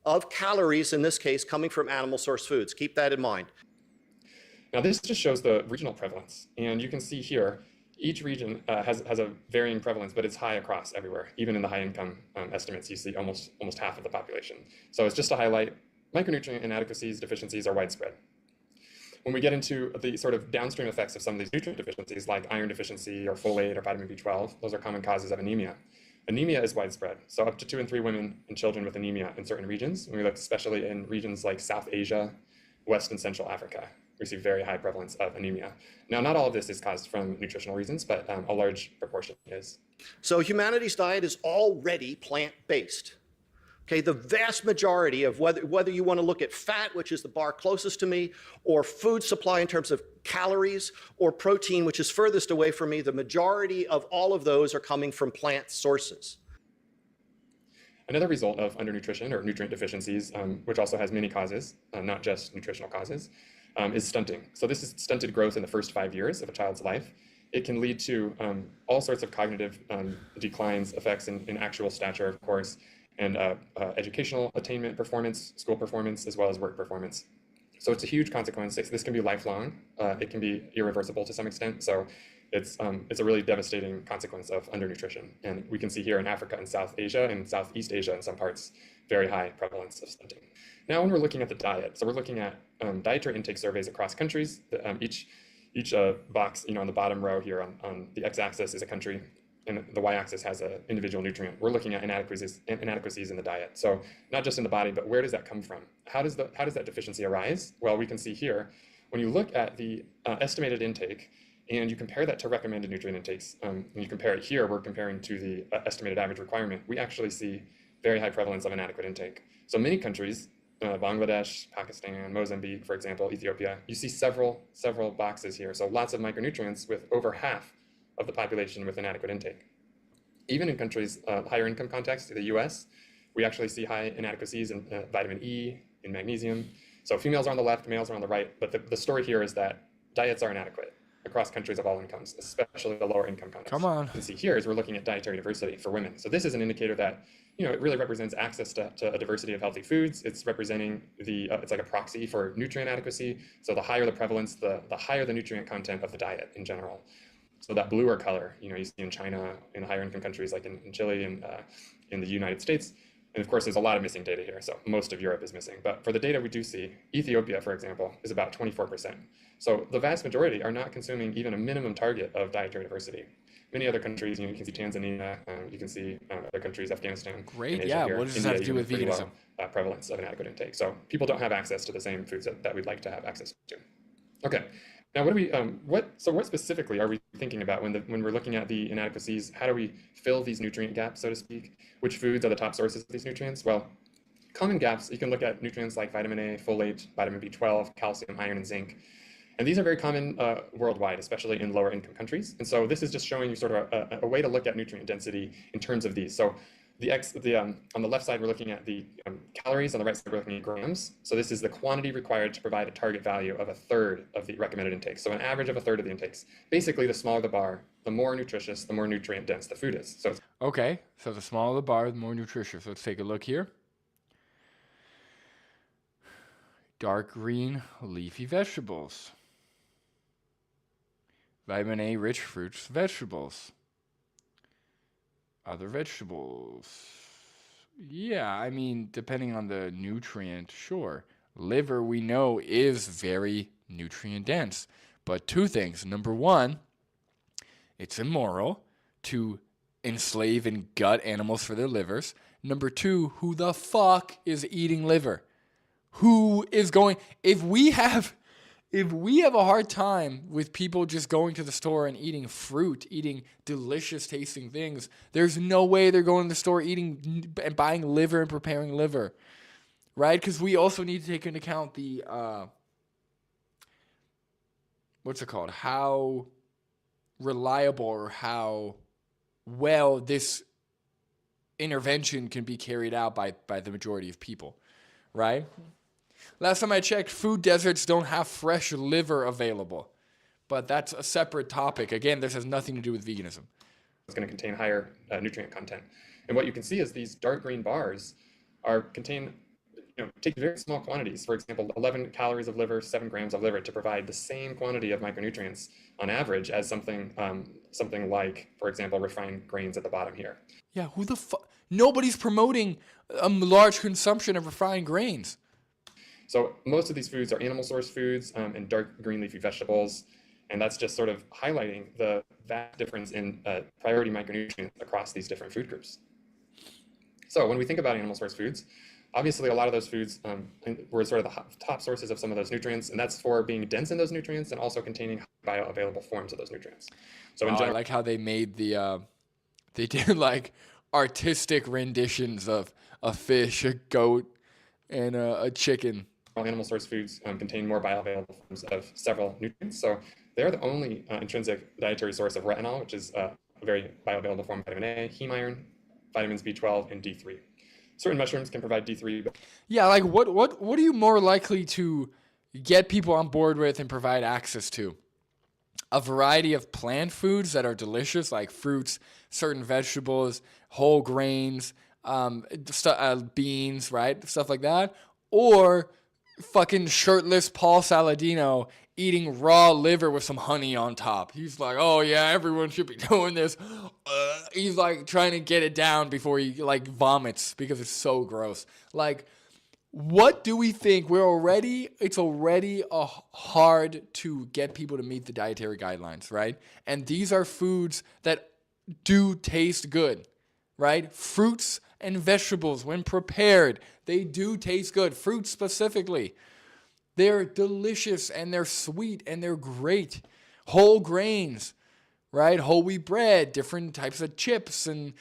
of calories, in this case, coming from animal source foods. Keep that in mind. Now this just shows the regional prevalence. And you can see here, each region has a varying prevalence, but it's high across everywhere. Even in the high income estimates, you see almost half of the population. So it's just to highlight micronutrient inadequacies, deficiencies are widespread. when we get into the sort of downstream effects of some of these nutrient deficiencies, like iron deficiency or folate or vitamin B12, those are common causes of anemia. Anemia is widespread, so up to 2 in 3 women and children with anemia in certain regions. And we look especially in regions like South Asia, West and Central Africa. We see very high prevalence of anemia. Now, not all of this is caused from nutritional reasons, but a large proportion is. So humanity's diet is already plant-based. Okay, the vast majority of whether you want to look at fat, which is the bar closest to me, or food supply in terms of calories, or protein, which is furthest away from me, the majority of all of those are coming from plant sources. Another result of undernutrition or nutrient deficiencies, which also has many causes, not just nutritional causes, is stunting. So this is stunted growth in the first 5 years of a child's life. It can lead to all sorts of cognitive declines, effects in actual stature, of course, and educational attainment, performance, school performance, as well as work performance. So it's a huge consequence. This can be lifelong. It can be irreversible to some extent. So it's a really devastating consequence of undernutrition. And we can see here in Africa and South Asia and Southeast Asia in some parts, very high prevalence of stunting. Now, when we're looking at the diet, so we're looking at dietary intake surveys across countries. Each box, on the bottom row here on the x-axis is a country, and the y-axis has an individual nutrient. We're looking at inadequacies in the diet. So not just in the body, but where does that come from? How does that deficiency arise? Well, we can see here, when you look at the estimated intake, and you compare that to recommended nutrient intakes, and you compare it here, we're comparing to the estimated average requirement, we actually see very high prevalence of inadequate intake. So many countries, Bangladesh, Pakistan, Mozambique, for example, Ethiopia, you see several boxes here. So lots of micronutrients with over half of the population with inadequate intake. Even in countries, higher income context, the US, we actually see high inadequacies in vitamin E, in magnesium. So females are on the left, males are on the right, but the story here is that diets are inadequate across countries of all incomes, especially the lower income context. Come on. You can see here is we're looking at dietary diversity for women. So this is an indicator that, it really represents access to a diversity of healthy foods. It's representing it's like a proxy for nutrient adequacy. So the higher the prevalence, the higher the nutrient content of the diet in general. So that bluer color, you see in China, in higher income countries like in Chile and in the United States. And of course, there's a lot of missing data here. So most of Europe is missing. But for the data we do see, Ethiopia, for example, is about 24%. So the vast majority are not consuming even a minimum target of dietary diversity. Many other countries, you can see Tanzania, you can see other countries, Afghanistan. Great, yeah. Here. What does this India, have to do with veganism? Low, prevalence of inadequate intake. So people don't have access to the same foods that we'd like to have access to. Okay. Now, what specifically are we thinking about when we're looking at the inadequacies? How do we fill these nutrient gaps, so to speak? Which foods are the top sources of these nutrients? Well, common gaps, you can look at nutrients like vitamin A, folate, vitamin B12, calcium, iron, and zinc. And these are very common worldwide, especially in lower income countries. And so this is just showing you sort of a way to look at nutrient density in terms of these. So on the left side, we're looking at the calories. On the right side, we're looking at grams. So this is the quantity required to provide a target value of 1/3 of the recommended intake. So an average of 1/3 of the intakes. Basically, the smaller the bar, the more nutritious, the more nutrient dense the food is. So okay, so the smaller the bar, the more nutritious. Let's take a look here. Dark green leafy vegetables. Vitamin A rich fruits, vegetables. Other vegetables. Yeah, I mean, depending on the nutrient, sure. Liver, we know, is very nutrient dense. But two things. Number one, it's immoral to enslave and gut animals for their livers. Number two, who the fuck is eating liver? Who is going... If we have a hard time with people just going to the store and eating fruit, eating delicious tasting things, there's no way they're going to the store eating and buying liver and preparing liver, right? Because we also need to take into account the, what's it called? How reliable or how well this intervention can be carried out by the majority of people, right? Last time I checked, food deserts don't have fresh liver available. But that's a separate topic. Again, this has nothing to do with veganism. It's going to contain higher nutrient content. And what you can see is these dark green bars take very small quantities. For example, 11 calories of liver, 7 grams of liver to provide the same quantity of micronutrients on average as something like, for example, refined grains at the bottom here. Yeah, who the fuck? Nobody's promoting a large consumption of refined grains. So most of these foods are animal source foods and dark green leafy vegetables. And that's just sort of highlighting the vast difference in priority micronutrients across these different food groups. So when we think about animal source foods, obviously a lot of those foods were sort of the top sources of some of those nutrients, and that's for being dense in those nutrients and also containing bioavailable forms of those nutrients. So in general, I like how they made they did like artistic renditions of a fish, a goat, and a chicken. Animal source foods contain more bioavailable forms of several nutrients. So they're the only intrinsic dietary source of retinol, which is a very bioavailable form of vitamin A, heme iron, vitamins B12, and D3. Certain mushrooms can provide D3. Yeah, like what are you more likely to get people on board with and provide access to? A variety of plant foods that are delicious, like fruits, certain vegetables, whole grains, beans, right? Stuff like that. Or fucking shirtless Paul Saladino eating raw liver with some honey on top. He's like, oh yeah, everyone should be doing this. He's like trying to get it down before he like vomits because it's so gross. Like, what do we think? It's already hard to get people to meet the dietary guidelines, right? And these are foods that do taste good, right? Fruits and vegetables, when prepared, they do taste good. Fruits specifically. They're delicious and they're sweet and they're great. Whole grains, right? Whole wheat bread, different types of chips and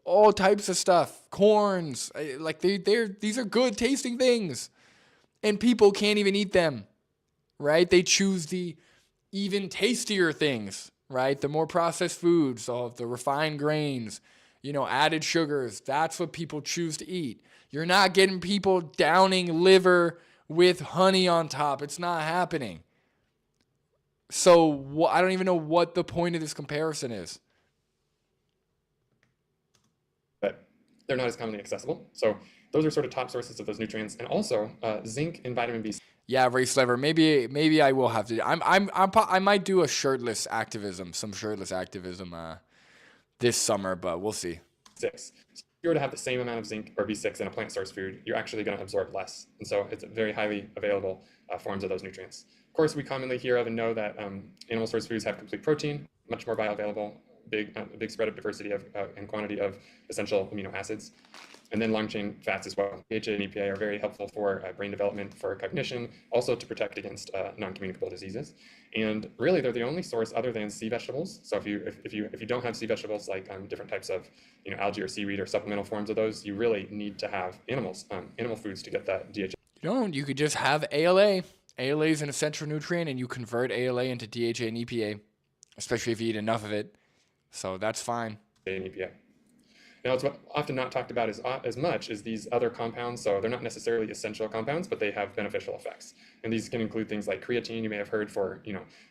all types of stuff. Corns, like these are good tasting things. And people can't even eat them, right? They choose the even tastier things, right? The more processed foods, all of the refined grains, added sugars. That's what people choose to eat. You're not getting people downing liver with honey on top. It's not happening. So I don't even know what the point of this comparison is. But they're not as commonly accessible. So those are sort of top sources of those nutrients, and also zinc and vitamin B. Yeah, race liver. Maybe I will have to. I might do a shirtless activism this summer, but we'll see. 6. So if you were to have the same amount of zinc or B6 in a plant source food, you're actually going to absorb less. And so it's very highly available forms of those nutrients. Of course, we commonly hear of and know that animal source foods have complete protein, much more bioavailable, big spread of diversity and quantity of essential amino acids. And then long-chain fats as well. DHA and EPA are very helpful for brain development, for cognition, also to protect against non-communicable diseases. And really, they're the only source other than sea vegetables. So if you don't have sea vegetables like different types of algae or seaweed or supplemental forms of those, you really need to have animal foods to get that DHA. You could just have ALA. ALA is an essential nutrient, and you convert ALA into DHA and EPA, especially if you eat enough of it. So that's fine. And EPA. Now, it's often not talked about as much as these other compounds. So they're not necessarily essential compounds, but they have beneficial effects. And these can include things like creatine, you may have heard for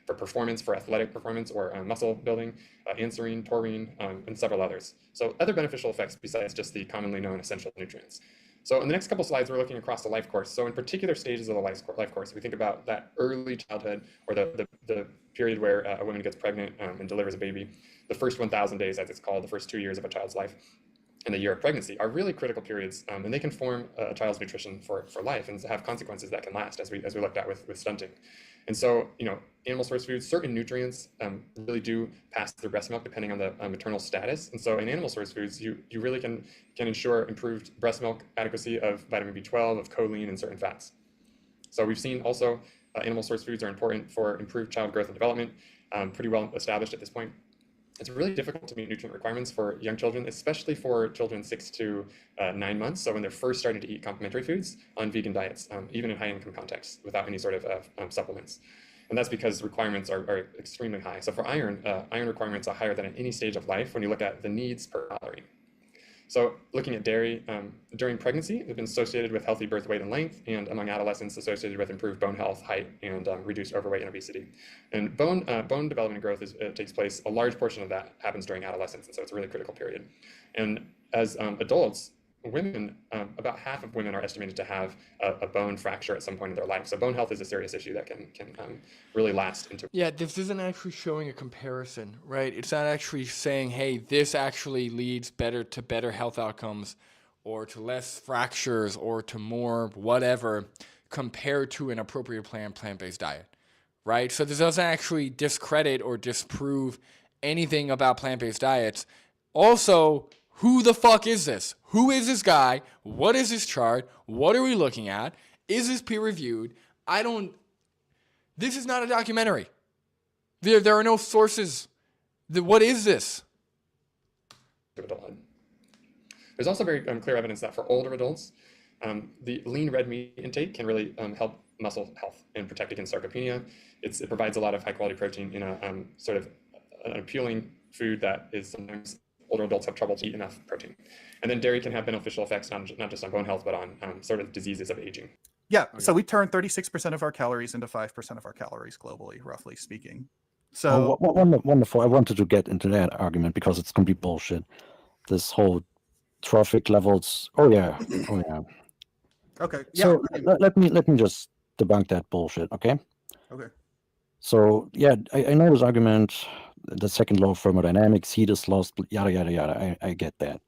performance, for athletic performance or muscle building, anserine, taurine, and several others. So other beneficial effects besides just the commonly known essential nutrients. So in the next couple slides, we're looking across the life course. So in particular stages of the life course, we think about that early childhood or the period where a woman gets pregnant and delivers a baby. The first 1,000 days, as it's called, the first 2 years of a child's life, and the year of pregnancy are really critical periods, and they can form a child's nutrition for life and have consequences that can last, as we looked at with stunting. And so, animal source foods, certain nutrients really do pass through breast milk depending on the maternal status. And so in animal source foods, you really can ensure improved breast milk adequacy of vitamin B12, of choline, and certain fats. So we've seen also animal source foods are important for improved child growth and development, pretty well established at this point. It's really difficult to meet nutrient requirements for young children, especially for children 6 to 9 months. So when they're first starting to eat complementary foods on vegan diets, even in high-income contexts, without any sort of supplements. And that's because requirements are extremely high. So for iron, iron requirements are higher than at any stage of life when you look at the needs per calorie. So looking at dairy during pregnancy, it's been associated with healthy birth weight and length, and among adolescents associated with improved bone health, height, and reduced overweight and obesity. And bone development and growth takes place, a large portion of that happens during adolescence, and so it's a really critical period. And as adults, women, about half of women are estimated to have a bone fracture at some point in their life. So bone health is a serious issue that can really last into. Yeah, this isn't actually showing a comparison, right? It's not actually saying, hey, this actually leads to better health outcomes or to less fractures or to more whatever. compared to an appropriate plant-based diet, right? So this doesn't actually discredit or disprove anything about plant-based diets. Also, who the fuck is this? Who is this guy? What is this chart? What are we looking at? Is this peer-reviewed? This is not a documentary. There are no sources. What is this? Adulthood. There's also very clear evidence that for older adults, the lean red meat intake can really help muscle health and protect against sarcopenia. It provides a lot of high quality protein in a sort of an appealing food that is sometimes older adults have trouble to eat enough protein. And then dairy can have beneficial effects not just on bone health, but on sort of diseases of aging. Yeah, so we turn 36% of our calories into 5% of our calories globally, roughly speaking. So wonderful. I wanted to get into that argument because it's complete bullshit. This whole trophic levels. Oh yeah. Okay. So let me just debunk that bullshit. Okay. Okay. So yeah, I know this argument. The second law of thermodynamics, heat is lost. Yada yada yada. I get that.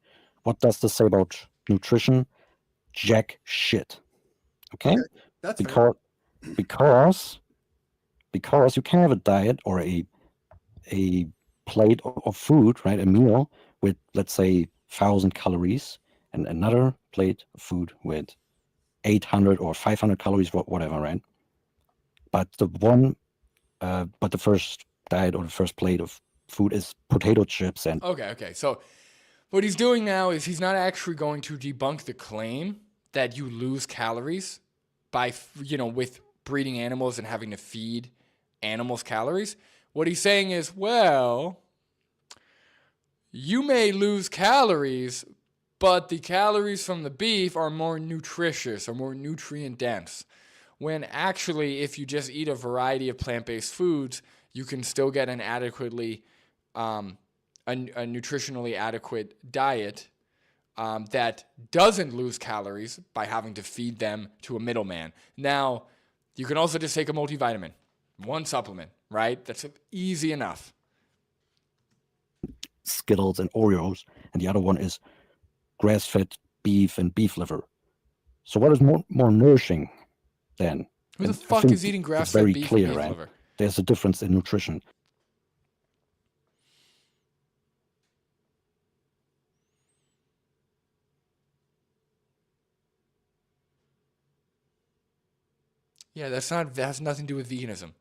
What does this say about nutrition? Jack shit. Okay. That's because you can have a diet or a plate of food, right? A meal with, let's say, 1,000 calories, and another plate of food with 800 or 500 calories, whatever, right? But the first diet or the first plate of food is potato chips and. Okay. So what he's doing now is he's not actually going to debunk the claim that you lose calories by, with breeding animals and having to feed animals calories. What he's saying is, well, you may lose calories, but the calories from the beef are more nutritious or more nutrient dense. When actually, if you just eat a variety of plant-based foods, you can still get an adequately, a nutritionally adequate diet that doesn't lose calories by having to feed them to a middleman. Now, you can also just take a multivitamin, one supplement, right? That's easy enough. Skittles and Oreos, and the other one is grass-fed beef and beef liver. So what is more nourishing then? Who the fuck is eating grass-fed beef and beef liver? There's a difference in nutrition. Yeah, that has nothing to do with veganism.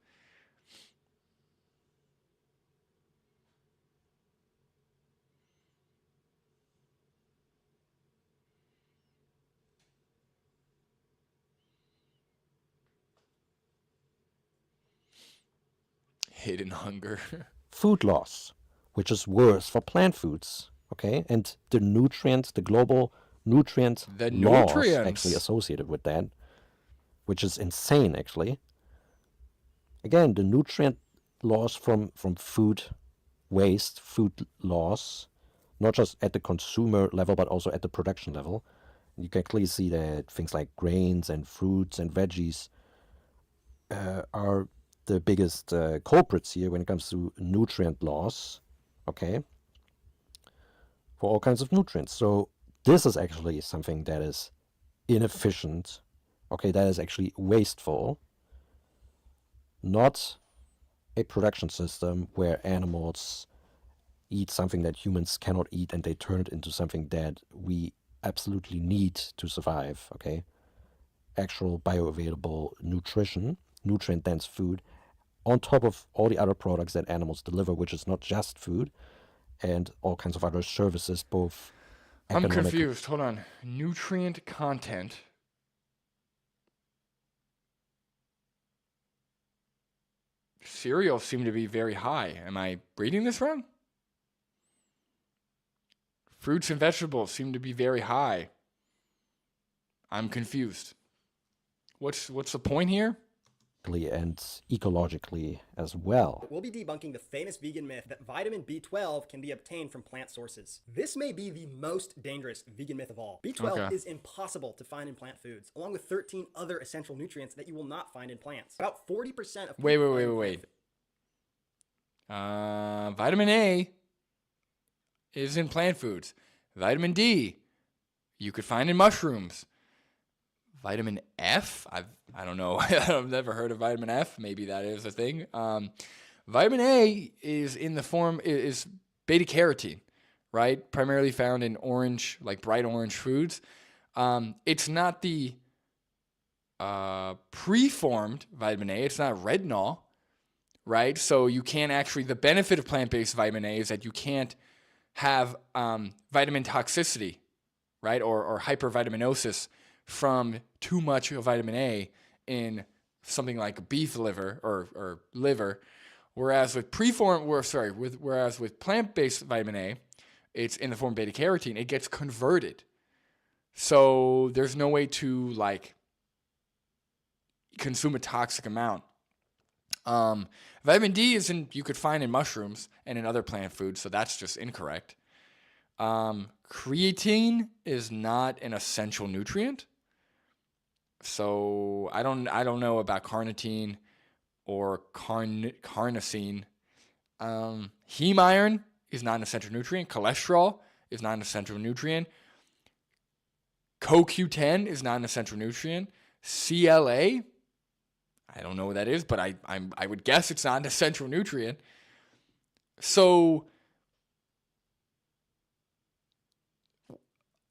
Hidden hunger. Food loss, which is worse for plant foods, okay? And the global nutrient loss actually associated with that, which is insane, actually. Again, the nutrient loss from food waste, food loss, not just at the consumer level, but also at the production level. You can clearly see that things like grains and fruits and veggies are the biggest culprits here when it comes to nutrient loss, okay, for all kinds of nutrients. So this is actually something that is inefficient, okay, that is actually wasteful, not a production system where animals eat something that humans cannot eat and they turn it into something that we absolutely need to survive, okay? Actual bioavailable nutrition, nutrient-dense food, on top of all the other products that animals deliver, which is not just food, and all kinds of other services, both economic. I'm confused. Hold on. Nutrient content. Cereals seem to be very high. Am I reading this wrong? Fruits and vegetables seem to be very high. I'm confused. What's the point here? And ecologically as well. We'll be debunking the famous vegan myth that vitamin B12 can be obtained from plant sources. This may be the most dangerous vegan myth of all. B12 is impossible to find in plant foods, along with 13 other essential nutrients that you will not find in plants. About 40% of Wait. Vitamin A is in plant foods. Vitamin D you could find in mushrooms. Vitamin F? I don't know. I've never heard of vitamin F. Maybe that is a thing. Vitamin A is in the form is beta carotene, right? Primarily found in orange, like bright orange foods. It's not the preformed vitamin A. It's not retinol, right? So you can't actually. The benefit of plant-based vitamin A is that you can't have vitamin toxicity, right? Or hypervitaminosis from too much of vitamin A in something like beef liver or liver, whereas with whereas with plant-based vitamin A, it's in the form of beta carotene. It gets converted, so there's no way to like consume a toxic amount. Vitamin D you could find in mushrooms and in other plant foods, so that's just incorrect. Creatine is not an essential nutrient. So I don't know about carnitine or carnosine. Heme iron is not an essential nutrient. Cholesterol is not an essential nutrient. CoQ10 is not an essential nutrient. CLA, I don't know what that is, but I would guess it's not an essential nutrient. So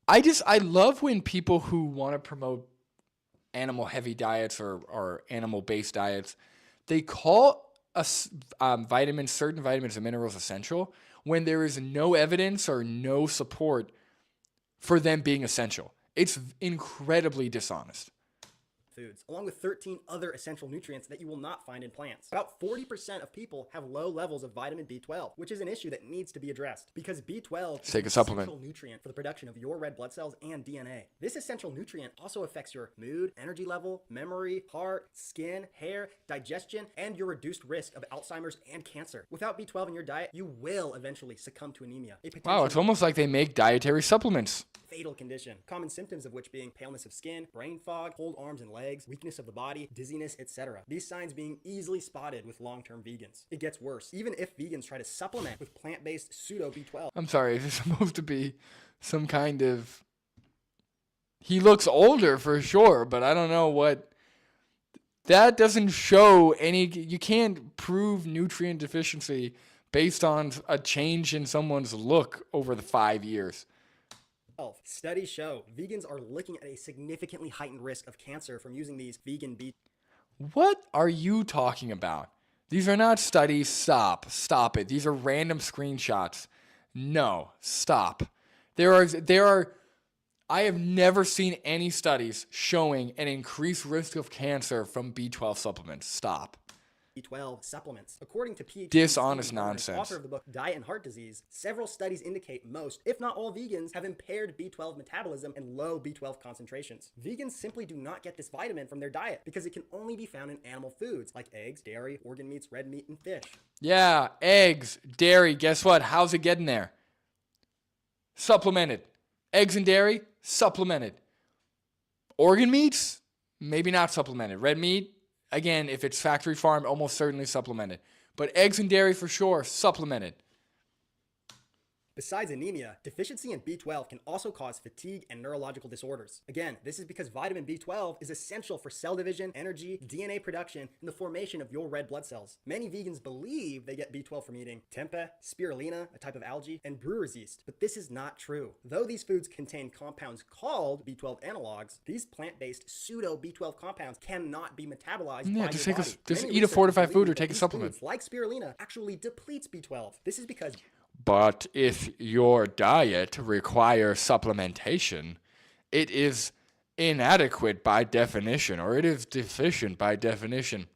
I love when people who want to promote animal heavy diets or animal based diets, they call certain vitamins and minerals essential when there is no evidence or no support for them being essential. It's incredibly dishonest. Foods, along with 13 other essential nutrients that you will not find in plants. About 40% of people have low levels of vitamin B12, which is an issue that needs to be addressed because B12 is an essential nutrient for the production of your red blood cells and DNA. This essential nutrient also affects your mood, energy level, memory, heart, skin, hair, digestion, and your reduced risk of Alzheimer's and cancer. Without B12 in your diet, you will eventually succumb to anemia. Wow, it's almost like they make dietary supplements. Fatal condition. Common symptoms of which being paleness of skin, brain fog, cold arms and legs, weakness of the body, dizziness, etc. These signs being easily spotted with long-term vegans. It gets worse. Even if vegans try to supplement with plant-based pseudo B12. I'm sorry, is this supposed to be some kind of... He looks older for sure, but I don't know what... That doesn't show any... You can't prove nutrient deficiency based on a change in someone's look over the 5 years. Studies show vegans are looking at a significantly heightened risk of cancer from using these vegan B. What are you talking about? These are not studies. Stop it. These are random screenshots. No, stop. There are. I have never seen any studies showing an increased risk of cancer from B12 supplements. Stop. B12 supplements. According to PhD dishonest nonsense. Author of the book Diet and Heart Disease, several studies indicate most, if not all vegans, have impaired B12 metabolism and low B12 concentrations. Vegans simply do not get this vitamin from their diet because it can only be found in animal foods like eggs, dairy, organ meats, red meat, and fish. Yeah, eggs, dairy, guess what? How's it getting there? Supplemented. Eggs and dairy, supplemented. Organ meats, maybe not supplemented. Red meat, again, if it's factory farmed, almost certainly supplemented. But eggs and dairy for sure, supplemented. Besides anemia, deficiency in B12 can also cause fatigue and neurological disorders. Again, this is because vitamin B12 is essential for cell division, energy, DNA production, and the formation of your red blood cells. Many vegans believe they get B12 from eating tempeh, spirulina, a type of algae, and brewer's yeast, but this is not true. Though these foods contain compounds called B12 analogs, these plant-based pseudo B12 compounds cannot be metabolized by your body. Just eat a fortified food or take a supplement. Like spirulina actually depletes B12. This is because... But if your diet requires supplementation, it is inadequate by definition, or it is deficient by definition.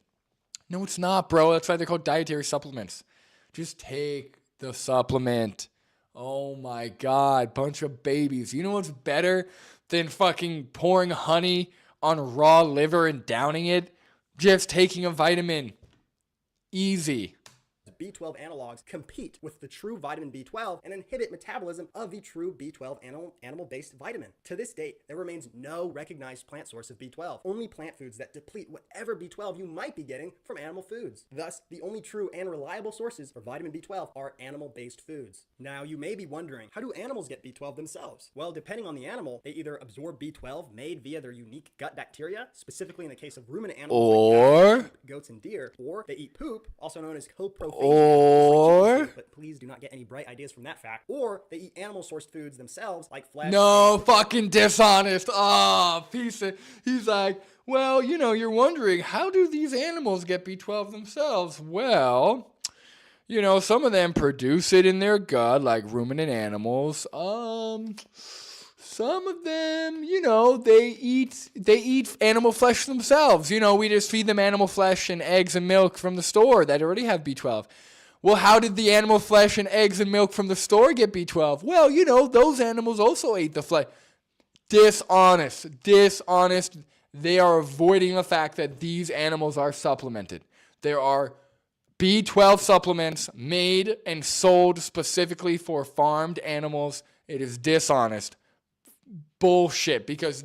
No, it's not, bro. That's why they're called dietary supplements. Just take the supplement. Oh my God, bunch of babies. You know what's better than fucking pouring honey on raw liver and downing it? Just taking a vitamin. Easy. B12 analogs compete with the true vitamin B12 and inhibit metabolism of the true B12 animal-based vitamin. To this date, there remains no recognized plant source of B12, only plant foods that deplete whatever B12 you might be getting from animal foods. Thus, the only true and reliable sources for vitamin B12 are animal-based foods. Now, you may be wondering, how do animals get B12 themselves? Well, depending on the animal, they either absorb B12 made via their unique gut bacteria, specifically in the case of ruminant animals like goats and deer, or they eat poop, also known as coprophage, but please do not get any bright ideas from that fact, or they eat animal-sourced foods themselves like flesh. No, fucking dishonest. Oh, piece of, he's like, well, you know, you're wondering, how do these animals get B12 themselves? Well, you know, some of them produce it in their gut, like ruminant animals. Some of them, you know, they eat animal flesh themselves. You know, we just feed them animal flesh and eggs and milk from the store that already have B12. Well, how did the animal flesh and eggs and milk from the store get B12? Well, you know, those animals also ate the flesh. Dishonest. They are avoiding the fact that these animals are supplemented. There are B12 supplements made and sold specifically for farmed animals. It is dishonest. Bullshit, because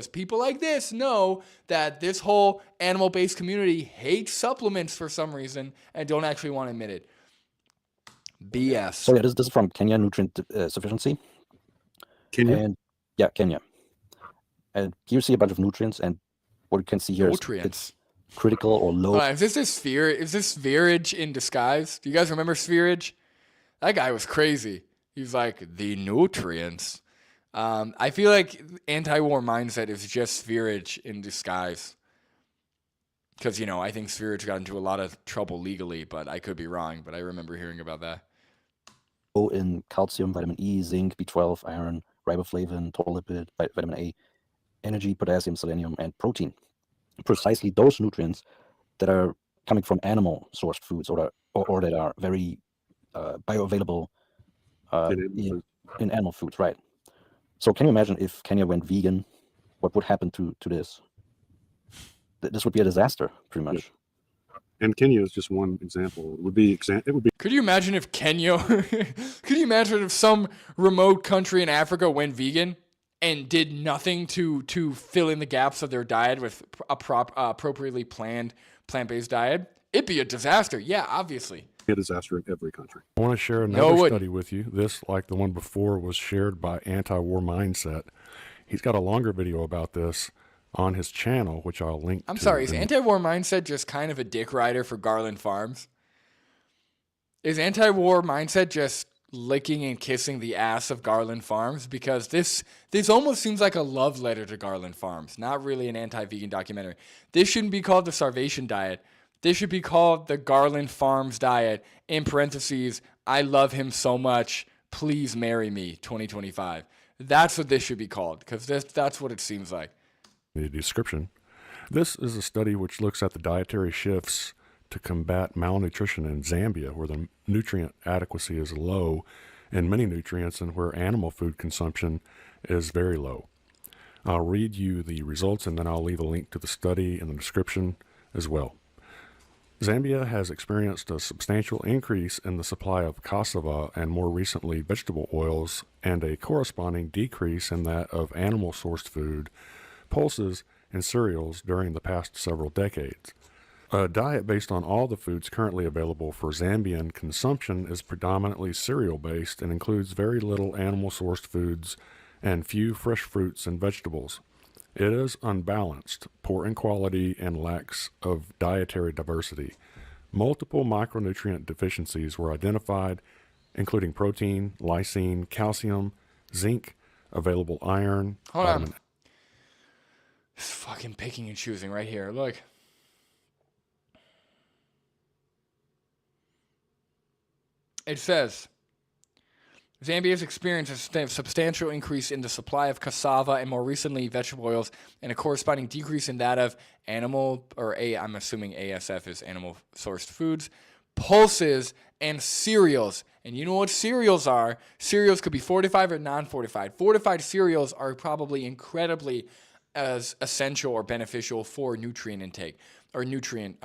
people like this know that this whole animal-based community hates supplements for some reason and don't actually want to admit it. BS. So yeah, this is from Kenya Nutrient Sufficiency. Kenya? And yeah, Kenya. And here you see a bunch of nutrients, and what you can see here is it's critical or low. Is this spherage in disguise? Do you guys remember spherage? That guy was crazy. He's like, the nutrients. I feel like anti-war mindset is just spherage in disguise. Because, you know, I think spherage got into a lot of trouble legally, but I could be wrong. But I remember hearing about that. Low in calcium, vitamin E, zinc, B12, iron, riboflavin, total lipid, vitamin A, energy, potassium, selenium, and protein. Precisely those nutrients that are coming from animal-sourced foods or that are very bioavailable in animal foods, right? So can you imagine if Kenya went vegan, what would happen to this? This would be a disaster, pretty much. Yeah. And Kenya is just one example. It would be. Could you imagine if Kenya? Could you imagine if some remote country in Africa went vegan and did nothing to fill in the gaps of their diet with a appropriately planned plant-based diet? It'd be a disaster. Yeah, obviously. A disaster in every country. I want to share another study with you. This, like the one before, was shared by Anti-War Mindset. He's got a longer video about this on his channel, which I'll link to. I'm sorry, is Anti-War Mindset just kind of a dick rider for Garland Farms? Is Anti-War Mindset just licking and kissing the ass of Garland Farms? Because this almost seems like a love letter to Garland Farms, not really an anti-vegan documentary. This shouldn't be called the Starvation Diet. This should be called the Garland Farms Diet, in parentheses, I love him so much, please marry me, 2025. That's what this should be called, because that's what it seems like. The description. This is a study which looks at the dietary shifts to combat malnutrition in Zambia, where the nutrient adequacy is low in many nutrients and where animal food consumption is very low. I'll read you the results and then I'll leave a link to the study in the description as well. Zambia has experienced a substantial increase in the supply of cassava and more recently vegetable oils, and a corresponding decrease in that of animal-sourced food, pulses, and cereals during the past several decades. A diet based on all the foods currently available for Zambian consumption is predominantly cereal-based and includes very little animal-sourced foods and few fresh fruits and vegetables. It is unbalanced, poor in quality, and lacks of dietary diversity. Multiple micronutrient deficiencies were identified, including protein, lysine, calcium, zinc, available iron. Hold on. It's fucking picking and choosing right here. Look. It says, Zambia has experienced a substantial increase in the supply of cassava and more recently vegetable oils, and a corresponding decrease in that of animal, I'm assuming ASF is animal sourced foods, pulses, and cereals. And you know what cereals are? Cereals could be fortified or non-fortified. Fortified cereals are probably incredibly as essential or beneficial for nutrient intake or nutrient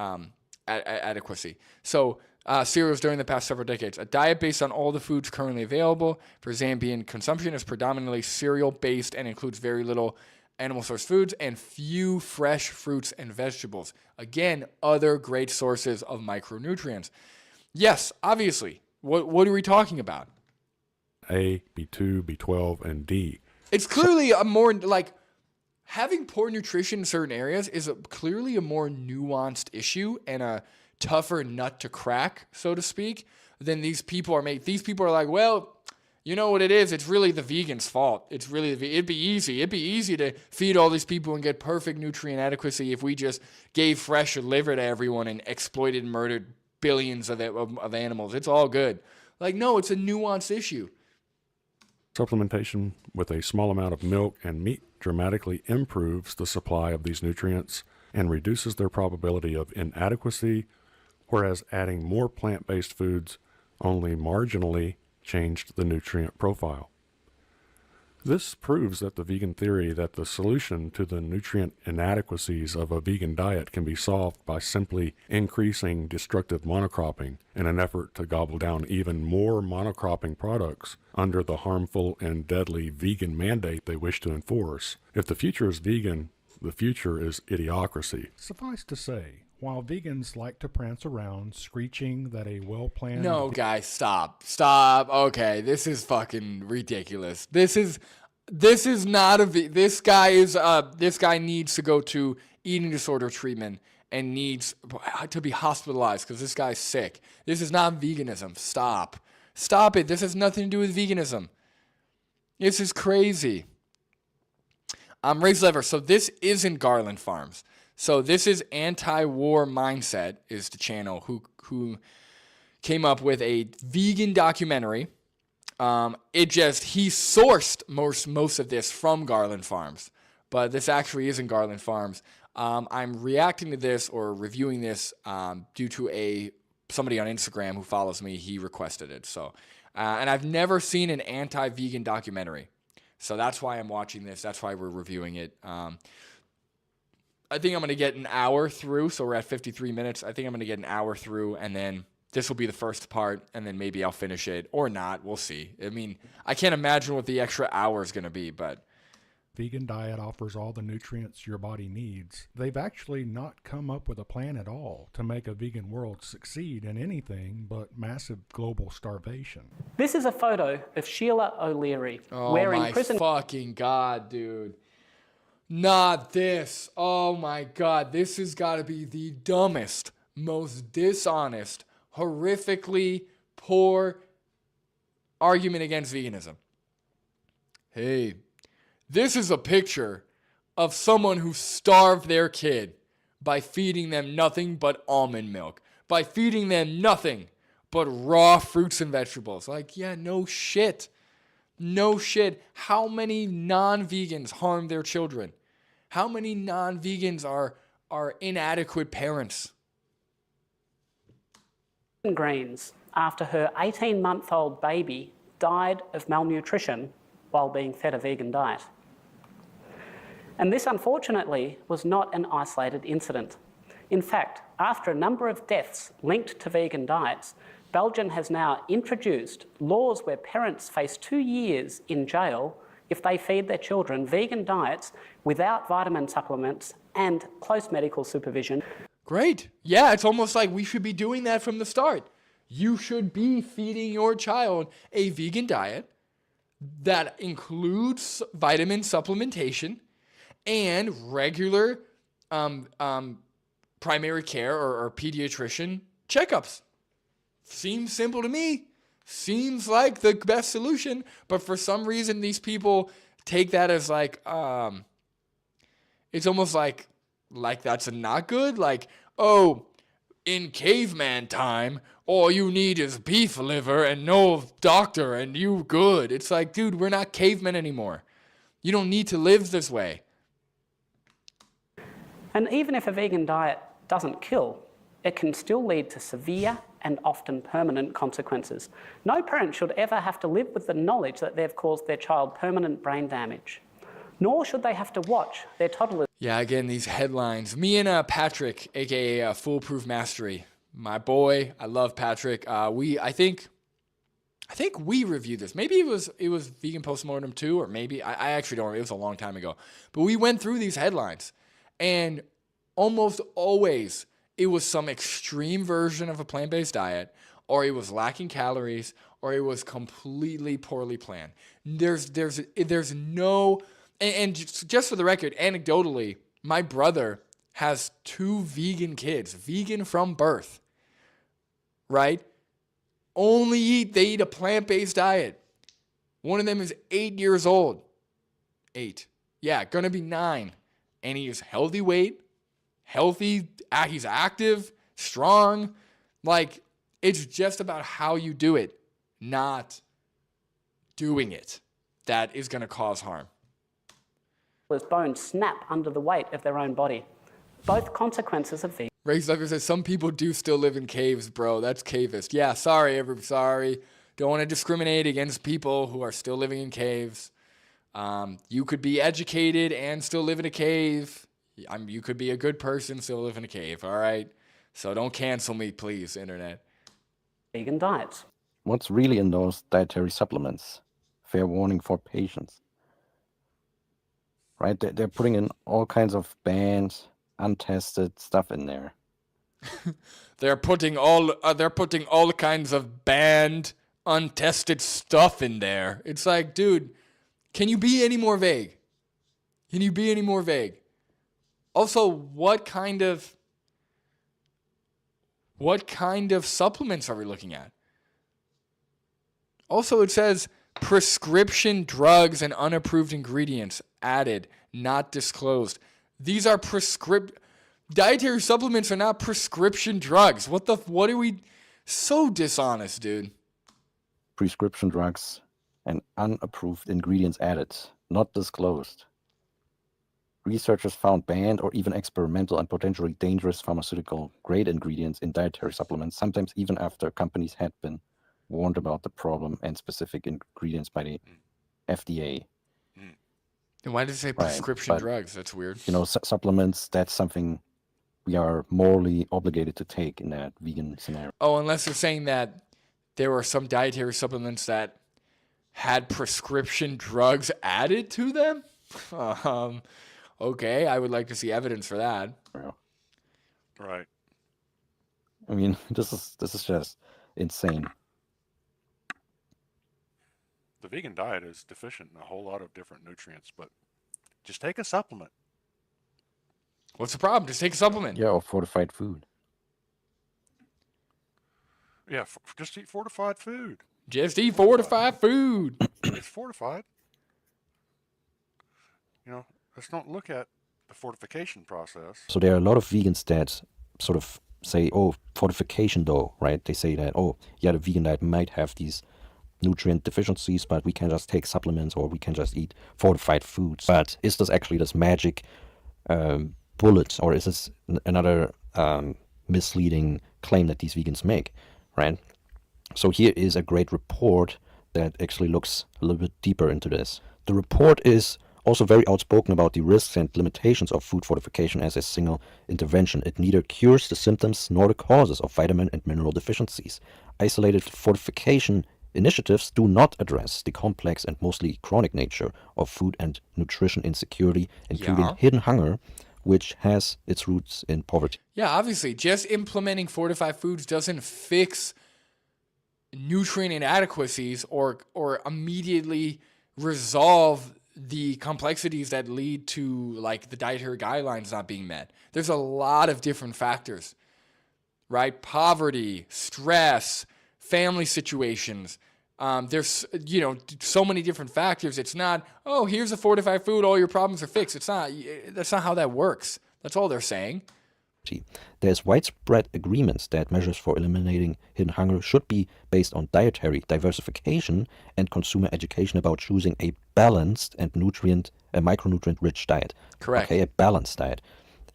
adequacy. So cereals during the past several decades. A diet based on all the foods currently available for Zambian consumption is predominantly cereal-based and includes very little animal source foods and few fresh fruits and vegetables. Again, other great sources of micronutrients. Yes, obviously. What are we talking about? A, B2, B12, and D. It's clearly a more, like, having poor nutrition in certain areas is clearly a more nuanced issue and a tougher nut to crack, so to speak, than these people are made. These people are like, well, you know what it is? It's really the vegans' fault. It's really it'd be easy. It'd be easy to feed all these people and get perfect nutrient adequacy if we just gave fresh liver to everyone and exploited and murdered billions of animals. It's all good. Like, no, it's a nuanced issue. Supplementation with a small amount of milk and meat dramatically improves the supply of these nutrients and reduces their probability of inadequacy, whereas adding more plant-based foods only marginally changed the nutrient profile. This proves that the vegan theory that the solution to the nutrient inadequacies of a vegan diet can be solved by simply increasing destructive monocropping in an effort to gobble down even more monocropping products under the harmful and deadly vegan mandate they wish to enforce. If the future is vegan, the future is idiocracy. Suffice to say, while vegans like to prance around screeching that a well-planned... No, guys, stop. Stop. Okay, this is fucking ridiculous. This is not a... This guy needs to go to eating disorder treatment and needs to be hospitalized because this guy's sick. This is not veganism. Stop. Stop it. This has nothing to do with veganism. This is crazy. Raised Lever. So this isn't Garland Farms. So this is Anti-War Mindset is the channel who came up with a vegan documentary. He sourced most of this from Garland Farms, but this actually isn't Garland Farms. I'm reacting to this or reviewing this due to somebody on Instagram who follows me. He requested it. So, and I've never seen an anti-vegan documentary. So that's why I'm watching this. That's why we're reviewing it. I think I'm going to get an hour through, so we're at 53 minutes. I think I'm going to get an hour through, and then this will be the first part, and then maybe I'll finish it, or not. We'll see. I mean, I can't imagine what the extra hour is going to be, but... Vegan diet offers all the nutrients your body needs. They've actually not come up with a plan at all to make a vegan world succeed in anything but massive global starvation. This is a photo of Sheila O'Leary wearing prison... Oh my fucking God, dude. Not this. Oh my God. This has got to be the dumbest, most dishonest, horrifically poor argument against veganism. Hey, this is a picture of someone who starved their kid by feeding them nothing but almond milk, by feeding them nothing but raw fruits and vegetables. Like, yeah, no shit. No shit. How many non-vegans harm their children? How many non-vegans are inadequate parents? Greens after her 18-month-old baby died of malnutrition while being fed a vegan diet. And this, unfortunately, was not an isolated incident. In fact, after a number of deaths linked to vegan diets, Belgium has now introduced laws where parents face 2 years in jail if they feed their children vegan diets without vitamin supplements and close medical supervision. Great. Yeah, it's almost like we should be doing that from the start. You should be feeding your child a vegan diet that includes vitamin supplementation and regular primary care or pediatrician checkups. Seems simple to me. Seems like the best solution, but for some reason these people take that as like it's almost like that's not good. Like, oh, in caveman time, all you need is beef liver and no doctor and you good. It's like, dude, we're not cavemen anymore. You don't need to live this way. And even if a vegan diet doesn't kill, it can still lead to severe and often permanent consequences. No parent should ever have to live with the knowledge that they've caused their child permanent brain damage, nor should they have to watch their toddlers. Yeah, again, these headlines. Me and Patrick, aka Foolproof Mastery, my boy. I love Patrick. I think we reviewed this. Maybe it was Vegan Postmortem 2, or maybe I actually don't remember. It was a long time ago. But we went through these headlines, and almost always it was some extreme version of a plant-based diet, or it was lacking calories, or it was completely poorly planned. There's no, and just for the record, anecdotally, my brother has 2 vegan kids, vegan from birth, right? They eat a plant-based diet. One of them is 8 years old. 8. Yeah, gonna be 9. And he is healthy weight, healthy, he's active, strong. Like, it's just about how you do it, not doing it, that is gonna cause harm. His bones snap under the weight of their own body. Both consequences of vegan. Ray Zucker says, some people do still live in caves, bro. That's cavist. Yeah, sorry. Don't want to discriminate against people who are still living in caves. You could be educated and still live in a cave. You could be a good person, still live in a cave, all right? So don't cancel me, please, internet. Vegan diets. What's really in those dietary supplements? Fair warning for patients. Right? They're putting in all kinds of banned, untested stuff in there. They're putting all kinds of banned, untested stuff in there. It's like, dude, can you be any more vague? Also, what kind of supplements are we looking at? Also, it says prescription drugs and unapproved ingredients added, not disclosed. These are dietary supplements are not prescription drugs. What are we? So dishonest, dude. Prescription drugs and unapproved ingredients added, not disclosed. Researchers found banned or even experimental and potentially dangerous pharmaceutical-grade ingredients in dietary supplements, sometimes even after companies had been warned about the problem and specific ingredients by the FDA. And why did it say prescription drugs? That's weird. Supplements, that's something we are morally obligated to take in that vegan scenario. Oh, unless they're saying that there were some dietary supplements that had prescription drugs added to them? Okay, I would like to see evidence for that. Right. I mean, this is just insane. The vegan diet is deficient in a whole lot of different nutrients, but just take a supplement. What's the problem? Just take a supplement. Yeah, or fortified food. Yeah, just eat fortified food. Just eat fortified food. It's fortified. Let's not look at the fortification process. So there are a lot of vegans that sort of say, oh, fortification though, right? They say that, oh, yeah, the vegan diet might have these nutrient deficiencies, but we can just take supplements or we can just eat fortified foods. But is this actually this magic bullet, or is this another misleading claim that these vegans make, right? So here is a great report that actually looks a little bit deeper into this. The report is also very outspoken about the risks and limitations of food fortification as a single intervention. It neither cures the symptoms nor the causes of vitamin and mineral deficiencies. Isolated fortification initiatives do not address the complex and mostly chronic nature of food and nutrition insecurity, including hidden hunger, which has its roots in poverty. Yeah, obviously, just implementing fortified foods doesn't fix nutrient inadequacies or immediately resolve the complexities that lead to like the dietary guidelines not being met. There's a lot of different factors, right? Poverty, stress, family situations. There's, so many different factors. It's not, oh, here's a fortified food, all your problems are fixed. It's not, that's not how that works. That's all they're saying. There's widespread agreements that measures for eliminating hidden hunger should be based on dietary diversification and consumer education about choosing a balanced and micronutrient-rich diet. Correct. Okay, a balanced diet,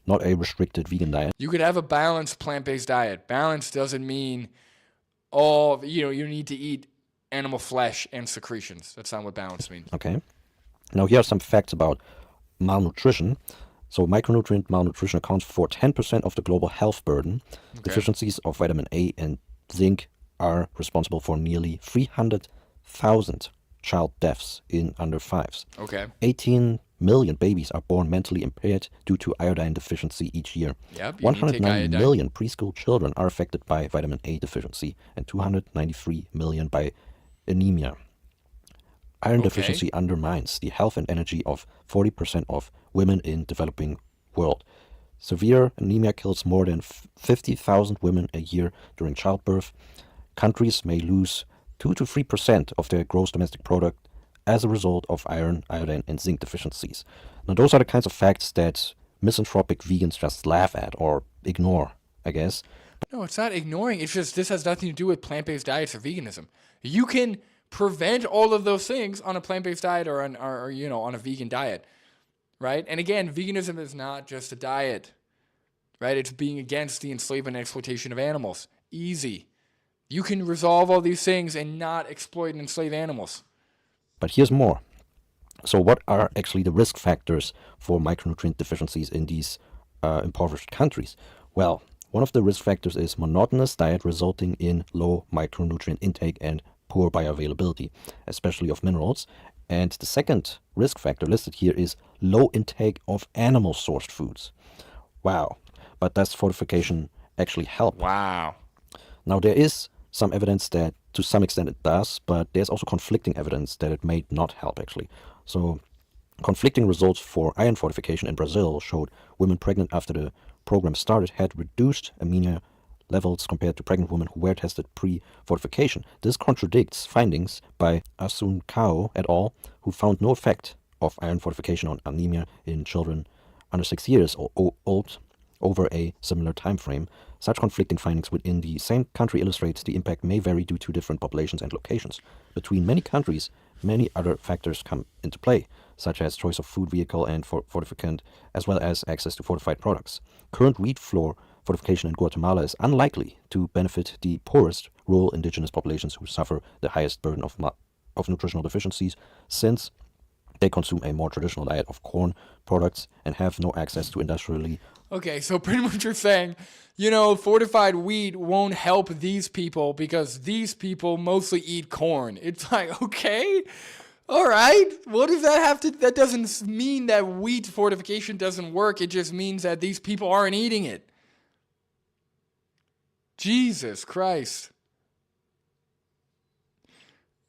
not a restricted vegan diet. You could have a balanced plant-based diet. Balanced doesn't mean you need to eat animal flesh and secretions. That's not what balance means. Okay. Now here are some facts about malnutrition. So micronutrient malnutrition accounts for 10% of the global health burden. Okay. Deficiencies of vitamin A and zinc are responsible for nearly 300,000 child deaths in under fives. Okay. 18 million babies are born mentally impaired due to iodine deficiency each year. Yep, you need to take 109 iodine. million preschool children are affected by vitamin A deficiency and 293 million by anemia. Iron Okay. deficiency undermines the health and energy of 40% of women in developing world. Severe anemia kills more than 50,000 women a year during childbirth. Countries may lose 2 to 3% of their gross domestic product as a result of iron, iodine, and zinc deficiencies. Now, those are the kinds of facts that misanthropic vegans just laugh at or ignore, I guess. No, it's not ignoring. It's just this has nothing to do with plant-based diets or veganism. You can prevent all of those things on a plant-based diet or on a vegan diet, right? And again, veganism is not just a diet, right? It's being against the enslavement and exploitation of animals. Easy. You can resolve all these things and not exploit and enslave animals. But here's more. So what are actually the risk factors for micronutrient deficiencies in these impoverished countries? Well, one of the risk factors is monotonous diet resulting in low micronutrient intake and poor bioavailability, especially of minerals. And the second risk factor listed here is low intake of animal-sourced foods. Wow. But does fortification actually help? Wow. Now, there is some evidence that to some extent it does, but there's also conflicting evidence that it may not help, actually. So, conflicting results for iron fortification in Brazil showed women pregnant after the program started had reduced anemia levels compared to pregnant women who were tested pre-fortification. This contradicts findings by Asuncao et al., who found no effect of iron fortification on anemia in children under 6 years old over a similar time frame. Such conflicting findings within the same country illustrates the impact may vary due to different populations and locations. Between many countries, many other factors come into play, such as choice of food vehicle and fortificant, as well as access to fortified products. Current wheat flour fortification in Guatemala is unlikely to benefit the poorest rural indigenous populations who suffer the highest burden of nutritional deficiencies, since they consume a more traditional diet of corn products and have no access to industrially. Okay, so pretty much you're saying, fortified wheat won't help these people because these people mostly eat corn. It's like, okay, all right. What does that have to, that doesn't mean that wheat fortification doesn't work. It just means that these people aren't eating it. Jesus Christ.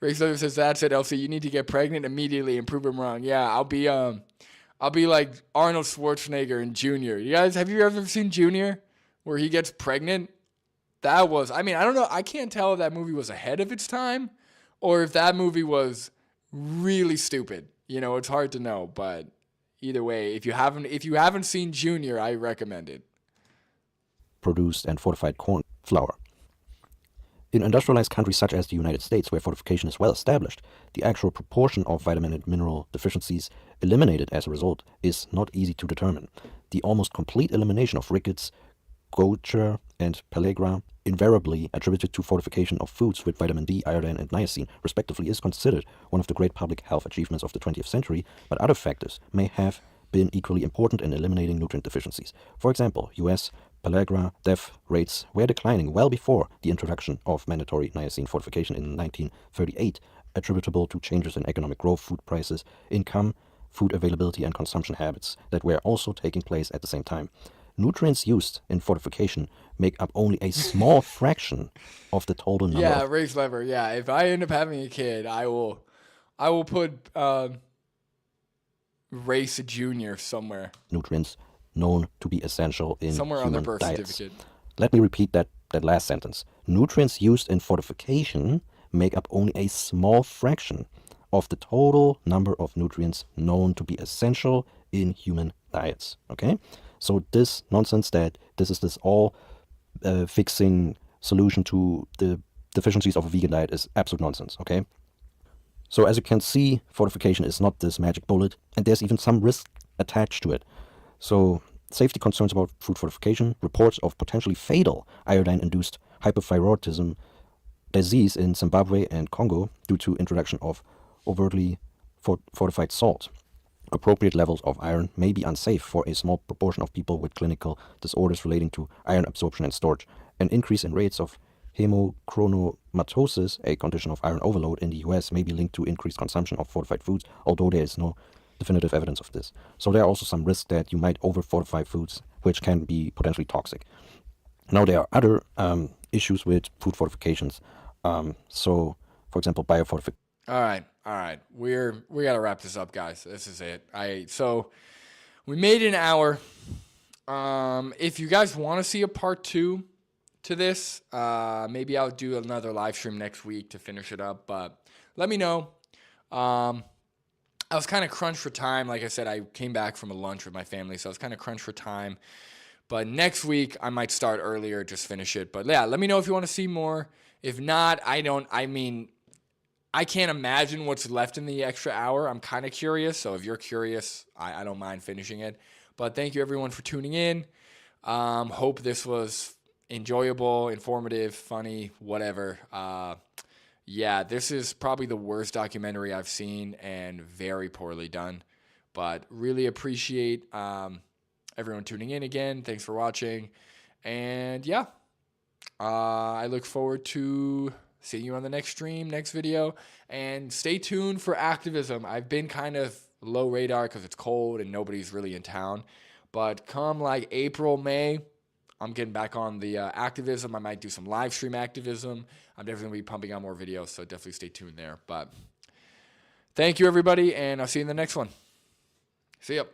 Ray Slater says, that's it, Elsie. You need to get pregnant immediately and prove him wrong. Yeah, I'll be like Arnold Schwarzenegger in Junior. You guys, have you ever seen Junior? Where he gets pregnant? I don't know. I can't tell if that movie was ahead of its time or if that movie was really stupid. It's hard to know, but either way, if you haven't seen Junior, I recommend it. Produced and fortified corn flour. In industrialized countries such as the United States, where fortification is well established, the actual proportion of vitamin and mineral deficiencies eliminated as a result is not easy to determine. The almost complete elimination of rickets, goitre, and pellagra, invariably attributed to fortification of foods with vitamin D, iodine, and niacin, respectively, is considered one of the great public health achievements of the 20th century, but other factors may have been equally important in eliminating nutrient deficiencies. For example, U.S. pellagra death rates were declining well before the introduction of mandatory niacin fortification in 1938, attributable to changes in economic growth, food prices, income, food availability, and consumption habits that were also taking place at the same time. Nutrients used in fortification make up only a small fraction of the total number. Yeah, raise lever. Yeah, if I end up having a kid, I will put Race Junior somewhere. Nutrients known to be essential in somewhere human on their birth diets. certificate. Let me repeat that last sentence. Nutrients used in fortification make up only a small fraction of the total number of nutrients known to be essential in human diets. Okay? So this nonsense that this is this all fixing solution to the deficiencies of a vegan diet is absolute nonsense. Okay? So as you can see, fortification is not this magic bullet, and there's even some risk attached to it. So safety concerns about food fortification, reports of potentially fatal iodine-induced hypothyroidism disease in Zimbabwe and Congo due to introduction of overtly fortified salt. appropriate levels of iron may be unsafe for a small proportion of people with clinical disorders relating to iron absorption and storage. An increase in rates of hemochromatosis, a condition of iron overload in the US, may be linked to increased consumption of fortified foods, although there is no definitive evidence of this. So there are also some risks that you might over-fortify foods, which can be potentially toxic. Now, there are other issues with food fortifications. So, for example, biofortification. All right. We gotta wrap this up, guys. This is it. So we made an hour. If you guys want to see a part 2 to this, maybe I'll do another live stream next week to finish it up. But let me know. I was kind of crunched for time. Like I said, I came back from a lunch with my family, so I was kind of crunched for time. But next week, I might start earlier, just finish it. But yeah, let me know if you want to see more. If not, I can't imagine what's left in the extra hour. I'm kind of curious. So if you're curious, I don't mind finishing it. But thank you, everyone, for tuning in. Hope this was enjoyable, informative, funny, whatever. Yeah, this is probably the worst documentary I've seen and very poorly done. But really appreciate everyone tuning in again. Thanks for watching. And yeah, I look forward to seeing you on the next stream, next video. And stay tuned for activism. I've been kind of low radar because it's cold and nobody's really in town. But come like April, May, I'm getting back on the activism. I might do some live stream activism. I'm definitely going to be pumping out more videos, so definitely stay tuned there. But thank you, everybody, and I'll see you in the next one. See ya.